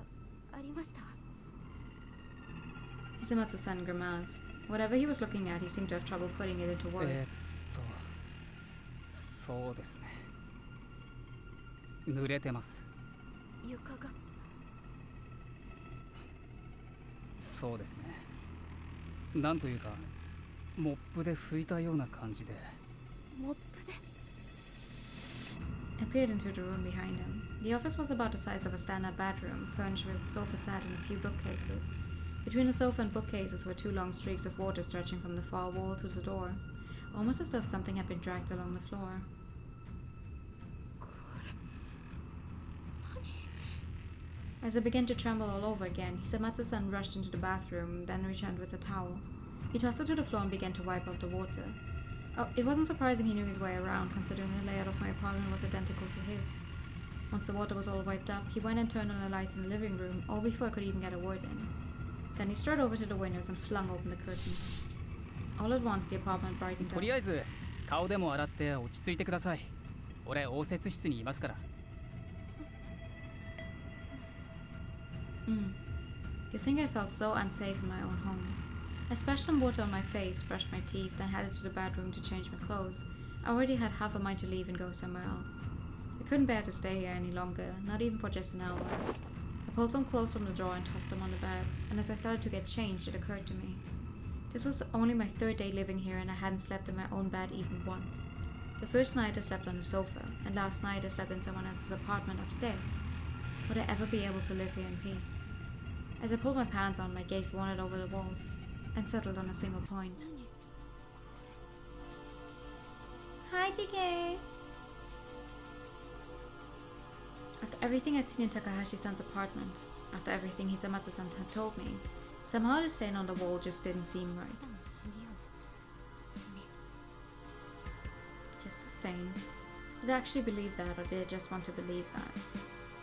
ありました? Hisamatsu-san grimaced. Whatever he was looking at, he seemed to have trouble putting it into words. そうですね。濡れてます。床が。そうですね。なんというか、モップで拭いたような感じで。モップで? I peered into the room behind him. The office was about the size of a standard bedroom, furnished with a sofa set and a few bookcases. Between the sofa and bookcases were two long streaks of water stretching from the far wall to the door, almost as though something had been dragged along the floor. これ、何? As I began to tremble all over again, Hisamatsu-san rushed into the bathroom, then returned with a towel. He tossed it to the floor and began to wipe out the water. Oh, it wasn't surprising he knew his way around, considering the layout of my apartment was identical to his. Once the water was all wiped up, he went and turned on the lights in the living room, all before I could even get a word in. Then he strode over to the windows and flung open the curtains. All at once, the apartment brightened up. とりあえず顔でも洗って落ち着いてください。俺応接室にいますから。You think I felt so unsafe in my own home. I splashed some water on my face, brushed my teeth, then headed to the bedroom to change my clothes. I already had half a mind to leave and go somewhere else. I couldn't bear to stay here any longer, not even for just an hour. I pulled some clothes from the drawer and tossed them on the bed, and as I started to get changed, it occurred to me. This was only my third day living here, and I hadn't slept in my own bed even once. The first night I slept on the sofa, and last night I slept in someone else's apartment upstairs. Would I ever be able to live here in peace? As I pulled my pants on, my gaze wandered over the walls and settled on a single point. Hi, TK! After everything I'd seen in Takahashi-san's apartment, after everything Hisamatsu-san had told me, somehow the stain on the wall just didn't seem right. Just a stain. Did I actually believe that, or did I just want to believe that?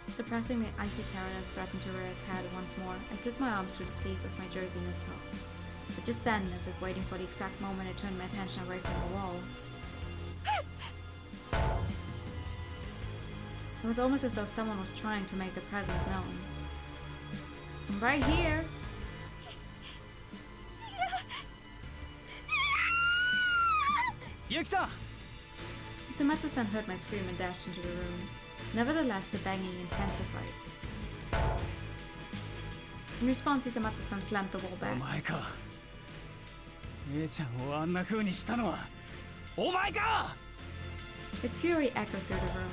Suppressing the icy terror that threatened to rear its head once more, I slid my arms through the sleeves of my jersey knit top. But just then, as if waiting for the exact moment, I turned my attention away from the wall. It was almost as though someone was trying to make their presence known. I'm right here! Yuki-san! Hisamatsu-san heard my scream and dashed into the room. Nevertheless, the banging intensified. In response, Hisamatsu-san slammed the wall back. お前か。姉ちゃんをあんな風にしたのはお前か! His fury echoed through the room.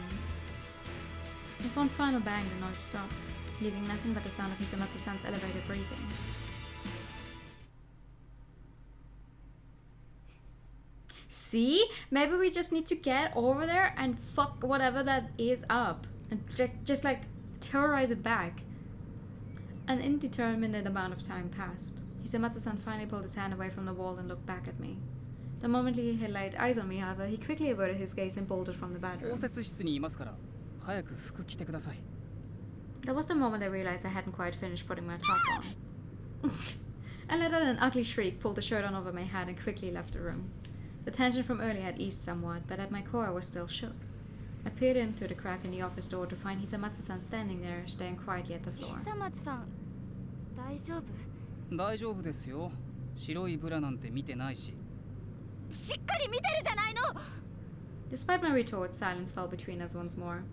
With one final bang, the noise stopped, leaving nothing but the sound of Hisamatsu-san's elevated breathing. See? Maybe we just need to get over there and fuck whatever that is up. And just like terrorize it back. An indeterminate amount of time passed. Hisamatsu-san finally pulled his hand away from the wall and looked back at me. The moment he laid eyes on me, however, he quickly averted his gaze and bolted from the bedroom. 応接室にいますから早く服着てください。 That was the moment I realized I hadn't quite finished putting my top on. I let out an ugly shriek, pulled the shirt on over my head, and quickly left the room. The tension from earlier had eased somewhat, but at my core I was still shook. I peered in through the crack in the office door to find Hisamatsu-san standing there, staring quietly at the floor. 久松さん、大丈夫？大丈夫ですよ。白いブラなんて見てないし。しっかり見てるじゃないの。 Despite my retort, silence fell between us once more.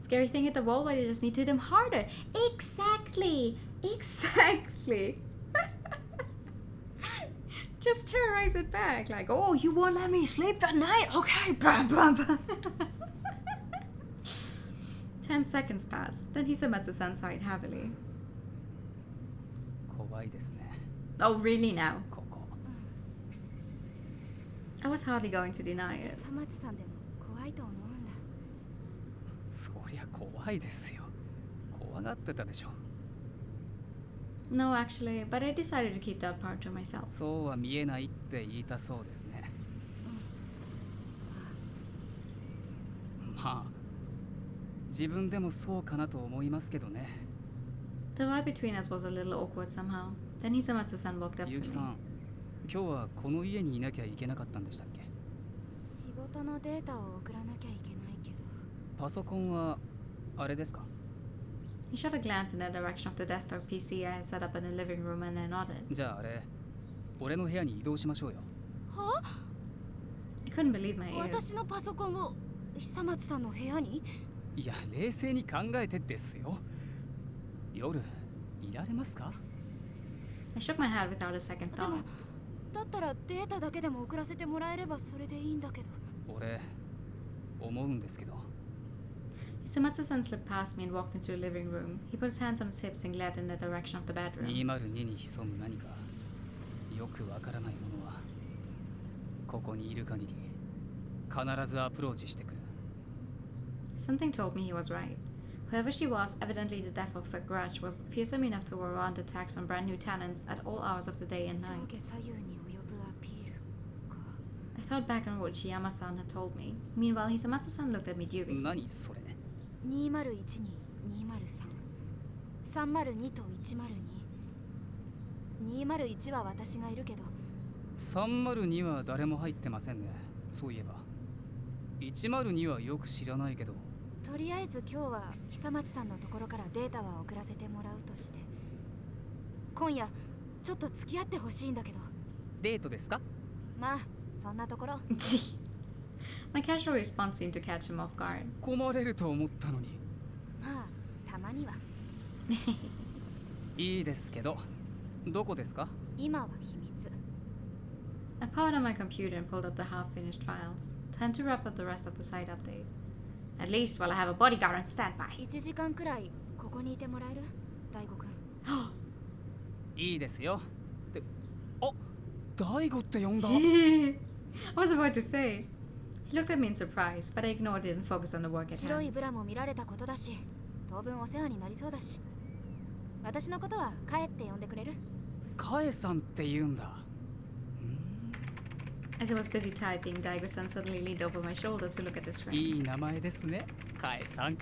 Scary thing hit the wall, but I just need to hit him harder. Exactly! Exactly! Just terrorize it back. Like, oh, you won't let me sleep that night? Okay, bam, bam, bam. 10 seconds passed. Then Hisamatsu-san sighed heavily. 怖いですね。 Oh, really now? ここ。 I was hardly going to deny it. 久松さんでも怖いと思うんだ。そりゃ怖いですよ。怖がってたでしょ。 No, actually, but I decided to keep that part to myself. そうは見えないって言いたそうですね。まあ、自分でもそうかなと思いますけどね。 The vibe between us was a little awkward somehow. Then Hisamatsu-san walked up to ゆきさ me. ん、今日はこの家にいなきゃいけなかったんでしたっけ？仕事のデータを送らなきゃいけないけど。パソコンはあれですか？ He shot a glance in the direction of the desktop PC I had set up in the living room and I nodded. じゃああれ、俺の部屋に移動しましょうよ。は？ I couldn't believe my ears. 私のパソコンを久松さんの部屋に？いや、冷静に考えてですよ。夜、いられますか？ I shook my head without a second でも thought. だったらデータだけでも送らせてもらえればそれでいいんだけど。俺、思うんですけど。 Hisamatsu-san slipped past me and walked into the living room. He put his hands on his hips and glared in the direction of the bedroom. 202に潜む何かよくわからないものはここにいる限り必ずアプローチしてくる。 Something told me he was right. Whoever she was, evidently the death of the grudge, was fearsome enough to warrant attacks on brand new talents at all hours of the day and 上 night. 下左右に及ぶアピールか。 I thought back on what Chiyama-san had told me. Meanwhile, Hisamatsu-san looked at me dubiously. 何それ。201に203、302と102。201は私がいるけど。302は誰も入ってませんね。そういえば。102はよく知らないけど。とりあえず今日は久松さんのところからデータは送らせてもらうとして。今夜ちょっと付き合ってほしいんだけど。デートですか？まあそんなところ。My casual response seemed to catch him off guard. 突っ込まれると思ったのに。まあたまには。いいですけど、どこですか？今は秘密。I powered on my computer and pulled up the half-finished files. Time to wrap up the rest of the site update. At least while I have a bodyguard on standby. 1時間くらいここにいてもらえる？大悟くん。いいですよ。で、あ、大悟って呼んだ。I was about to say. He looked at me in surprise, but I ignored it and focused on the work at 白い hand. ブラも見られたことだし、当分お世話になりそうだし。私のことは帰って呼んでくれる？カエさんって言うんだ。As I was busy typing, Daigo-san suddenly leaned over my shoulder to look at the screen. いい名前ですね、カエさん。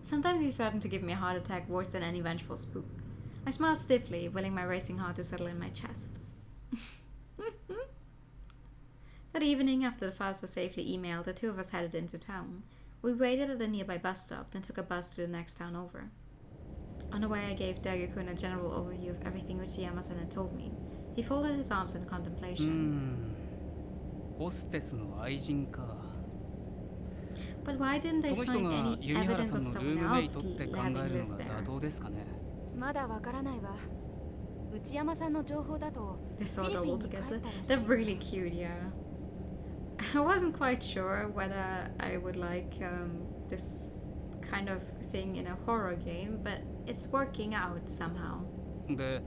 Sometimes he threatened to give me a heart attack worse than any vengeful spook. I smiled stiffly, willing my racing heart to settle in my chest. That evening, after the files were safely emailed, the two of us headed into town. We waited at a nearby bus stop, then took a bus to the next town over. On the way, I gave Daigo-kun a general overview of everything Uchiyama-san had told me. He folded his arms in contemplation. ホステスの愛人か。 But why didn't they その人 find が any 弓原 evidence さん of のル someone ームメイ else トって考 having えるの lived が there? 妥当ですかね。まだわからないわ。内山さんの情報だと They フィ sort リ of ピ all ンに帰 together. ったらしい。 They're really cute, yeah. I wasn't quite sure whether I would like this kind of thing in a horror game, but it's working out somehow. で、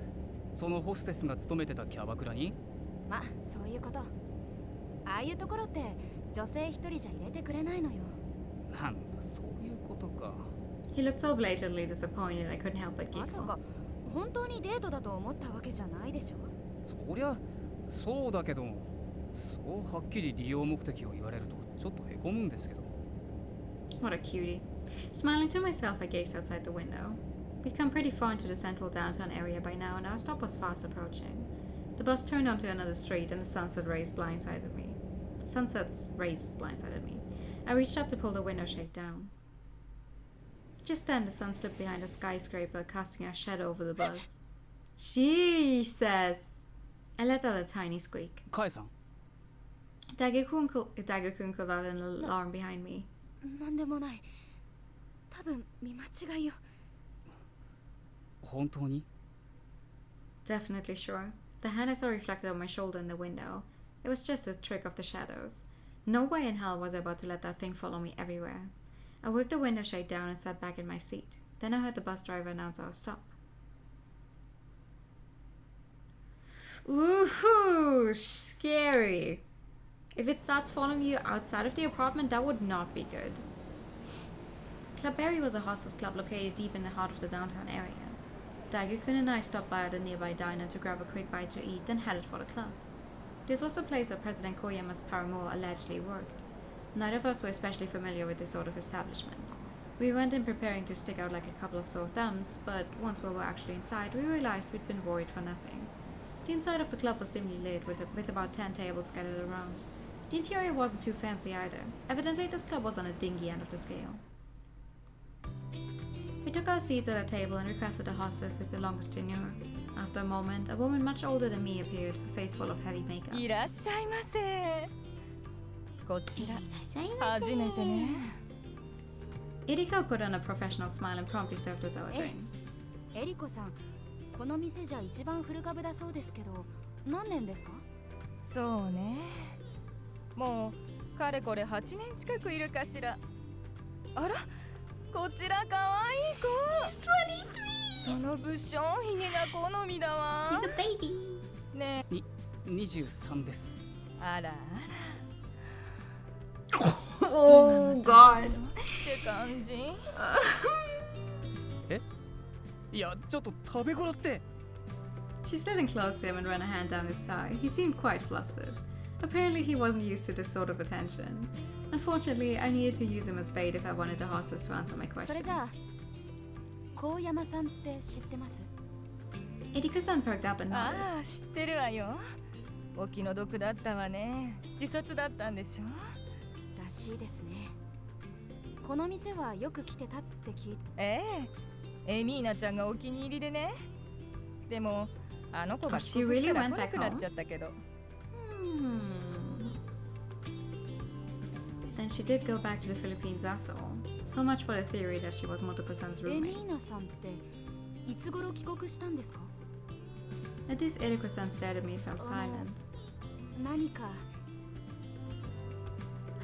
そのホステスが勤めてたキャバクラに？まあそういうこと。ああいうところって女性一人じゃ入れてくれないのよ。なんだ、そういうことか。He looked so blatantly disappointed I couldn't help but まさ giggle. か本当にデートだと思ったわけじゃないでしょ。そりゃそうだけど、そうはっきり利用目的を言われるとちょっとへこむんですけど。 What a cutie. Smiling to myself, I gazed outside the window. We'd come pretty far into the central downtown area by now, and our stop was fast approaching. The bus turned onto another street, and the sunset's rays blindsided me. I reached up to pull the window shade down. Just then, the sun slipped behind a skyscraper, casting a shadow over the bus. She says. I let out a tiny squeak. カエさん。 Daigo-kun called out an alarm behind me. なんでもない。多分見間違いよ。本当に？ Definitely sure. The hand I saw reflected on my shoulder in the window. It was just a trick of the shadows. No way in hell was I about to let that thing follow me everywhere. I whipped the window shade down and sat back in my seat. Then I heard the bus driver announce our stop. Ooh, scary. If it starts following you outside of the apartment, that would not be good. Club Berry was a hostels club located deep in the heart of the downtown area. Daigo-kun and I stopped by at a nearby diner to grab a quick bite to eat, then headed for the club. This was the place where President Koyama's paramour allegedly worked. Neither of us were especially familiar with this sort of establishment. We went in preparing to stick out like a couple of sore thumbs, but once we were actually inside, we realized we'd been worried for nothing. The inside of the club was dimly lit with about 10 tables scattered around. The interior wasn't too fancy either. Evidently, this club was on a dingy end of the scale. We took our seats at a table and requested a hostess with the longest tenure. After a moment, a woman much older than me appeared, a face full of heavy makeup. いらっしゃいませ。こちら初めてね。 Eriko put on a professional smile and promptly served us our drinks. エリコさん、この店じゃ一番古株だそうですけど、何年ですか？そうね。もうかれこれ8年近くいるかしら。あら、こちらかわいい子。そのブッションひげが好みだわ。 He's a baby. ねえ。23です。あらあら。Oh God. って感じえいやちょっと食べ頃って。 She stood in close to him and ran a hand down his thigh. He seemed quite flustered. Apparently he wasn't used to this sort of attention. Unfortunately, I needed to use him as bait if I wanted the hostess to answer my それ question. じゃあ高山さんって知ってます？ Iriko-san perked up and あ nodded. あ知ってるわよ。お気の毒だったわね。自殺だったんでしょ。らしいですね。この店はよく来てたって聞いて。ええ、エミーナちゃんがお気に入りでね。でもあの子が帰国したら来なくなっちゃったけど。Then she did go back to the Philippines after all. So much for the theory that she was Motoko-san's エミ roommate. ーナさんっていつ頃帰国したんですか？ At this, Iriko-san stared at me and felt silent. 何か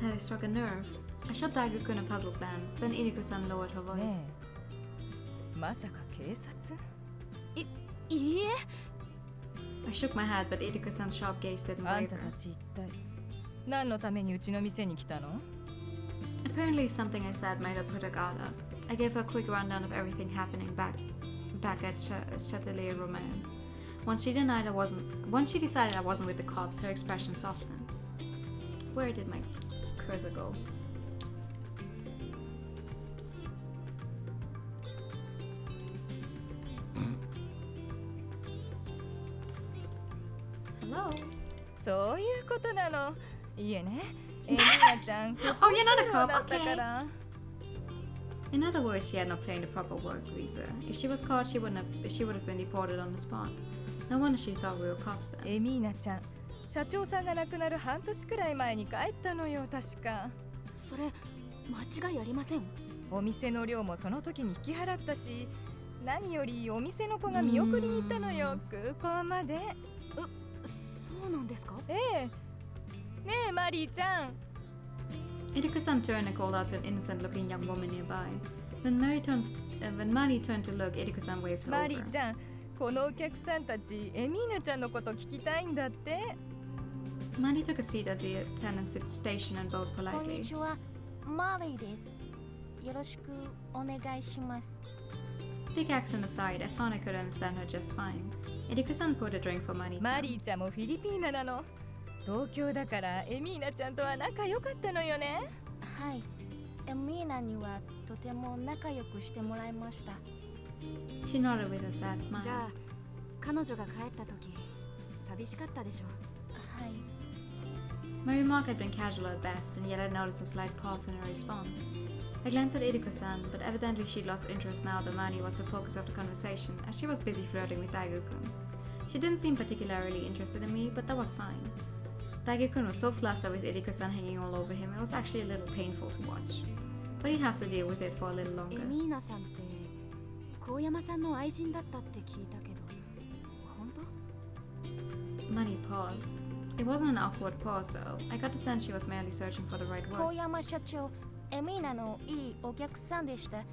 Had I struck a nerve? I shot Daigo-kun a puzzled glance, then Iriko-san lowered her voice. ねえ、まさか警察？いいえ。 I shook my head, but Iriko-san's sharp gaze didn't あんた waver. たち一体何のためにうちの店に来たの？ Apparently, something I said might have put her guard up. I gave her a quick rundown of everything happening back at Châtelet Romain. Once she decided I wasn't with the cops, her expression softened. Where did my cursor go? Hello. そういうことなの。いいえね。エミーナちゃん、不 Oh, 法 you're 就 not a 労 cop. だったから。 In other words, she hadn't obtained a proper work visa. If she was caught, she would have been deported on the spot. No wonder she thought we were cops then. エミーナちゃん、社長さんが亡くなる半年くらい前に帰ったのよ、確か。それ間違いありません。お店の寮もその時に引き払ったし、何よりお店の子が見送りに行ったのよ、空港まで。そうなんですか？ええ。ねえ、マリーちゃん。Iriko-san turned and called out to an innocent-looking young woman nearby. When Mari turned to look, Iriko-san waved her マリー over. ちゃん、このお客さんたち、エミーナちゃんのこと聞きたいんだって。Mari took a seat at the attendant's station and bowed こんに politely. ちは、マリーです。よろしくお願いします。 Thick accent aside, I found I could understand her just fine. Iriko-san poured a drink for マ Mari-chan. リーちゃんもフィリピーナなの。東京だからエミーナちゃんとは仲良かったのよね。はい。エミーナにはとても仲良くしてもらいました。 She nodded with a sad じ smile. ゃあ彼女が帰った時寂しかったでしょう。はい。 My remark had been casual at best, and yet I noticed a slight pause in her response. I glanced at Iriko-san, but evidently she'd lost interest now that Mani was the focus of the conversation, as she was busy flirting with Daigo-kun. She didn't seem particularly interested in me, but that was fine. Daigo-kun was so flustered with Iriko-san hanging all over him, it was actually a little painful to watch. But he'd have to deal with it for a little エ longer. ミーナさんって高山さんの愛人だったって聞いたけど本当？ Mani paused. It wasn't an awkward pause, though. I got the sense she was merely searching for the right 高 words. 山社長、エミーナのいいお客さんでした。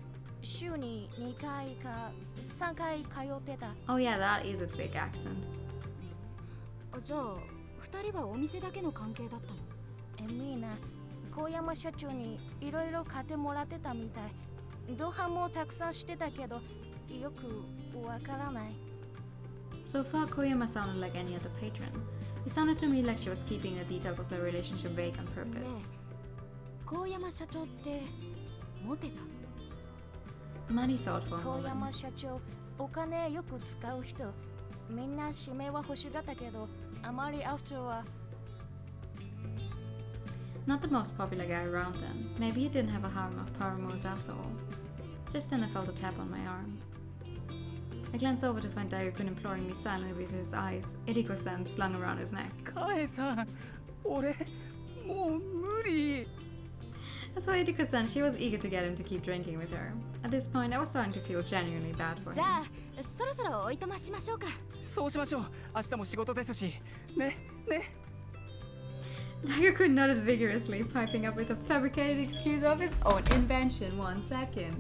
週に2回か3回通ってた。 Oh yeah, that is a big accent. じゃあ2人はお店だけの関係だったの？エミーナ、高山社長にいろいろ買ってもらってたみたい。同伴もたくさんしてたけど、よくわからない。 So far, Koyama sounded like any other patron. It sounded to me like she was keeping the details of their relationship vague on ね purpose. え高山社長ってモテた？ Mani thought for a 高 moment. 山社長、お金よく使う人。みんな指名は欲しがったけど、あまりアフターは。 Not the most popular guy around then. Maybe he didn't have a harem of paramours after all. Just then I felt a tap on my arm. I glanced over to find Daigo-kun imploring me silently with his eyes, Iriko-san slung around his neck. カエさん俺もう無理。 As for Iriko-san, she was eager to get him to keep drinking with her. At this point, I was starting to feel genuinely bad for じ him. ゃあそろそろおいとましましょうか。そうしましょう。明日も仕事ですし。ね。 Daigo-kun nodded vigorously, piping up with a fabricated excuse of his own invention. 1 second.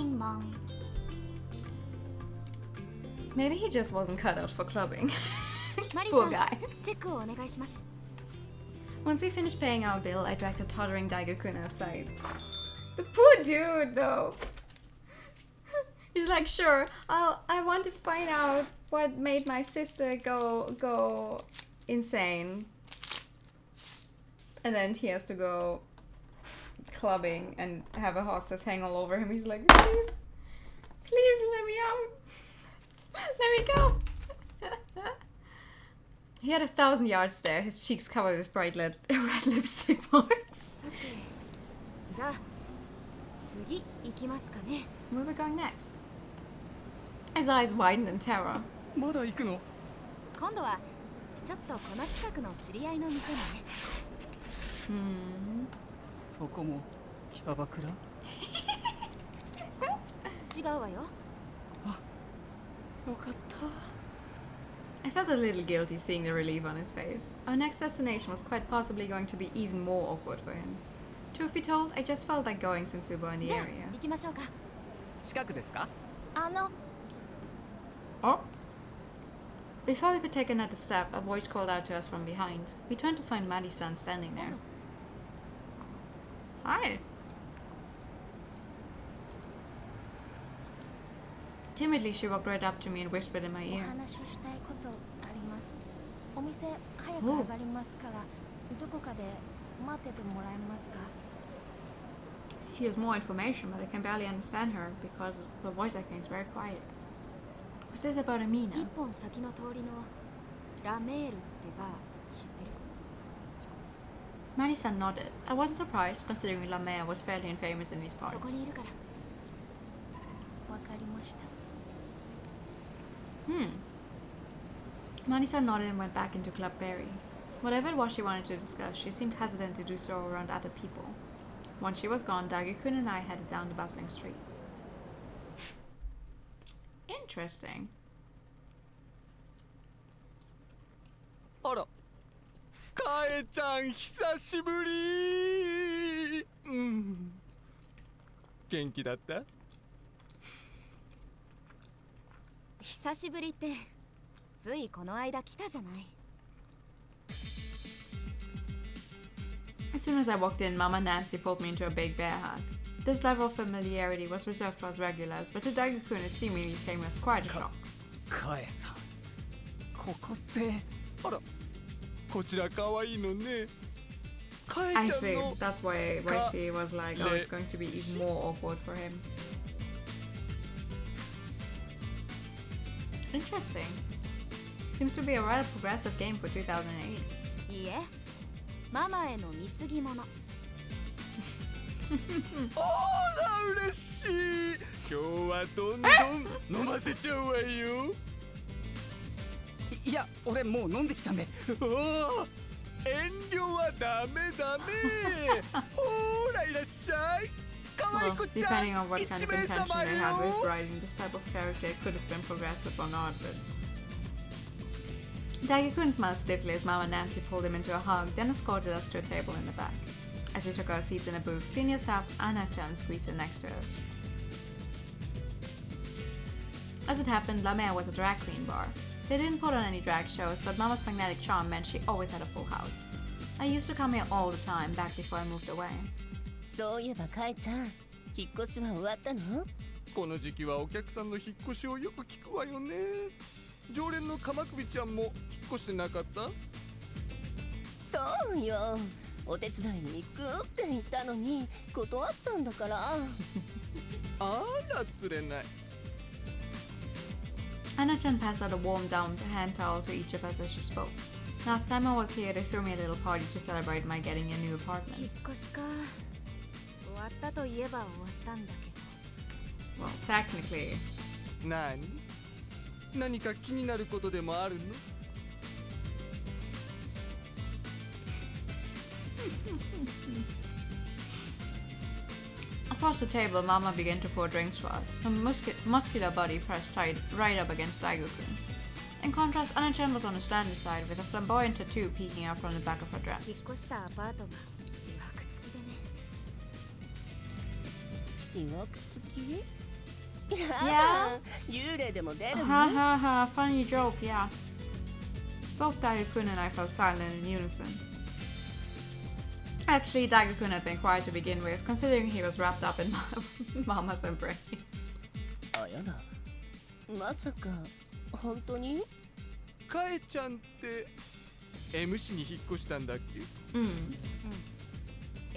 Bing bong. Maybe he just wasn't cut out for clubbing. マリ Poor さん guy. チェックをお願いします。 Once we finished paying our bill, I dragged the tottering Daigo-kun outside. The poor dude, though. He's like, sure, I want to find out what made my sister go insane. And then he has to go clubbing and have a hostess hang all over him. He's like, please let me out. Let me go. He had 1,000-yard stare, his cheeks covered with bright red lipstick marks. さて、じゃあ次行きますかね。 Where are we going next? His eyes widened in terror. まだ行くの？今度はちょっとこの近くの知り合いの店にね。そこもキャバクラ？違うわよ。よかった。 I felt a little guilty seeing the relief on his face. Our next destination was quite possibly going to be even more awkward for him. Truth be told, I just felt like going since we were in the じゃあ area. 行きましょうか。近くですか？Oh! Before we could take another step, a voice called out to us from behind. We turned to find Mari-san standing there. Hi! Timidly, she walked right up to me and whispered in my お ear. 話ししたいことあります。お店早く上がりますから、どこかで待っててもらえますか？ He has more information, but I can barely understand her because the voice acting is very quiet. Was this about 一 Amina? 本先の通りのラメールってバー知ってる？ Mari-san nodded. I wasn't surprised, considering La Mer was fairly infamous in these そこ parts. にいるから。わかりました。Mari-san nodded and went back into Club Berry. Whatever it was she wanted to discuss, she seemed hesitant to do so around other people. Once she was gone, Daigo-kun and I headed down the bustling street. Interesting. あら、かえちゃん久しぶり。元気だった？久しぶりってついこの間来たじゃない。 As soon as I walked in, Mama Nancy pulled me into a big bear hug. This level of familiarity was reserved for us regulars, but to Daigo-kun it seemingly came as quite a shock. カエさん、ここって。あら、こちら可愛いのね。かえ I ちゃん see. の That's why she was like, oh, it's going to be even more awkward for him. Interesting. Seems to be a rather progressive game for 2008. いいえ、ママへの貢ぎ物。あら嬉しい。今日はどんどん飲ませちゃうわよ。いや、俺もう飲んできたんで。おお、遠慮はダメダメ。ほらいらっしゃい。可愛い Well, 子ちゃん。 depending on what kind of 一名 intention 様 they had with よ。 writing this type of character, it could have been progressive or not, but... Daigo-kun smiled stiffly as Mama Nancy pulled him into a hug, then escorted us to a table in the back. As we took our seats in a booth, senior staff Anna-chan squeezed in next to us. As it happened, La Mer was a drag queen bar. They didn't put on any drag shows, but Mama's magnetic charm meant she always had a full house. I used to come here all the time, back before I moved away. そういえばかえちゃん、引っ越しは終わったの？この時期はお客さんの引っ越しをよく聞くわよね。常連の鎌首ちゃんも引っ越してなかった？そうよ。お手伝いに行くって言ったのに断っちゃうんだから。あら釣れない。Anna-chan passed out a warm down hand towel to each of us as she spoke. Last time I was here, they threw me a little party to celebrate my getting a new apartment. 引っ越しか。終わったといえば終わったんだけど。 Well, technically. 何か気になることでもあるのAcross the table, Mama began to pour drinks for us, her muscular body pressed tight right up against Daigo-kun. In contrast, Anna-chan was on the standard side with a flamboyant tattoo peeking out from the back of her dress. 引っ越したアパートが予約付きでね。予約付き？ Yeah? 幽霊でも出る Ha の ha ha, funny joke, yeah. Both Daigo-kun and I felt silent in unison. Actually, Daigo-kun had been quiet to begin with, considering he was wrapped up in Mama's embrace. あやだまさか本当にかえちゃんって M 市に引っ越したんだっけ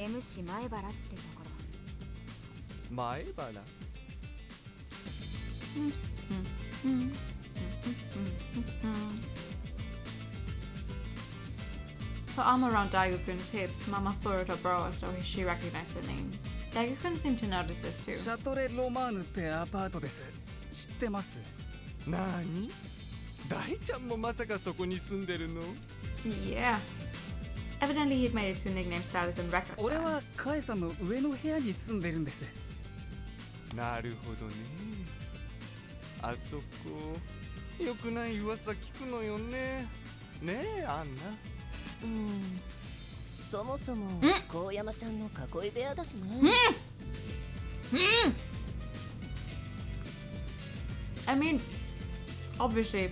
M 市前原ってところ。前原 Her arm around Daigo-kun's hips, Mama furrowed her brow as though she recognized the name. Daigo-kun seemed to notice this too. シャトレ・ロマーヌってアパートです。知ってます。なに大ちゃんもまさかそこに住んでるの Yeah. Evidently he'd made it to nickname status in record 俺 time. はカエさんの上の部屋に住んでるんです。なるほどねあそこよくない噂聞くのよねねえアンナそもそも高山ちゃんの囲い部屋だしね I mean, obviously,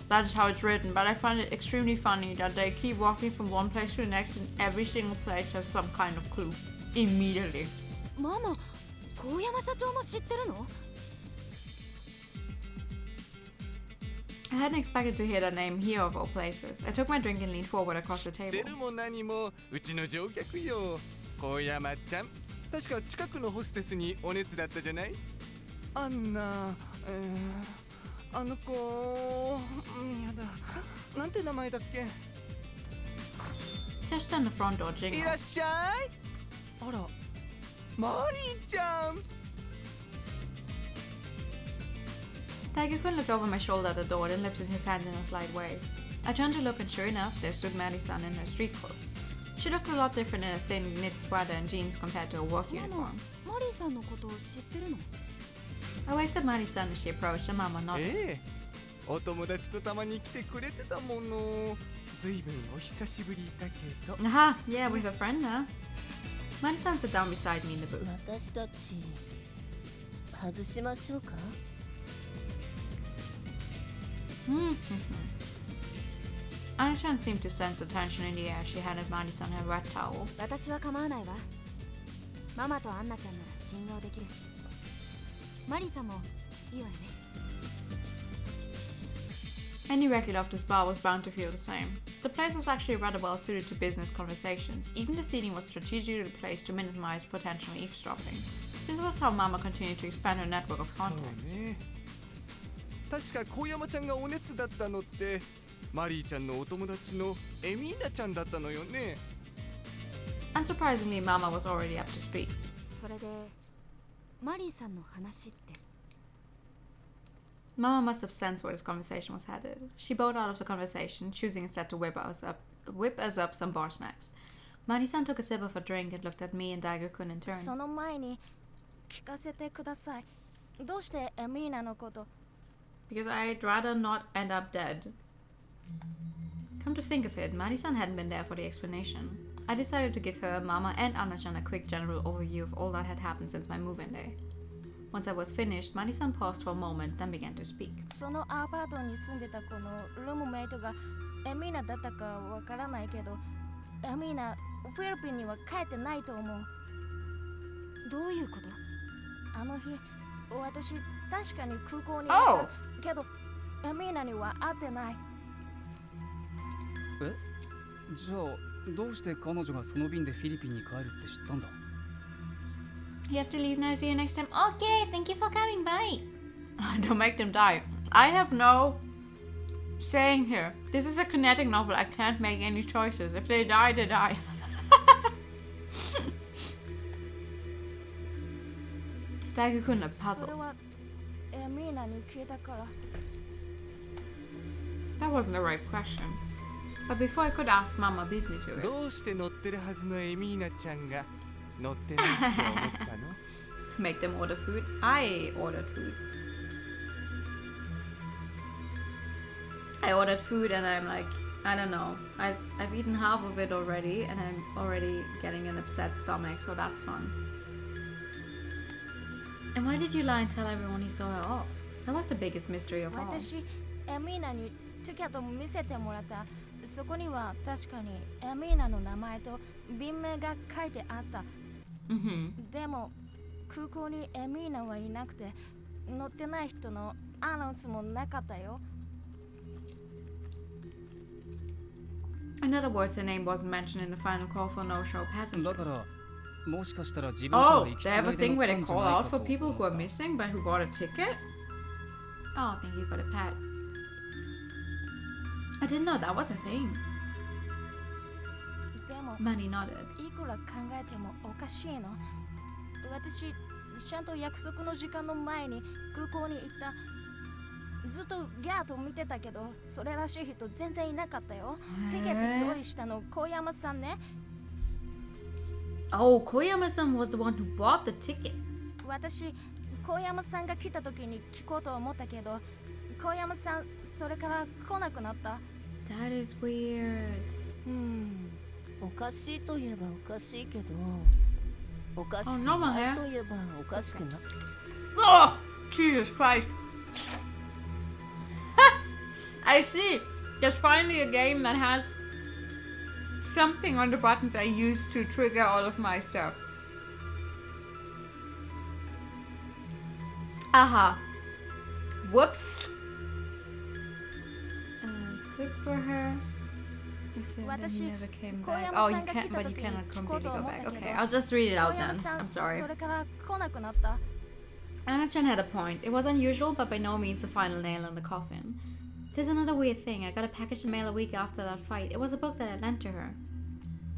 that is how it's written, but I find it extremely funny that they keep walking from one place to the next and every single place has some kind of clue. Immediately. ママ、高山社長も知ってるの？ I hadn't expected to hear that name here of all places. I took my drink and leaned forward across the 知っ table. てるも何もうちの乗客よ高山ちゃん確か近くのホステスにお熱だったじゃないアンナあの子やだなんて名前だっけ Just then the front door い jingled. らっしゃいあらマリーちゃん Daigo-kun looked over my shoulder at the door, then lifted his hand in a slight wave. I turned to look, and sure enough, there stood Maddie-san in her street clothes. She looked a lot different in a thin knit sweater and jeans compared to her work uniform. マリーさんのことを知ってるの？ I waved at Maddie-san as she approached, and Mama nodded. ええお友達とたまに来てくれてたものずいぶんお久しぶりだけど Aha, yeah, with a friend, huh? Maddie-san sat down beside me in the booth. 私たち外しましょうか Anna-chan seemed to sense the tension in the air. She handed Maddie-san her wet towel. 私は構わないわ。ママとアンナちゃんなら信用できるし。マリーさんもいいわよね。 Any regular of this bar was bound to feel the same. The place was actually rather well suited to business conversations. Even the seating was strategically placed to minimize potential eavesdropping. This was how Mama continued to expand her network of そう contacts. ね確か小山ちゃんがお熱だったのってマリーちゃんのお友達のエミーナちゃんだったのよね Unsurprisingly, Mama was already up to speed. それでマリーさんの話って Mama must have sensed where this conversation was headed. She bowed out of the conversation, choosing instead to whip us up some bar snacks. Maddie-san took a sip of her drink and looked at me and Daigo-kun in turn. その前に聞かせてください。どうしてエミーナのこと Because I'd rather not end up dead. Come to think of it, Maddie-san hadn't been there for the explanation. I decided to give her, Mama, and Anna-chan a quick general overview of all that had happened since my move-in day. Once I was finished, Maddie-san paused for a moment, then began to speak. そのアパートに住んでた子のルームメイトがエミーナだったかわからないけど、エミーナフィリピンには帰ってないと思う。どういうこと？あの日、私確かに空港にいたけど、エミーナには会ってない。え？じゃあどうして彼女がその便でフィリピンに帰るって知ったんだ？ You have to leave now, see you next time. Okay, thank you for coming by. Don't make them die. I have no saying here. This is a kinetic novel. I can't make any choices. If they die, they die. Daigo-kun looked そ puzzled. れはエミーナに聞いたから。 That wasn't the right question. But before I could ask, Mama beat me to it. どうして乗ってるはずのエミーナちゃんが乗ってないって思ったの Make them order food. I ordered food. I ordered food and I'm like, I don't know. I've eaten half of it already and I'm already getting an upset stomach, so that's fun. And why did you lie and tell everyone you saw her off? That was the biggest mystery of all. 私エミーナにチケット見せてもらった。そこには確かにエミーナの名前と便名が書いてあった。でも空港にエミーナはいなくて乗ってない人のアナウンスもなかったよ。In other words, her name wasn't mentioned in the final call for no-show passengers. だからもしかしたら自分とは Oh, 行き they 違 have a いで thing 乗っ where た they んじゃ call ない out か for と people 思 who っ are た。 missing but who bought a ticket? Oh, thank you for the pat. I didn't know that was a thing. でも Manny nodded. いくら考えてもおかしいの。私ちゃんと約束の時間の前に空港に行った。ずっとギャーと見てたけど、それらしい人全然いなかったよ。ティケット用意したの小山さんね。Oh, Koyama-san was the one who bought the ticket. 私、小山さんが来た時に聞こうと思ったけど、小山さんそれから来なくなった。That is weird. おかしいといえばおかしいけど、おかしく Oh, no, ないといえばおかしくない。Oh, Jesus Christ. I see. There's finally a game that has something on the buttons I use to trigger all of my stuff. Aha. Whoops. Took for her. He said that he never came back. Oh, you can't, but you cannot completely go back. Okay, I'll just read it out then. I'm sorry. それから来なくなった。 Anna-chan had a point. It was unusual, but by no means the final nail in the coffin. There's another weird thing. I got a package in mail a week after that fight. It was a book that I lent to her.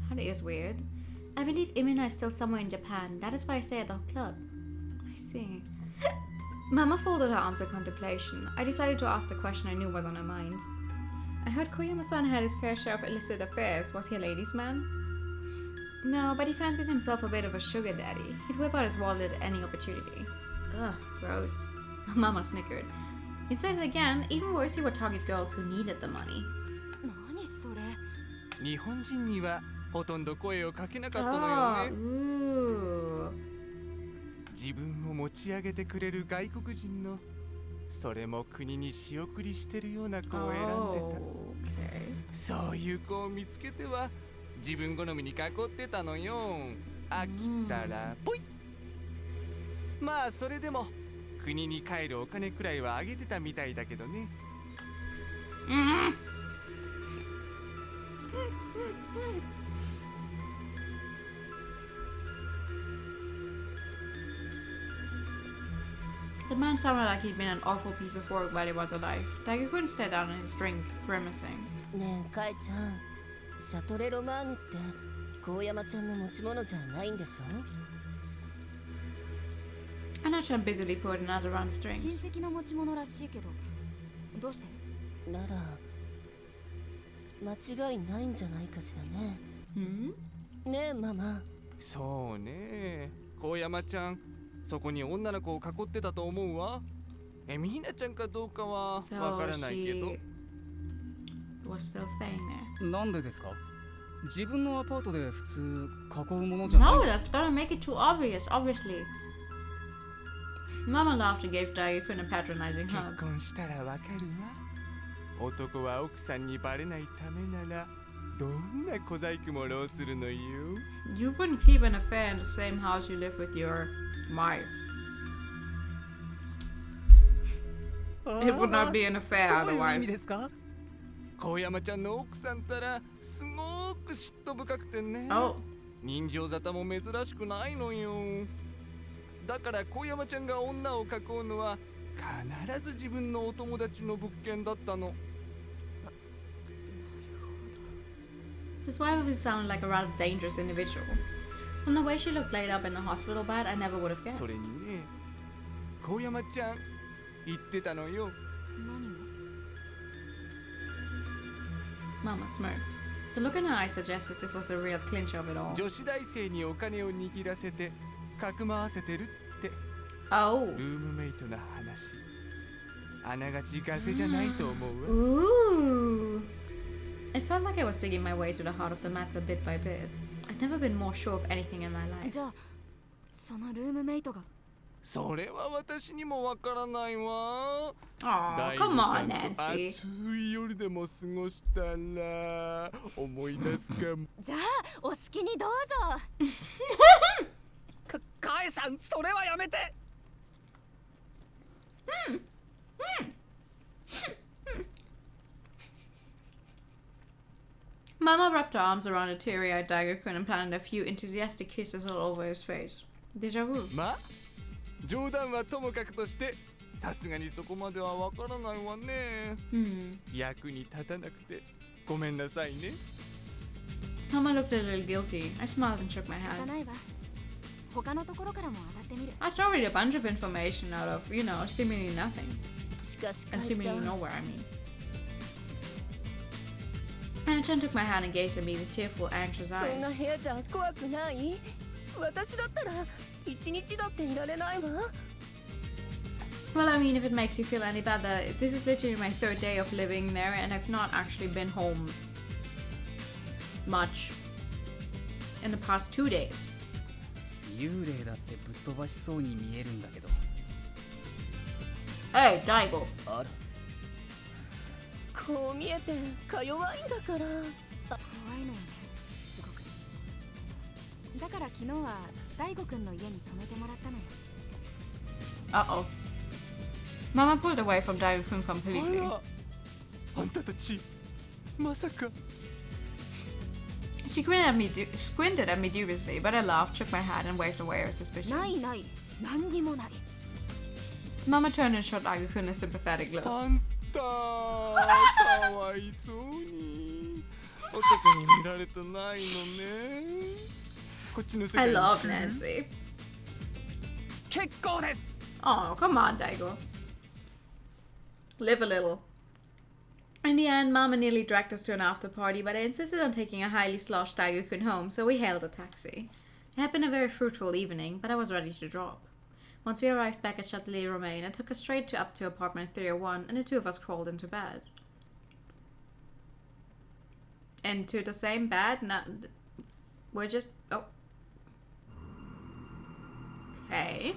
That is weird. I believe Imina is still somewhere in Japan. That is why I stay at the club. I see. Mama folded her arms in contemplation. I decided to ask the question I knew was on her mind. I heard Koyama-san had his fair share of illicit affairs. Was he a ladies' man? No, but he fancied himself a bit of a sugar daddy. He'd whip out his wallet at any opportunity. Ugh, gross. Mama snickered. Instead, again, even worse, he would target girls who needed the money. 何それ。日本人にはほとんど声をかけなかったの Oh, よね。 ooh. 自分を持ち上げてくれる外国人の、それも国に仕送りしてるような子を選んで Oh, た。そういう子を見つけては自分好みに囲ってたのよ。飽きたらポイ。まあそれでも国に帰るお金くらいはあげてたみたいだけどね。The man sounded like he'd been an awful piece of work while he was alive. Like he couldn't stay down on his drink, grimacing. ねえ、カイちゃん、シャトレロマーニって高山ちゃんの持ち物じゃないんでしょ？ Anna-chan busily poured another round of 親 drinks. 戚の持ち物らしいけど、どうして？なら間違いないんじゃないかしらね。ねえママ。そうね。高山ちゃん、そこに女の子を囲ってたと思うわ。ミーナちゃんかどうかはわからないけど。Was still staying there. なんでですか？自分のアパートで普通囲うものじゃない。 No, that's gonna make it too obvious, obviously. Mama laughed and gave Daikun a patronizing 結 hug. 婚したらわかるわ。男は奥さんにバレないためならどんな小細工も労するのよ。 You wouldn't keep an affair in the same house you live with your wife. It would not be an affair どういう意味 otherwise. ですか？高山ちゃんの奥さんたらすごく嫉妬深くてね。 Oh, 人情沙汰も珍しくないのよ。だから高山ちゃんが女を囲うのは必ず自分のお友達の物件だったの。 this wife of his sounded like a rather dangerous individual. From the way she looked laid up in a hospital bed, I never would have guessed. それにね、高山ちゃん言ってたのよ。何を？ Mama smirked. The look in her eyes suggested this was the real clincher of it all. 女子大生にお金を握らせてかくまわせてるって Oh. ルームメイトの話。あながちガセじゃないと思うわ。 Ooh. It felt like I was digging my way to the heart of the matter bit by bit. I'd never been more sure of anything in my life. じゃあそのルームメイトがそれは私にもわからないわ。Aw, come on, Nancy. 暑い夜でも過ごしたら思い出すかも。じゃあお好きにどうぞ。カエさん、それはやめて。Mama wrapped her arms around a teary-eyed Daigo-kun and planted a few enthusiastic kisses all over his face. Deja vu. まあ、冗談はともかくとして、さすがにそこまではわからないわね。役に立たなくてごめんなさいね。Mama looked a little guilty. I smiled and shook my 仕方 head. ないわ。他のところからも当たってみる。 That's already a bunch of information out of, you know, seemingly nothing. しかし And カイちゃ seemingly ん nowhere, I mean. Anna-chan took my hand and gazed at me with tearful, anxious そんな eyes. 部屋じゃ怖くない？私だったら一日だっていられないわ。 Well, I mean, if it makes you feel any better, this is literally my third day of living there and I've not actually been home much in the past 2 days. 幽霊だってぶっ飛ばしそうに見えるんだけど。 Hey, Daigo. あら。こう見えてか弱いんだから。怖いのよね、すごく。だから昨日は大吾くんの家に泊めてもらったのよ。 Uh-oh. Mama pulled away from Daigo-kun completely. あんたたち、まさか。She squinted at me dubiously, but I laughed, shook my head, and waved away her suspicions. ないない、何にもない。 Mama turned and showed Daigo-kun a sympathetic look. あんた、かわいそうに。男に見られてないのね。こっちの世界 I に love Nancy. 結構です。 Oh, come on, Daigo. Live a little. In the end, Mama nearly dragged us to an after party, but I insisted on taking a highly sloshed Daigo-kun home, so we hailed a taxi. It had been a very fruitful evening, but I was ready to drop. Once we arrived back at Châtelet Romain, I took us straight up to apartment 301, and the two of us crawled into bed. Into the same bed? No, we're just... Oh. Okay.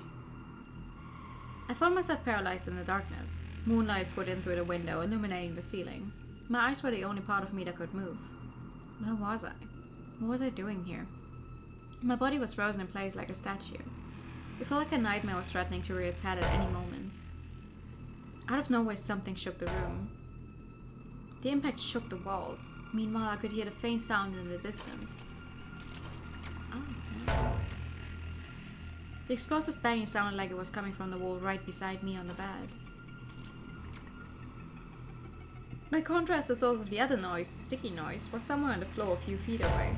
I found myself paralyzed in the darkness. Moonlight poured in through the window, illuminating the ceiling. My eyes were the only part of me that could move. Where was I? What was I doing here? My body was frozen in place like a statue. It felt like a nightmare was threatening to rear its head at any moment. Out of nowhere, something shook the room. The impact shook the walls. Meanwhile, I could hear the faint sound in the distance. Oh, okay. The explosive banging sounded like it was coming from the wall right beside me on the bed. By contrast, the source of the other noise, the sticky noise, was somewhere on the floor a few feet away.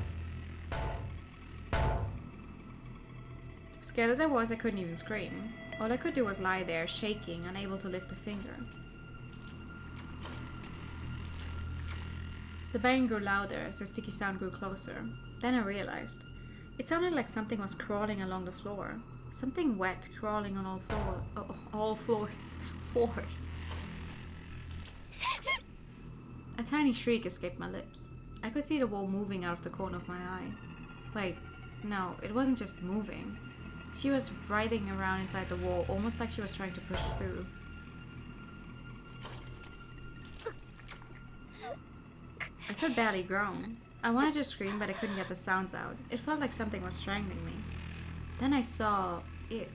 Scared as I was, I couldn't even scream. All I could do was lie there, shaking, unable to lift a finger. The bang grew louder as the sticky sound grew closer. Then I realized. It sounded like something was crawling along the floor. Something wet crawling on all floors. A tiny shriek escaped my lips. I could see the wall moving out of the corner of my eye. Wait, no, it wasn't just moving. She was writhing around inside the wall, almost like she was trying to push through. I could barely groan. I wanted to scream, but I couldn't get the sounds out. It felt like something was strangling me. Then I saw it.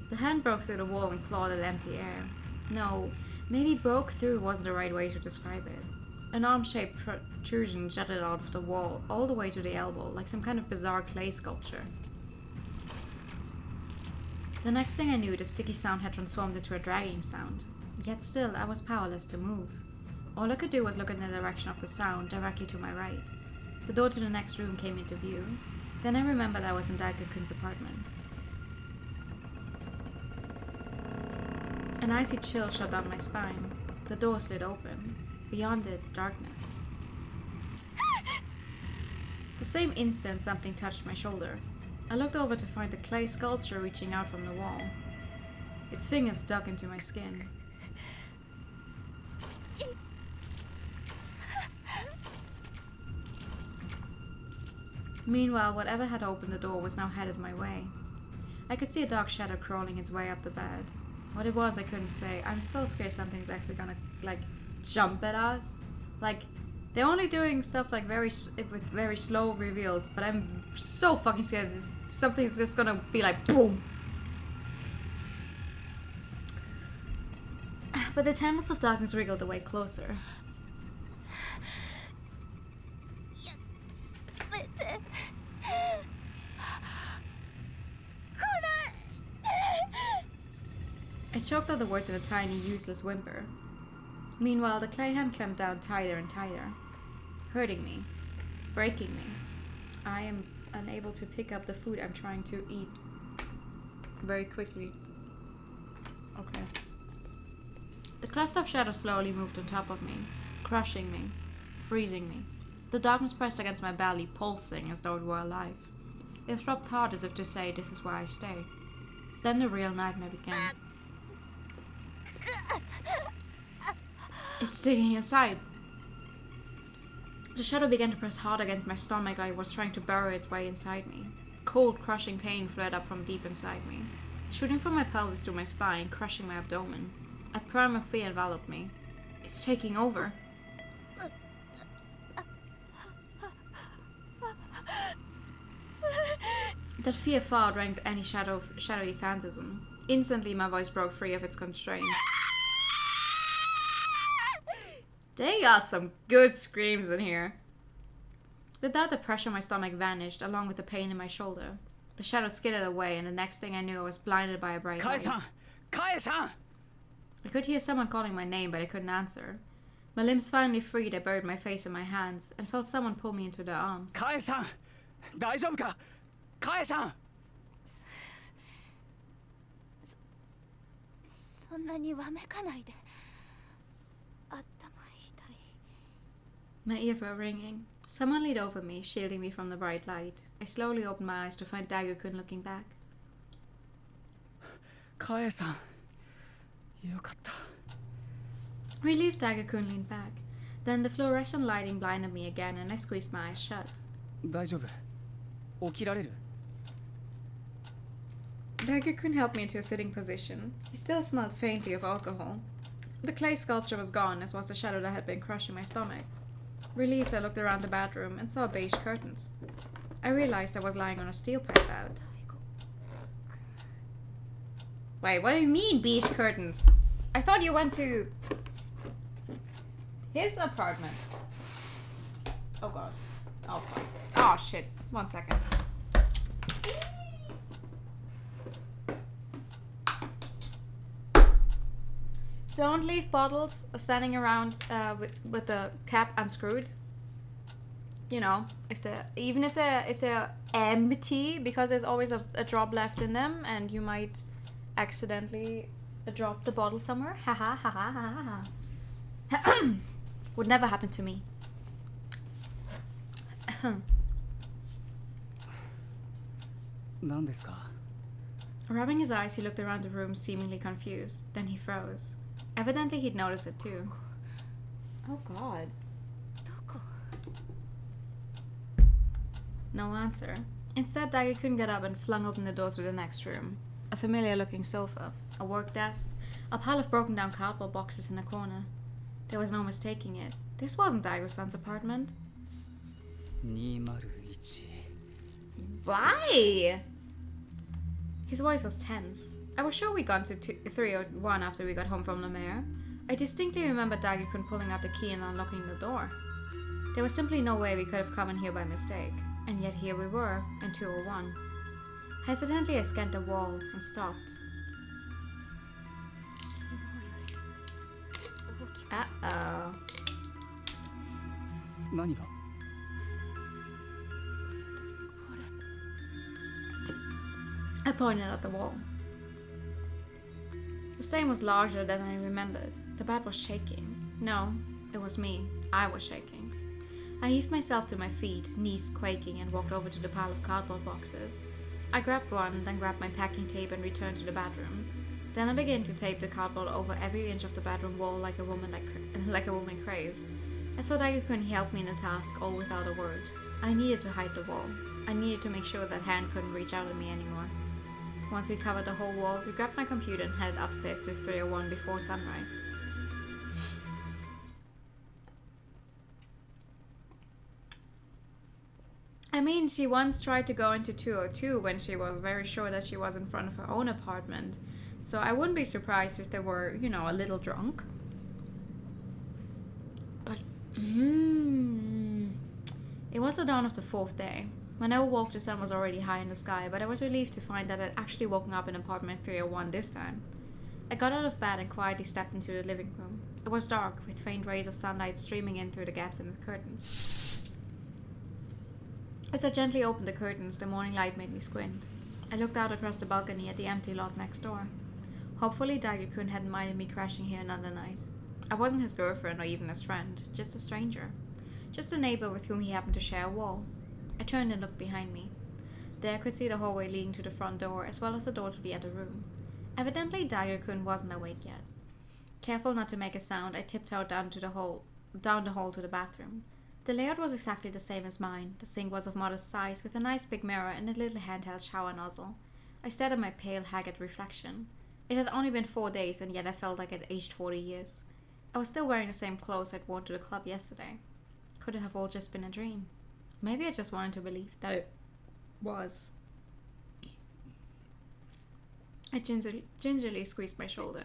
The hand broke through the wall and clawed at empty air. No, maybe broke through wasn't the right way to describe it. An arm-shaped protrusion jutted out of the wall, all the way to the elbow, like some kind of bizarre clay sculpture. The next thing I knew, the sticky sound had transformed into a dragging sound. Yet still, I was powerless to move. All I could do was look in the direction of the sound, directly to my right. The door to the next room came into view. Then I remembered I was in Daigo-kun's apartment. An icy chill shot down my spine. The door slid open. Beyond it, darkness. The same instant, something touched my shoulder. I looked over to find the clay sculpture reaching out from the wall. Its fingers dug into my skin. Meanwhile, whatever had opened the door was now headed my way. I could see a dark shadow crawling its way up the bed. What it was, I couldn't say. I'm so scared something's actually gonna, like, jump at us. Like, they're only doing stuff like with very slow reveals, but I'm so fucking scared something's just gonna be like, boom! But the tendrils of darkness wriggled away closer. I choked out the words in a tiny, useless whimper. Meanwhile, the clay hand clamped down tighter and tighter, hurting me, breaking me. I am unable to pick up the food I'm trying to eat very quickly. Okay. The cluster of shadows slowly moved on top of me, crushing me, freezing me. The darkness pressed against my belly, pulsing as though it were alive. It throbbed hard as if to say, this is where I stay. Then the real nightmare began. It's digging inside. The shadow began to press hard against my stomach like it was trying to burrow its way inside me. Cold, crushing pain flared up from deep inside me, shooting from my pelvis to my spine, crushing my abdomen. A primal fear enveloped me. It's taking over. That fear far outranked any shadowy phantasm. Instantly, my voice broke free of its constraints. They got some good screams in here. With that, the pressure on my stomach vanished, along with the pain in my shoulder. The shadow skidded away, and the next thing I knew, I was blinded by a bright light. Kae-san! Kae-san! I could hear someone calling my name, but I couldn't answer. My limbs finally freed, I buried my face in my hands, and felt someone pull me into their arms. Kae-san! Daijoubu ka? Kae-san! そんなにわめかないで。頭痛い。 My ears were ringing. Someone leaned over me, shielding me from the bright light. I slowly opened my eyes to find Dagger-kun looking back. Kae-san. Yokatta. Relieved, Dagger-kun leaned back. Then the fluorescent lighting blinded me again, and I squeezed my eyes shut. 大丈夫。起きられる？ Dagger-kun helped me into a sitting position. He still smelled faintly of alcohol. The clay sculpture was gone, as was the shadow that had been crushing my stomach. Relieved, I looked around the bedroom and saw beige curtains. I realized I was lying on a steel pipe out. Wait, what do you mean, beige curtains? I thought you went to his apartment. Oh god. Oh god. Oh shit. 1 second. Don't leave bottles standing around with the cap unscrewed. You know, even if they're empty, because there's always a drop left in them, and you might accidentally drop the bottle somewhere. Ha ha ha ha ha ha. Would never happen to me. Rubbing his eyes, he looked around the room, seemingly confused. Then he froze. Evidently, he'd noticed it too. Oh god. No answer. Instead, Dagger-kun got up and flung open the door to the next room. A familiar-looking sofa, a work desk, a pile of broken-down cardboard boxes in a corner. There was no mistaking it. This wasn't Daigo-san's apartment. 201. Why? His voice was tense. I was sure we'd gone to 301 after we got home from La Mer. I distinctly remember Dagger-kun pulling out the key and unlocking the door. There was simply no way we could have come in here by mistake. And yet here we were, in 201. Hesitantly, I scanned the wall and stopped. Uh-oh. 何が？ I pointed at the wall. The stain was larger than I remembered. The bed was shaking. No, it was me. I was shaking. I heaved myself to my feet, knees quaking, and walked over to the pile of cardboard boxes. I grabbed one, then grabbed my packing tape and returned to the bedroom. Then I began to tape the cardboard over every inch of the bedroom wall like a woman craves. I saw Dagger-kun help me in the task, all without a word. I needed to hide the wall. I needed to make sure that hand couldn't reach out at me anymore. Once we covered the whole wall, we grabbed my computer and headed upstairs to 301 before sunrise. I mean, she once tried to go into 202 when she was very sure that she was in front of her own apartment. So I wouldn't be surprised if they were, you know, a little drunk. But, it was the dawn of the 4th day. When I awoke, the sun was already high in the sky, but I was relieved to find that I'd actually woken up in apartment 301 this time. I got out of bed and quietly stepped into the living room. It was dark, with faint rays of sunlight streaming in through the gaps in the curtains. As I gently opened the curtains, the morning light made me squint. I looked out across the balcony at the empty lot next door. Hopefully Daigo-kun hadn't minded me crashing here another night. I wasn't his girlfriend or even his friend, just a stranger. Just a neighbor with whom he happened to share a wall. I turned and looked behind me. There I could see the hallway leading to the front door, as well as the door to the other room. Evidently Daigo-kun wasn't awake yet. Careful not to make a sound, I tiptoed down the hall to the bathroom. The layout was exactly the same as mine. The sink was of modest size, with a nice big mirror and a little handheld shower nozzle. I stared at my pale, haggard reflection. It had only been 4 days, and yet I felt like I'd aged 40 years. I was still wearing the same clothes I'd worn to the club yesterday. Could it have all just been a dream? Maybe I just wanted to believe that it was. I gingerly squeezed my shoulder.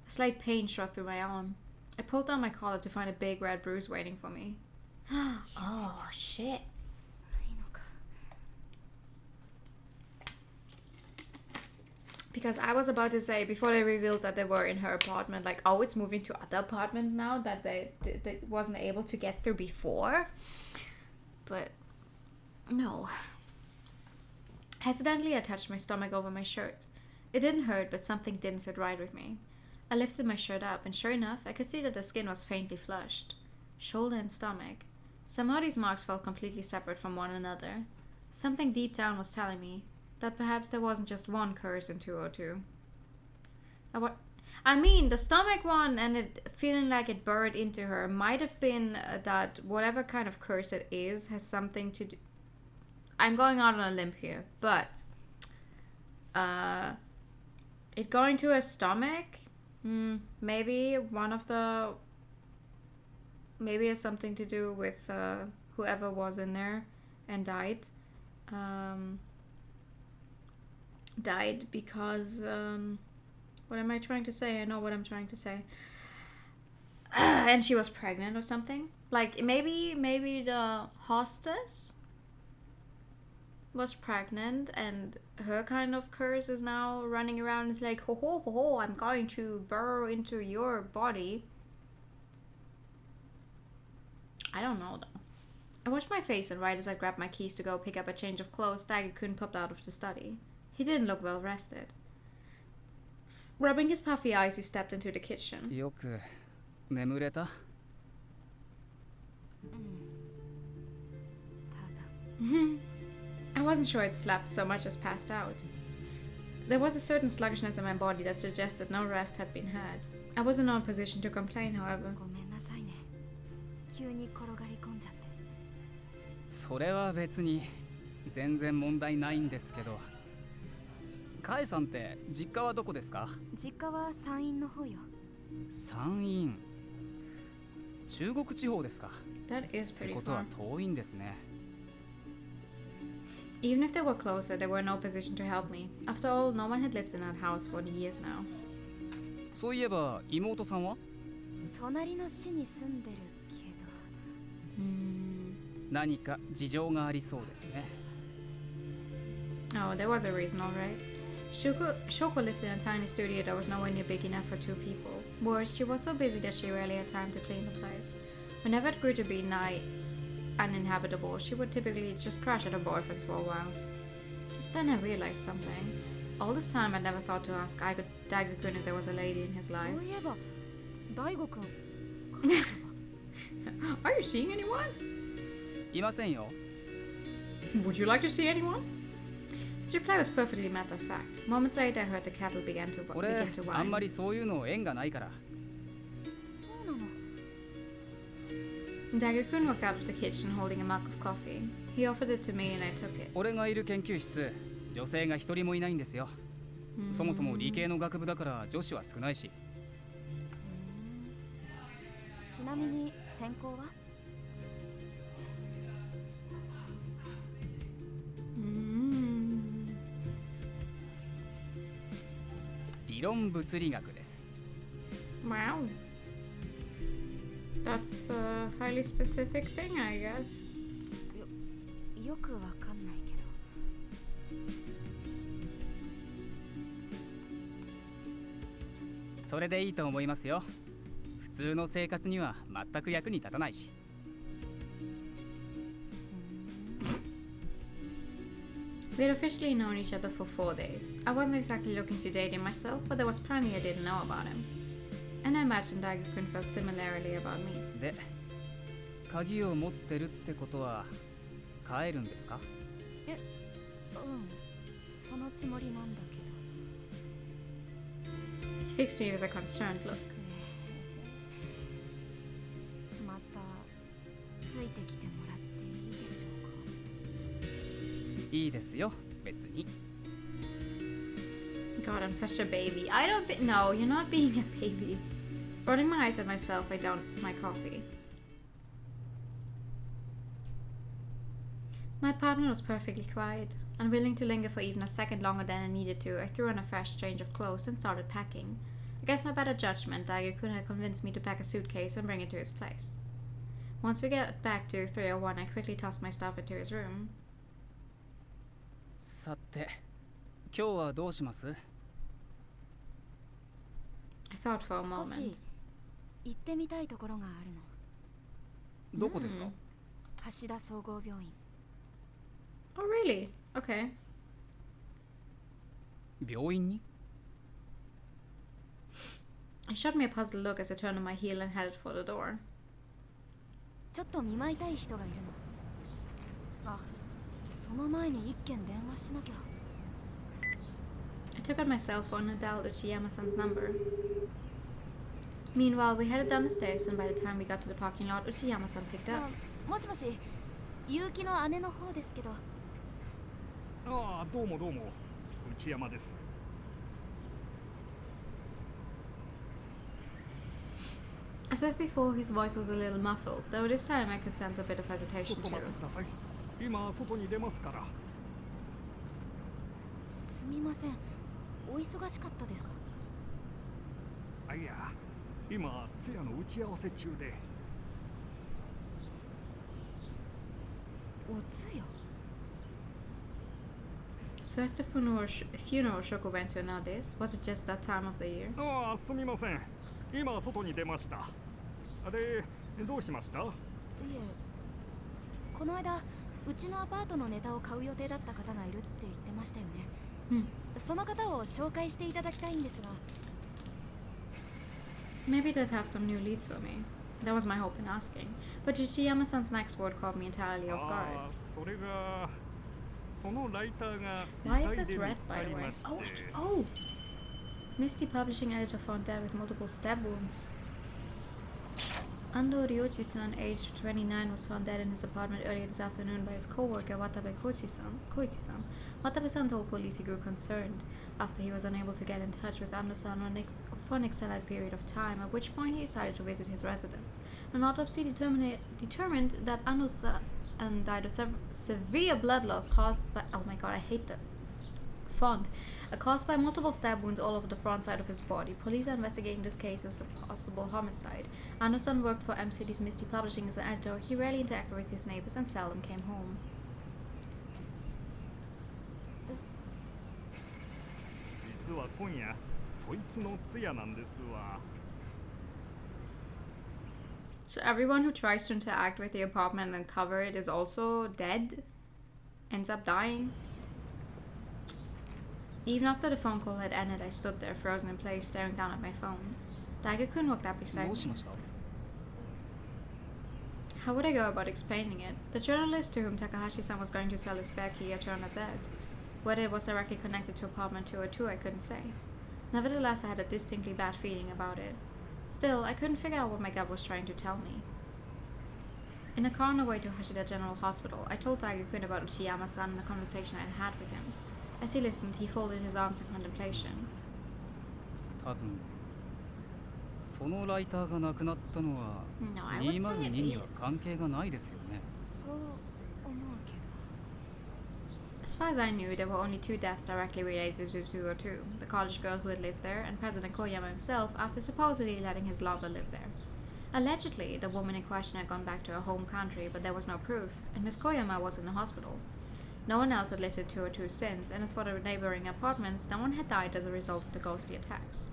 A slight pain shot through my arm. I pulled down my collar to find a big red bruise waiting for me. Oh, shit. Because I was about to say, before they revealed that they were in her apartment, like, oh, it's moving to other apartments now that they wasn't able to get through before. But, no. Hesitantly, I touched my stomach over my shirt. It didn't hurt, but something didn't sit right with me. I lifted my shirt up, and sure enough, I could see that the skin was faintly flushed. Shoulder and stomach. Somehow these marks felt completely separate from one another. Something deep down was telling me that perhaps there wasn't just one curse in 202. I mean, the stomach one and it feeling like it burrowed into her might have been that whatever kind of curse it is has something to do... I'm going out on a limb here, but... it going to her stomach? Maybe one of the... Maybe it has something to do with whoever was in there and died. Died because... what am I trying to say? I know what I'm trying to say. And she was pregnant or something. Like, maybe the hostess was pregnant and her kind of curse is now running around. It's like, ho ho ho ho, I'm going to burrow into your body. I don't know though. I washed my face, and right as I grabbed my keys to go pick up a change of clothes, Daigo-kun popped out of the study. He didn't look well rested. Rubbing his puffy eyes, he stepped into the kitchen. よく眠れた? I wasn't sure I'd slept so much as passed out. There was a certain sluggishness in my body that suggested no rest had been had. I was in no position to complain, however. それは別に全然問題ないんですけど。カエさんって実家はどこですか？実家は山陰の方よ。山陰。中国地方ですか？ That is って pretty ことは far. 遠いんですね。Even if they were closer, they were in no position to help me. After all, no one had lived in that house for years now. そういえば妹さんは？隣の市に住んでるけど。何か事情がありそうですね。Oh, there was a reason, alright. Shoko lived in a tiny studio that was nowhere near big enough for 2 people. Worse, she was so busy that she rarely had time to clean the place. Whenever it grew to be nigh uninhabitable, she would typically just crash at her boyfriend's for a while. Just then I realized something. All this time I'd never thought to ask Daigo-kun if there was a lady in his life. そういえば、大悟くん。Are you seeing anyone? いませんよ。 Would you like to see anyone? His reply was perfectly matter of fact. Moments later, I heard the kettle begin to 俺 whine. あんまりそういうの縁がないから。そうなの。 Daigo-kun walked out of the kitchen holding a mug of coffee. He offered it to me and I took it. 俺がいる研究室、女性が一人もいないんですよ。そもそも理系の学部だから女子は少ないし。ちなみに専攻は？理論物理学です。Wow. That's a highly specific thing, I guess. よくわかんないけど。それでいいと思いますよ。普通の生活には全く役に立たないし。We had officially known each other for 4 days. I wasn't exactly looking to date him myself, but there was plenty I didn't know about him. And I imagined Daigo-kun felt similarly about me. で、鍵を持ってるってことは帰るんですか？そのつもりなんだけど。He fixed me with a concerned look. またついてきてもらっていいでしょうか？いいですよ、別に。God, I'm such a baby. I don't think. No, you're not being a baby. Rolling my eyes at myself, I downed my coffee. My partner was perfectly quiet. Unwilling to linger for even a second longer than I needed to, I threw on a fresh change of clothes and started packing. Against my better judgment, Daigo-kun had convinced me to pack a suitcase and bring it to his place. Once we got back to 301, I quickly tossed my stuff into his room. さて、今日はどうします？ I thought for a 少し moment. 行ってみたいところがあるの。どこですか？橋田総合病院。Oh, really? Okay. 病院に？ He shot me a puzzled look as I turned on my heel and headed for the door. ちょっと見舞いたい人がいるの。あ、その前に一件電話しなきゃ。I took out my cell phone and dialed Uchiyama-san's number. Meanwhile, we headed down the stairs, and by the time we got to the parking lot, Uchiyama-san picked up. もしもし、結城の姉の方ですけど。ああ、どうもどうも。内山です。As with before, his voice was a little muffled, though this time I could sense a bit of ちょっ hesitation と too. 待ってください。今外に出ますから。すみません、お忙しかったですか？あ、いや、今通夜の打ち合わせ中で。お通夜？ First a funeral Shoko went to, now this. Was it just that time of the year? ああ、すみません。今外に出ました。で、どうしました？いえ、この間うちのアパートのネタを買う予定だった方がいるって言ってましたよね。その方を紹介していただきたいんですが。Maybe they'd have some new leads for me. That was my hope in asking. But Uchiyama-san's next word caught me entirely off guard. それがそのライターが Why 遺 is 体 this で見 red, つか by the り way? まして。 Oh! Misty Publishing editor found dead with multiple stab wounds. Ando Ryoji-san, aged 29, was found dead in his apartment earlier this afternoon by his co-worker Watabe Koichi-san. Watabe-san told police he grew concerned after he was unable to get in touch with Ando-san for an extended period of time, at which point he decided to visit his residence. An autopsy determined that Ando-san died of severe blood loss caused by... Oh my god, I hate the font. Caused by multiple stab wounds all over the front side of his body. Police are investigating this case as a possible homicide. Anderson worked for M-City's Misty Publishing as an editor. He rarely interacted with his neighbors and seldom came home. 実は今夜そいつの通夜なんですわ。 So everyone who tries to interact with the apartment and cover it is also dead? Ends up dying? Even after the phone call had ended, I stood there, frozen in place, staring down at my phone. Daigo-kun walked up beside me. How would I go about explaining it? The journalist to whom Takahashi-san was going to sell his spare key had turned up dead. Whether it was directly connected to apartment 202, I couldn't say. Nevertheless, I had a distinctly bad feeling about it. Still, I couldn't figure out what my gut was trying to tell me. In a car on the way to Hashida General Hospital, I told Daigo-kun about Uchiyama-san and the conversation I had with him. As he listened, he folded his arms in contemplation. 多分そのライターがなくなったのは No, I would say it 202には is. 関係がないですよね。そう思うけど As far as I knew, there were only 2 deaths directly related to 202, the college girl who had lived there and President Koyama himself after supposedly letting his lover live there. Allegedly, the woman in question had gone back to her home country, but there was no proof, and Miss Koyama was in the hospital. No one else had lived at 202 since, and as for the neighboring apartments, no one had died as a result of the ghostly attacks.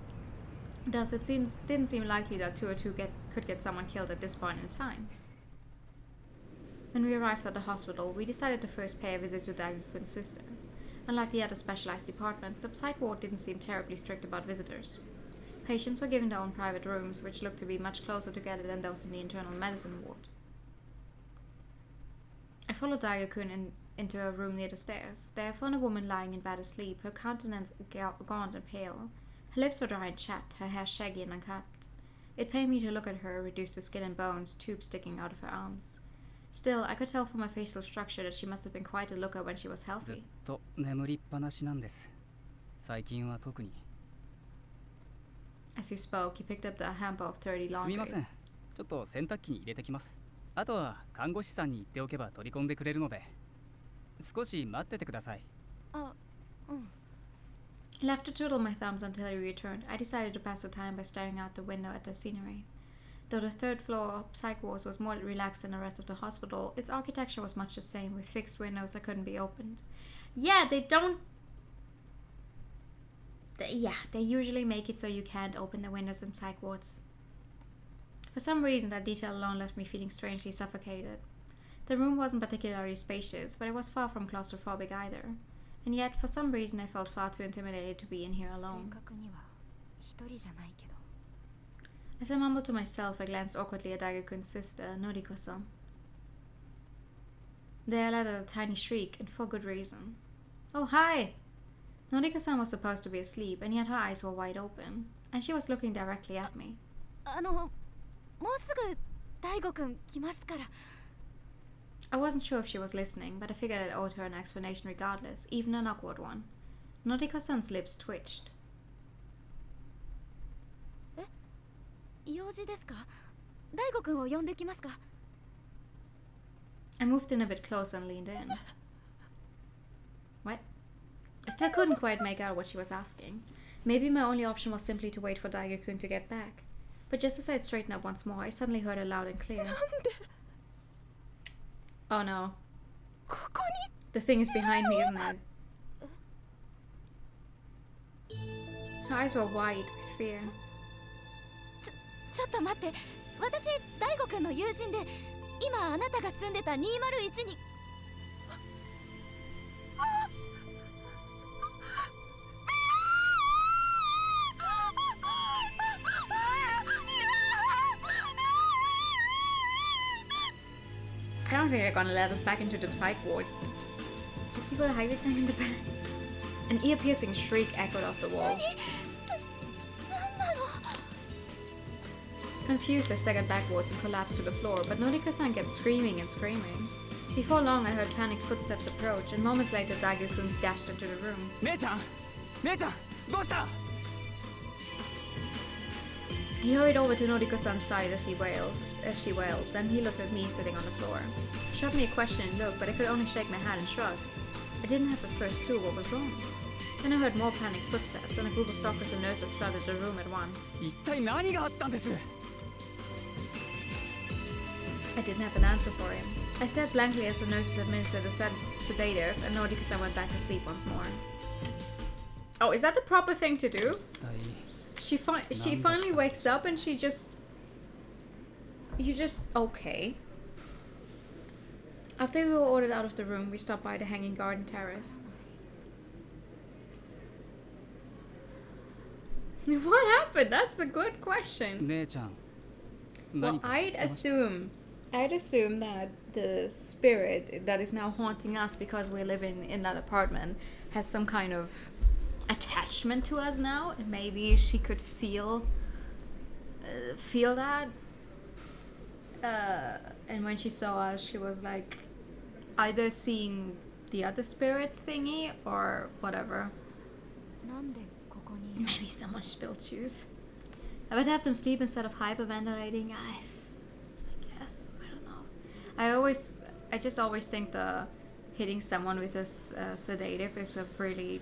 Thus, it didn't seem likely that 202 could get someone killed at this point in time. When we arrived at the hospital, we decided to first pay a visit to Daigo-kun's sister. Unlike the other specialized departments, the psych ward didn't seem terribly strict about visitors. Patients were given their own private rooms, which looked to be much closer together than those in the internal medicine ward. I followed Daigo-kun into a room near the stairs. There I found a woman lying in bed asleep, her countenance gaunt and pale. Her lips were dry and chapped, her hair shaggy and unkempt. It pained me to look at her, reduced to skin and bones, tubes sticking out of her arms. Still, I could tell from her facial structure that she must have been quite a looker when she was ずっ healthy. と眠りっぱなしなんです。最近は特に。 As he spoke, he picked up the hamper of dirty すみま laundry. せん。ちょっと洗濯機に入れてきます。あとは看護師さんに言っておけば取り込んでくれるので。少し待っててください。あ、うん Left to twiddle my thumbs until he returned, I decided to pass the time by staring out the window at the scenery. Though the 3rd floor of Psych Wards was more relaxed than the rest of the hospital, its architecture was much the same, with fixed windows that couldn't be opened. Yeah, they don't... They usually make it so you can't open the windows in Psych Wards. For some reason, that detail alone left me feeling strangely suffocated. The room wasn't particularly spacious, but it was far from claustrophobic either. And yet, for some reason, I felt far too intimidated to be in here 正 alone. 確には一人じゃないけど As I mumbled to myself, I glanced awkwardly at Daigo-kun's sister, Noriko-san. There I let out a tiny shriek, and for good reason. Oh, hi! Noriko-san was supposed to be asleep, and yet her eyes were wide open, and she was looking directly at me. もうすぐ大吾くん来ますから I wasn't sure if she was listening, but I figured I'd owed her an explanation regardless, even an awkward one. Noriko-san's lips twitched. 用事ですか大吾くんを呼んできますか I moved in a bit closer and leaned in. What? I still couldn't quite make out what she was asking. Maybe my only option was simply to wait for Daigo-kun to get back. But just as I straightened up once more, I suddenly heard her loud and clear. Oh no. The thing is behind me, isn't it? Her eyes were wide with fear. ちょっと待って私大吾くんの友人で今あなたが住んでた201に I don't think they're gonna let us back into the psych ward. Did people hide anything in the bed? An ear-piercing shriek echoed off the wall. Confused, I staggered backwards and collapsed to the floor, but Noriko-san kept screaming and screaming. Before long, I heard panicked footsteps approach, and moments later, Daigo-kun dashed into the room. 姉ちゃんどうした He hurried over to Noriko-san's side as she wailed. Then he looked at me sitting on the floor. He shot me a questioning look, but I could only shake my head and shrug. I didn't have the first clue what was wrong. Then I heard more panicked footsteps, and a group of doctors and nurses flooded the room at once. 一体何があったんです I didn't have an answer for him. I stared blankly as the nurses administered a sedative, and Noriko-san went back to sleep once more. Oh, is that the proper thing to do? She finally wakes up and she just... Okay. After we were ordered out of the room, we stopped by the Hanging Garden Terrace. What happened? That's a good question. 姉ちゃん Well, I'd assume that the spirit that is now haunting us because we live in that apartment has some kind of attachment to us now, and maybe she could feel that. and when she saw us, she was like either seeing the other spirit thingy or whatever. Maybe someone spilled juice. I would have them sleep instead of hyperventilating. I guess. I don't know. I just always think the hitting someone with a sedative is a really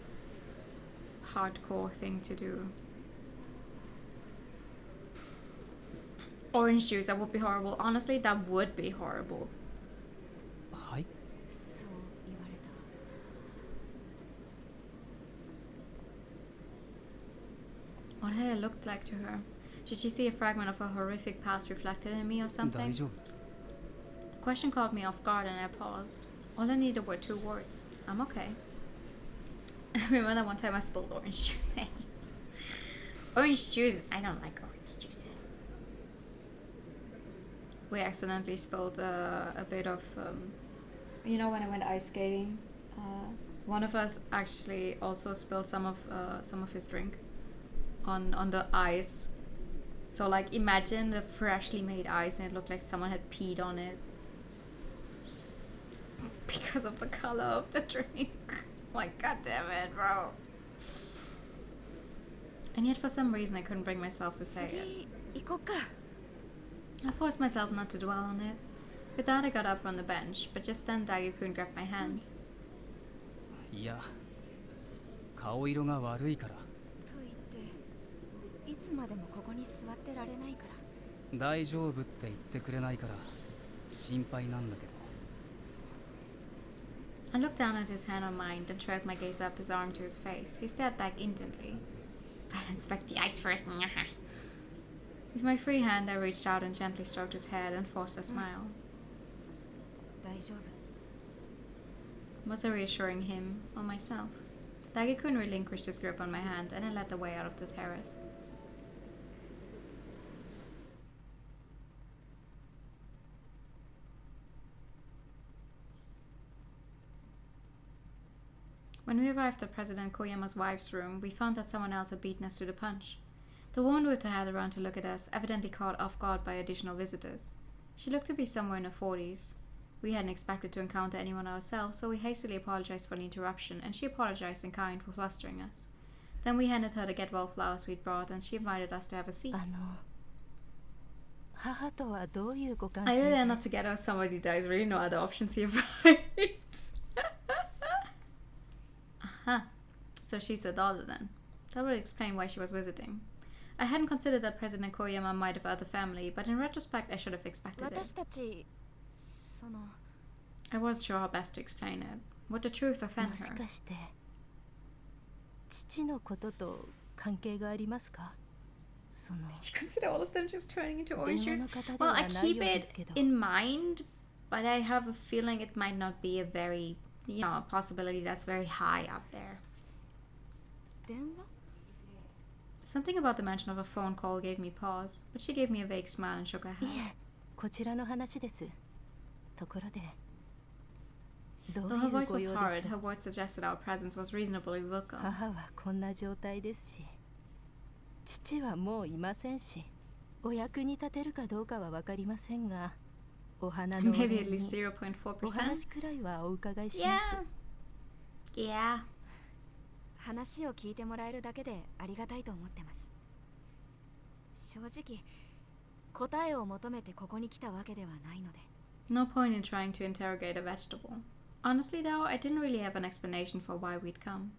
hardcore thing to do. Orange juice, that would be horrible. Honestly, that would be horrible. Hi. What had it looked like to her? Did she see a fragment of her horrific past reflected in me or something? The question caught me off guard and I paused. All I needed were 2 words. I'm okay. I remember that one time I spilled orange juice. Orange juice. I don't like orange juice. We accidentally spilled a bit of, you know, when I went ice skating, one of us actually also spilled some of his drink on the ice. So like imagine the freshly made ice and it looked like someone had peed on it because of the color of the drink. Like, god damn it, bro. And yet for some reason I couldn't bring myself to say it. I forced myself not to dwell on it. With that I got up from the bench, but just then Dagi-kun grabbed my hand. いや、顔色が悪いから。いつまでもここに座ってられないから。大丈夫って言ってくれないから心配なんだけど。I looked down at his hand on mine, then trailed my gaze up his arm to his face. He stared back intently. But inspect the ice first. With my free hand, I reached out and gently stroked his head and forced a smile. Was I reassuring him or myself? Dagi-kun relinquished his grip on my hand and I led the way out of the terrace. When we arrived at President Koyama's wife's room, we found that someone else had beaten us to the punch. The woman whipped her head around to look at us, evidently caught off guard by additional visitors. She looked to be somewhere in her 40s. We hadn't expected to encounter anyone ourselves, so we hastily apologized for the interruption, and she apologized in kind for flustering us. Then we handed her the get-well flowers we'd brought, and she invited us to have a seat. I did end up together with somebody. There's really no other options here, right? So she's a daughter then. That would explain why she was visiting. I hadn't considered that President Koyama might have other family, but in retrospect I should have expected it. I wasn't sure how best to explain it. Would the truth offend her? Did you consider all of them just turning into orange juice? Well, I keep it in mind, but I have a feeling it might not be a very, you know, a possibility that's very high up there. Something about the mention of a phone call gave me pause, but she gave me a vague smile and shook her head. Though her voice was hard, her words suggested our presence was reasonably welcome. Maybe at least 0.4%? Yeah. 話を聞いてもらえるだけでありがたいと思ってます。正直、答えを求めてここに来たわけではないので。No point in trying to interrogate a vegetable. Honestly though, I didn't really have an explanation for why we'd come.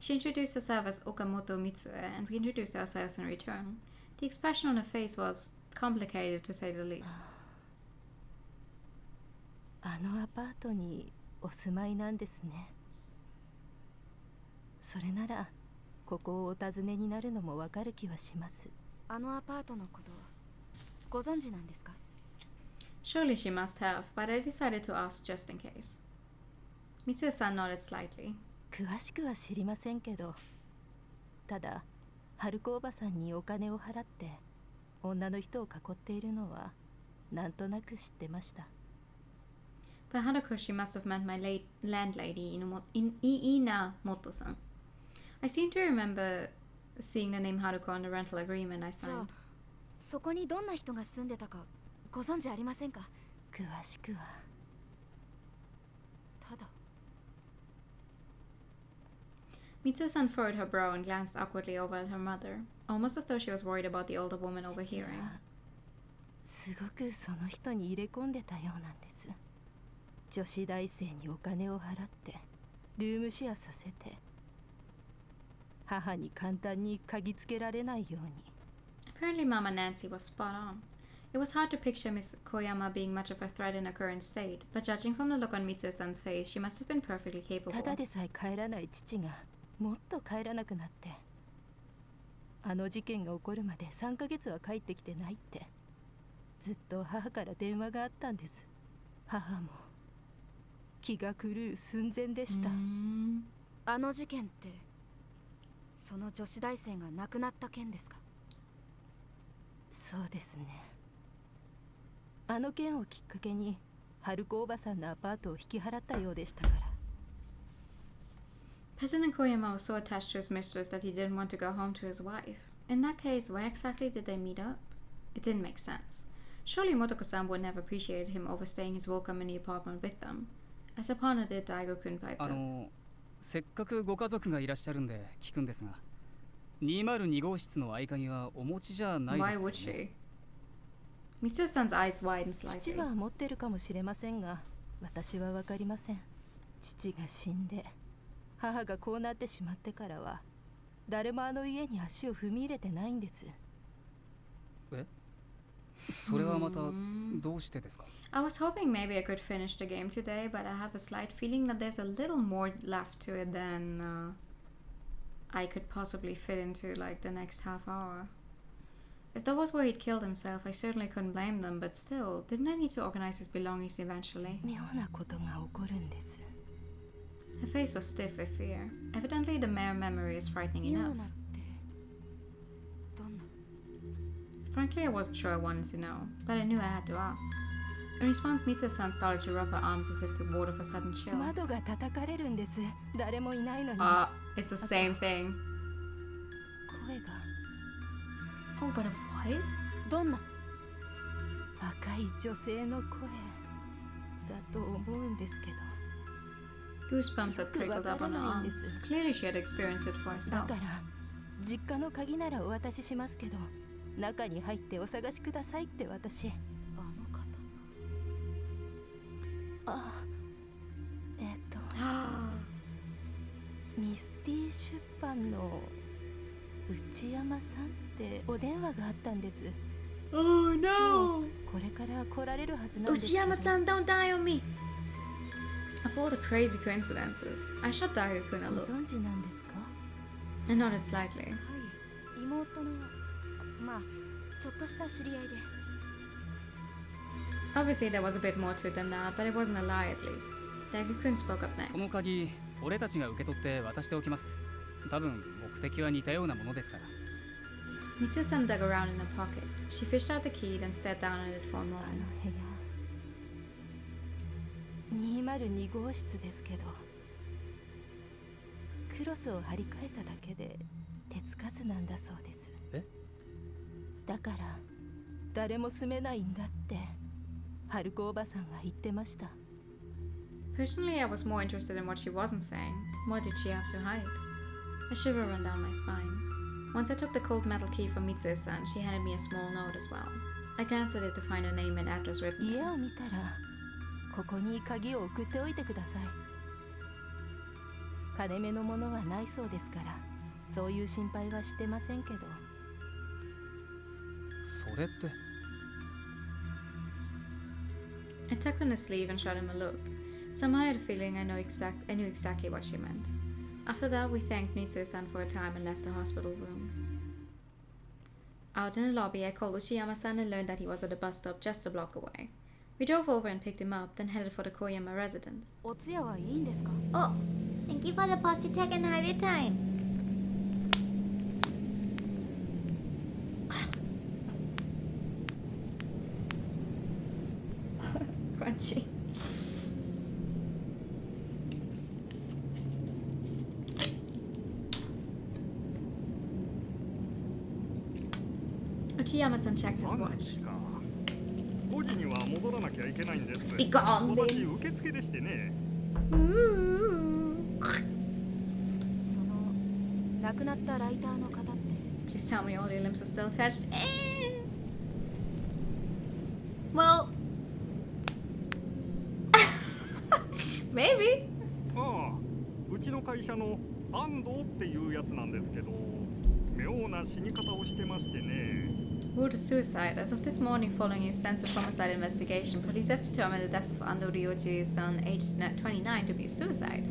She introduced herself as Okamoto Mitsue, and we introduced ourselves in return. The expression on her face was complicated to say the least. あのアパートにお住まいなんですね。それならここをお尋ねになるのもわかる気はします。あのアパートのことご存知なんですか? Surely she must have, but I decided to ask just in case. Mitsue-san nodded slightly. 詳しくは知りませんけど、ただ春子おばさんにお金を払って女の人を囲っているのはなんとなく知ってました。By Haruko, she must have meant my late landlady Inamoto-san. I seem to remember seeing the name Haruko on the rental agreement I signed. そこにどんな人が住んでたかご存知ありませんか？詳しくは。ただ Mitsu-san furrowed her brow and glanced awkwardly over at her mother, almost as though she was worried about the older woman 父 overhearing. はすごくその人に入れ込んでたようなんです。女子大生にお金を払ってルームシェアさせて、母に簡単に嗅ぎつけられないように。 Apparently Mama Nancy was spot on. It was hard to picture Miss Koyama being much of a threat in her current state, but judging from the look on Mitsu-san's face, she must have been perfectly capable. ただでさえ帰らない父がもっと帰らなくなって、あの事件が起こるまで3ヶ月は帰ってきてないってずっと母から電話があったんです。母も気が狂う寸前でした。あの事件ってその女子大生が亡くなった件ですか？そうですね。あの件をきっかけに春子おばさんのアパートを引き払ったようでしたから。President Koyama was so attached to his mistress that he didn't want to go home to his wife. In that case, why exactly did they meet up? It didn't make sense. Surely Motoko-san wouldn't have appreciated him overstaying his welcome in the apartment with them. As a partner did, Daigo-kun piped up. せっかくご家族がいらっしゃるんで聞くんですが、202号室の合鍵はお持ちじゃないですよね。 Why would she? Mitsu-san's eyes widened slightly. 父は持ってるかもしれませんが、私はわかりません。父が死んで、母がこうなってしまってからは、誰もあの家に足を踏み入れてないんです。え？それはまたどうしてですか？ I was hoping maybe I could finish the game today, but I have a slight feeling that there's a little more left to it than I could possibly fit into like the next half hour. If that was where he'd killed himself, I certainly couldn't blame them, but still, didn't I need to organize his belongings eventually? 妙なことが起こるんです。 Her face was stiff with fear. Evidently, the mere memory is frightening enough. Frankly, I wasn't sure I wanted to know, but I knew I had to ask. In response, Mitsu-san started to rub her arms as if to ward off a sudden chill. 窓が叩かれるんです。誰もいないのに。Ah, it's the same thing. 声が。Oh, but a voice? どんな？若い女性の声だと思うんですけど。 Goosebumps had prickled up on her arms. Clearly, she had experienced it for だ herself. から実家の鍵ならお渡ししますけど、中に入ってお探しくださいって私。あの方。あ、ミスティ出版の内山さんってお電話があったんです。Oh no! これから来られるはずなんですけど。 Uchiyama-san, don't die on me! Of all the crazy coincidences, I shot Daigo-kun a ご look. 存知なんですか？ I nodded slightly. はい、妹のまあちょっとした知り合いで。 Obviously, there was a bit more to it than that, but it wasn't a lie at least. Daigo-kun spoke up next. その鍵、俺たちが受け取って渡しておきます。多分目的は似たようなものですから。 Mitsu-san dug around in her pocket. She fished out the key, then stared down at it for a moment. あの部屋。202号室ですけど、クロスを張り替えただけで手つかずなんだそうです。え？だから誰も住めないんだって春子おばさんが言ってました。 Personally, I was more interested in what she wasn't saying. What did she have to hide? A shiver ran down my spine. Once I took the cold metal key from Mitsu-san, she handed me a small note as well. I glanced at it to find her name and address written. 家を見たら、ここに鍵を送っておいてください。金目のものはないそうですから、そういう心配はしてませんけど。それって。 I tucked on his sleeve and shot him a look. Somehow I had a feeling I knew exactly what she meant. After that, we thanked Mitsu-san for her time and left the hospital room. Out in the lobby, I called Uchiyama-san and learned that he was at a bus stop just a block away. We drove over and picked him up, then headed for the Koyama residence. お通夜はいいんですか？ Oh, thank you for the posture check and high time. Crunchy. Uchiyama-san checked his watch. 時には戻らなきゃいけないんです。Be gone, 私受付でしてね。その亡くなったライターの方って Please tell me all your limbs are still attached. Well, maybe. ああ、うちの会社の安藤っていうやつなんですけど、妙な死に方をしてましてね。Ruled a suicide. As of this morning, following an extensive homicide investigation, police have determined the death of Ando Ryoji's son, aged 29, to be a suicide.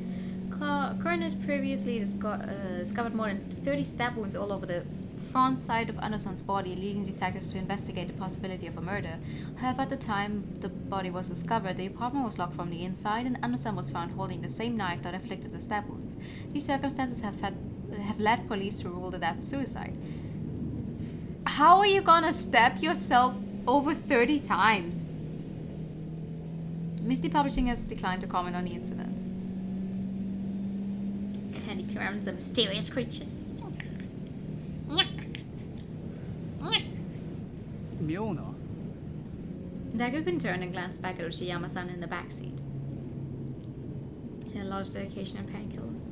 Coroners previously discovered more than 30 stab wounds all over the front side of Ando-san's body, leading detectives to investigate the possibility of a murder. However, at the time the body was discovered, the apartment was locked from the inside, and Ando-san was found holding the same knife that inflicted the stab wounds. These circumstances have led police to rule the death a suicide. How are you gonna stab yourself over 30 times? Misty Publishing has declined to comment on the incident. Candy crowns are mysterious creatures. 妙な Daiguken turned and glanced back at Uchiyama-san in the backseat. He had a lot of dedication and painkillers.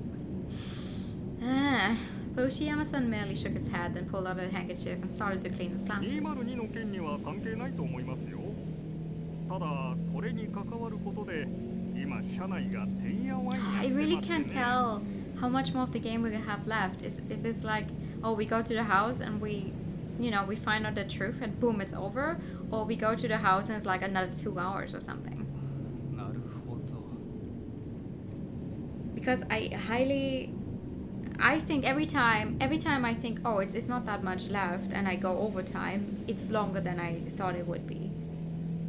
But Uchiyama-san merely shook his head, then pulled out a handkerchief and started to clean his glasses. 202の件には関係ないと思いますよ。ただこれに関わることで今社内がてんやわんやしてま I してね。 really can't tell how much more of the game we have left. If it's like, oh, we go to the house and we find out the truth and boom, it's over, or we go to the house and it's like another 2 hours or something. なるほど Because I think every time I think, oh, it's not that much left, and I go overtime, it's longer than I thought it would be.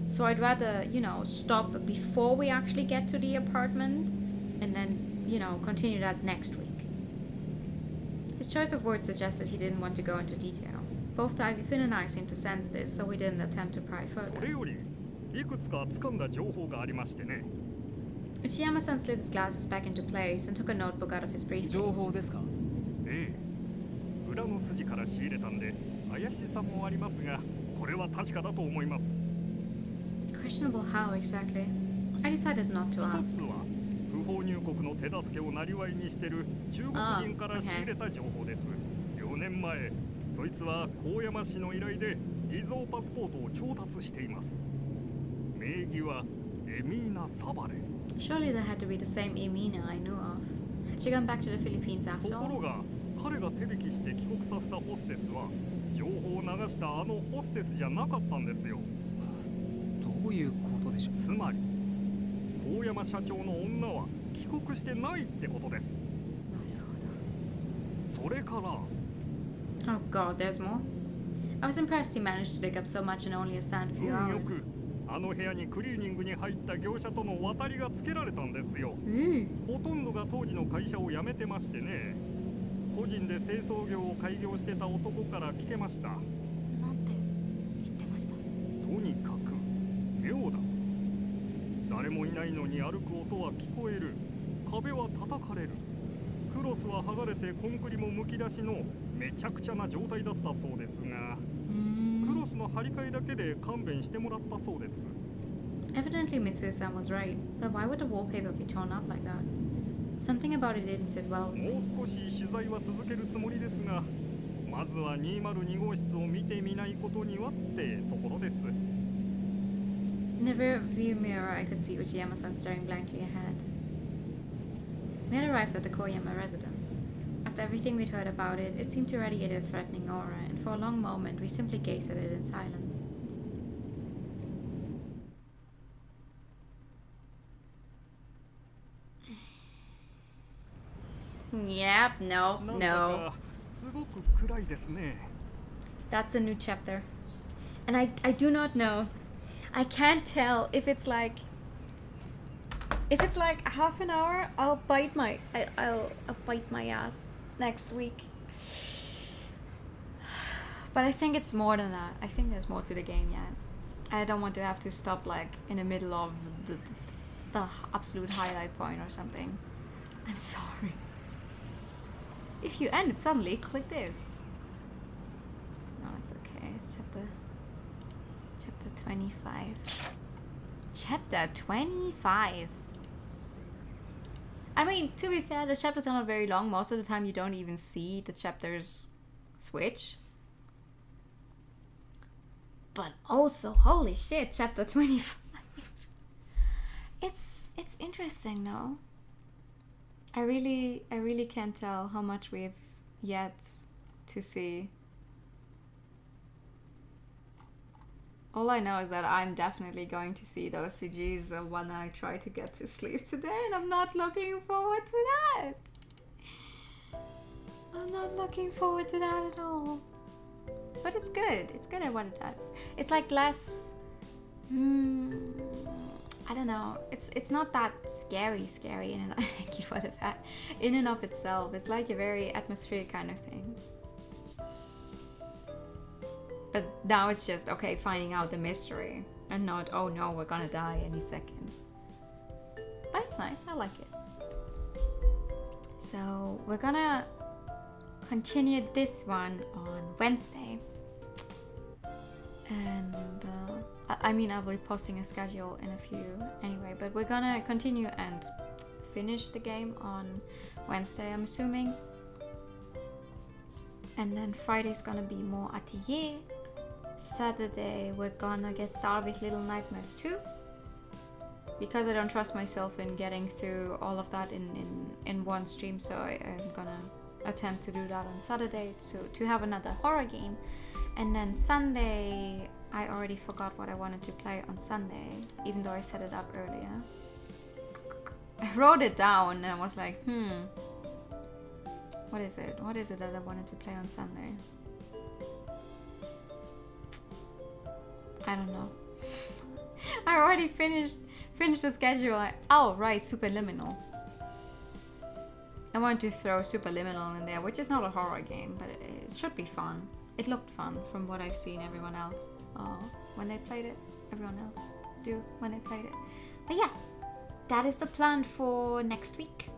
So I'd rather, stop before we actually get to the apartment, and then, continue that next week. His choice of words suggested he didn't want to go into detail. Both Daiguken and I seemed to sense this, so we didn't attempt to pry それ further. よりいくつか掴んだ情報がありましてね。 Uchiyama-san slid his glasses back into place and took a notebook out of his briefcase. 情報ですかええ、裏の筋から仕入れたんで怪しさもありますが、これは確かだと思います。 Questionable how exactly? I decided not to 一 ask. つは不法入国の手助けを生りにしてる中国人から仕入れた情報です。4年前、そいつは高山市の依頼で偽造パスポートを調達しています。名義はエミーナ・サバレ。 Surely that had to be the same Emina I knew of. Had she gone back to the Philippines と after ころ all? が彼が手引きして帰国させたホステスは情報を流したあのホステスじゃなかったんですよ。どういうことでしょうつまり高山社長の女は帰国してないってことです。それから Oh god, there's more? I was impressed he managed to dig up so much in only a sad few 運よ hours. くあの部屋にクリーニングに入った業者との渡りがつけられたんですよ。ほとんどが当時の会社を辞めてましてね、個人で清掃業を開業してた男から聞けました。なんて言ってました？とにかく妙だ。誰もいないのに歩く音は聞こえる。壁は叩かれる。クロスは剥がれてコンクリもむき出しのめちゃくちゃな状態だったそうですが、クロスの張り替えだけで勘弁してもらったそうです。 Evidently Mitsui-san was right, but why would the wallpaper be torn up like that? Something about it didn't sit well with も me. う少し取材は続けるつもりですが、まずは202号室を見てみないことにはってところです。 In the rearview mirror, I could see Uchiyama-san staring blankly ahead. We had arrived at the Koyama residence. After everything we'd heard about it, it seemed to radiate a threatening aura, and for a long moment we simply gazed at it in silence. Yep, no, なんだ no. かすごく暗いですね。 That's a new chapter. And I do not know. I can't tell if it's like half an hour, I'll bite my ass next week. But I think it's more than that. I think there's more to the game yet. I don't want to have to stop like in the middle of the absolute highlight point or something. I'm sorry. If you end it suddenly, click this. No, it's okay. It's Chapter 25. Chapter 25. I mean, to be fair, the chapters are not very long. Most of the time you don't even see the chapters switch. But also, holy shit, chapter 25. It's interesting though. I really can't tell how much we've yet to see. All I know is that I'm definitely going to see those CGs when I try to get to sleep today, and I'm not looking forward to that. I'm not looking forward to that at all. But it's good. It's good at what it does. It's like less... I don't know. It's not that scary in and of itself. It's like a very atmospheric kind of thing. But now it's just, okay, finding out the mystery. And not, oh no, we're gonna die any second. But it's nice, I like it. So, we're gonna continue this one on Wednesday. And, I mean, I'll be posting a schedule in a few anyway. But we're gonna continue and finish the game on Wednesday, I'm assuming. And then Friday's gonna be more atelier. Saturday we're gonna get started with Little Nightmares 2, because I don't trust myself in getting through all of that in one stream, so I'm gonna attempt to do that on Saturday, so to have another horror game. And then Sunday, I already forgot what I wanted to play on Sunday, even though I set it up earlier. I wrote it down and I was like, what is it? What is it that I wanted to play on Sunday? I don't know. I already finished the schedule. Oh, right, Superliminal. I want to throw Superliminal in there, which is not a horror game, but it should be fun. It looked fun from what I've seen everyone else when they played it. Everyone else do when they played it. But yeah, that is the plan for next week.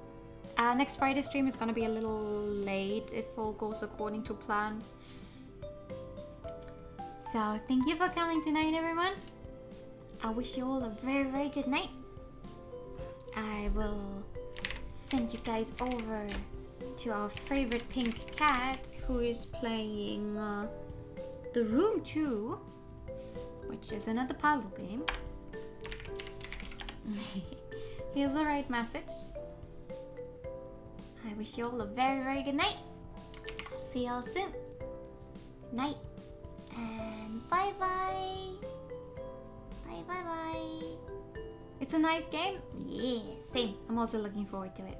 Next Friday stream is gonna be a little late if all goes according to plan. So thank you for coming tonight, everyone. I wish you all a very, very good night. I will send you guys over to our favorite pink cat, who is playing The Room 2, which is another puzzle game. Here's the right message. I wish you all a very, very good night. I'll see y'all soon. Night. And bye-bye. Bye-bye-bye. It's a nice game? Yeah, same. I'm also looking forward to it.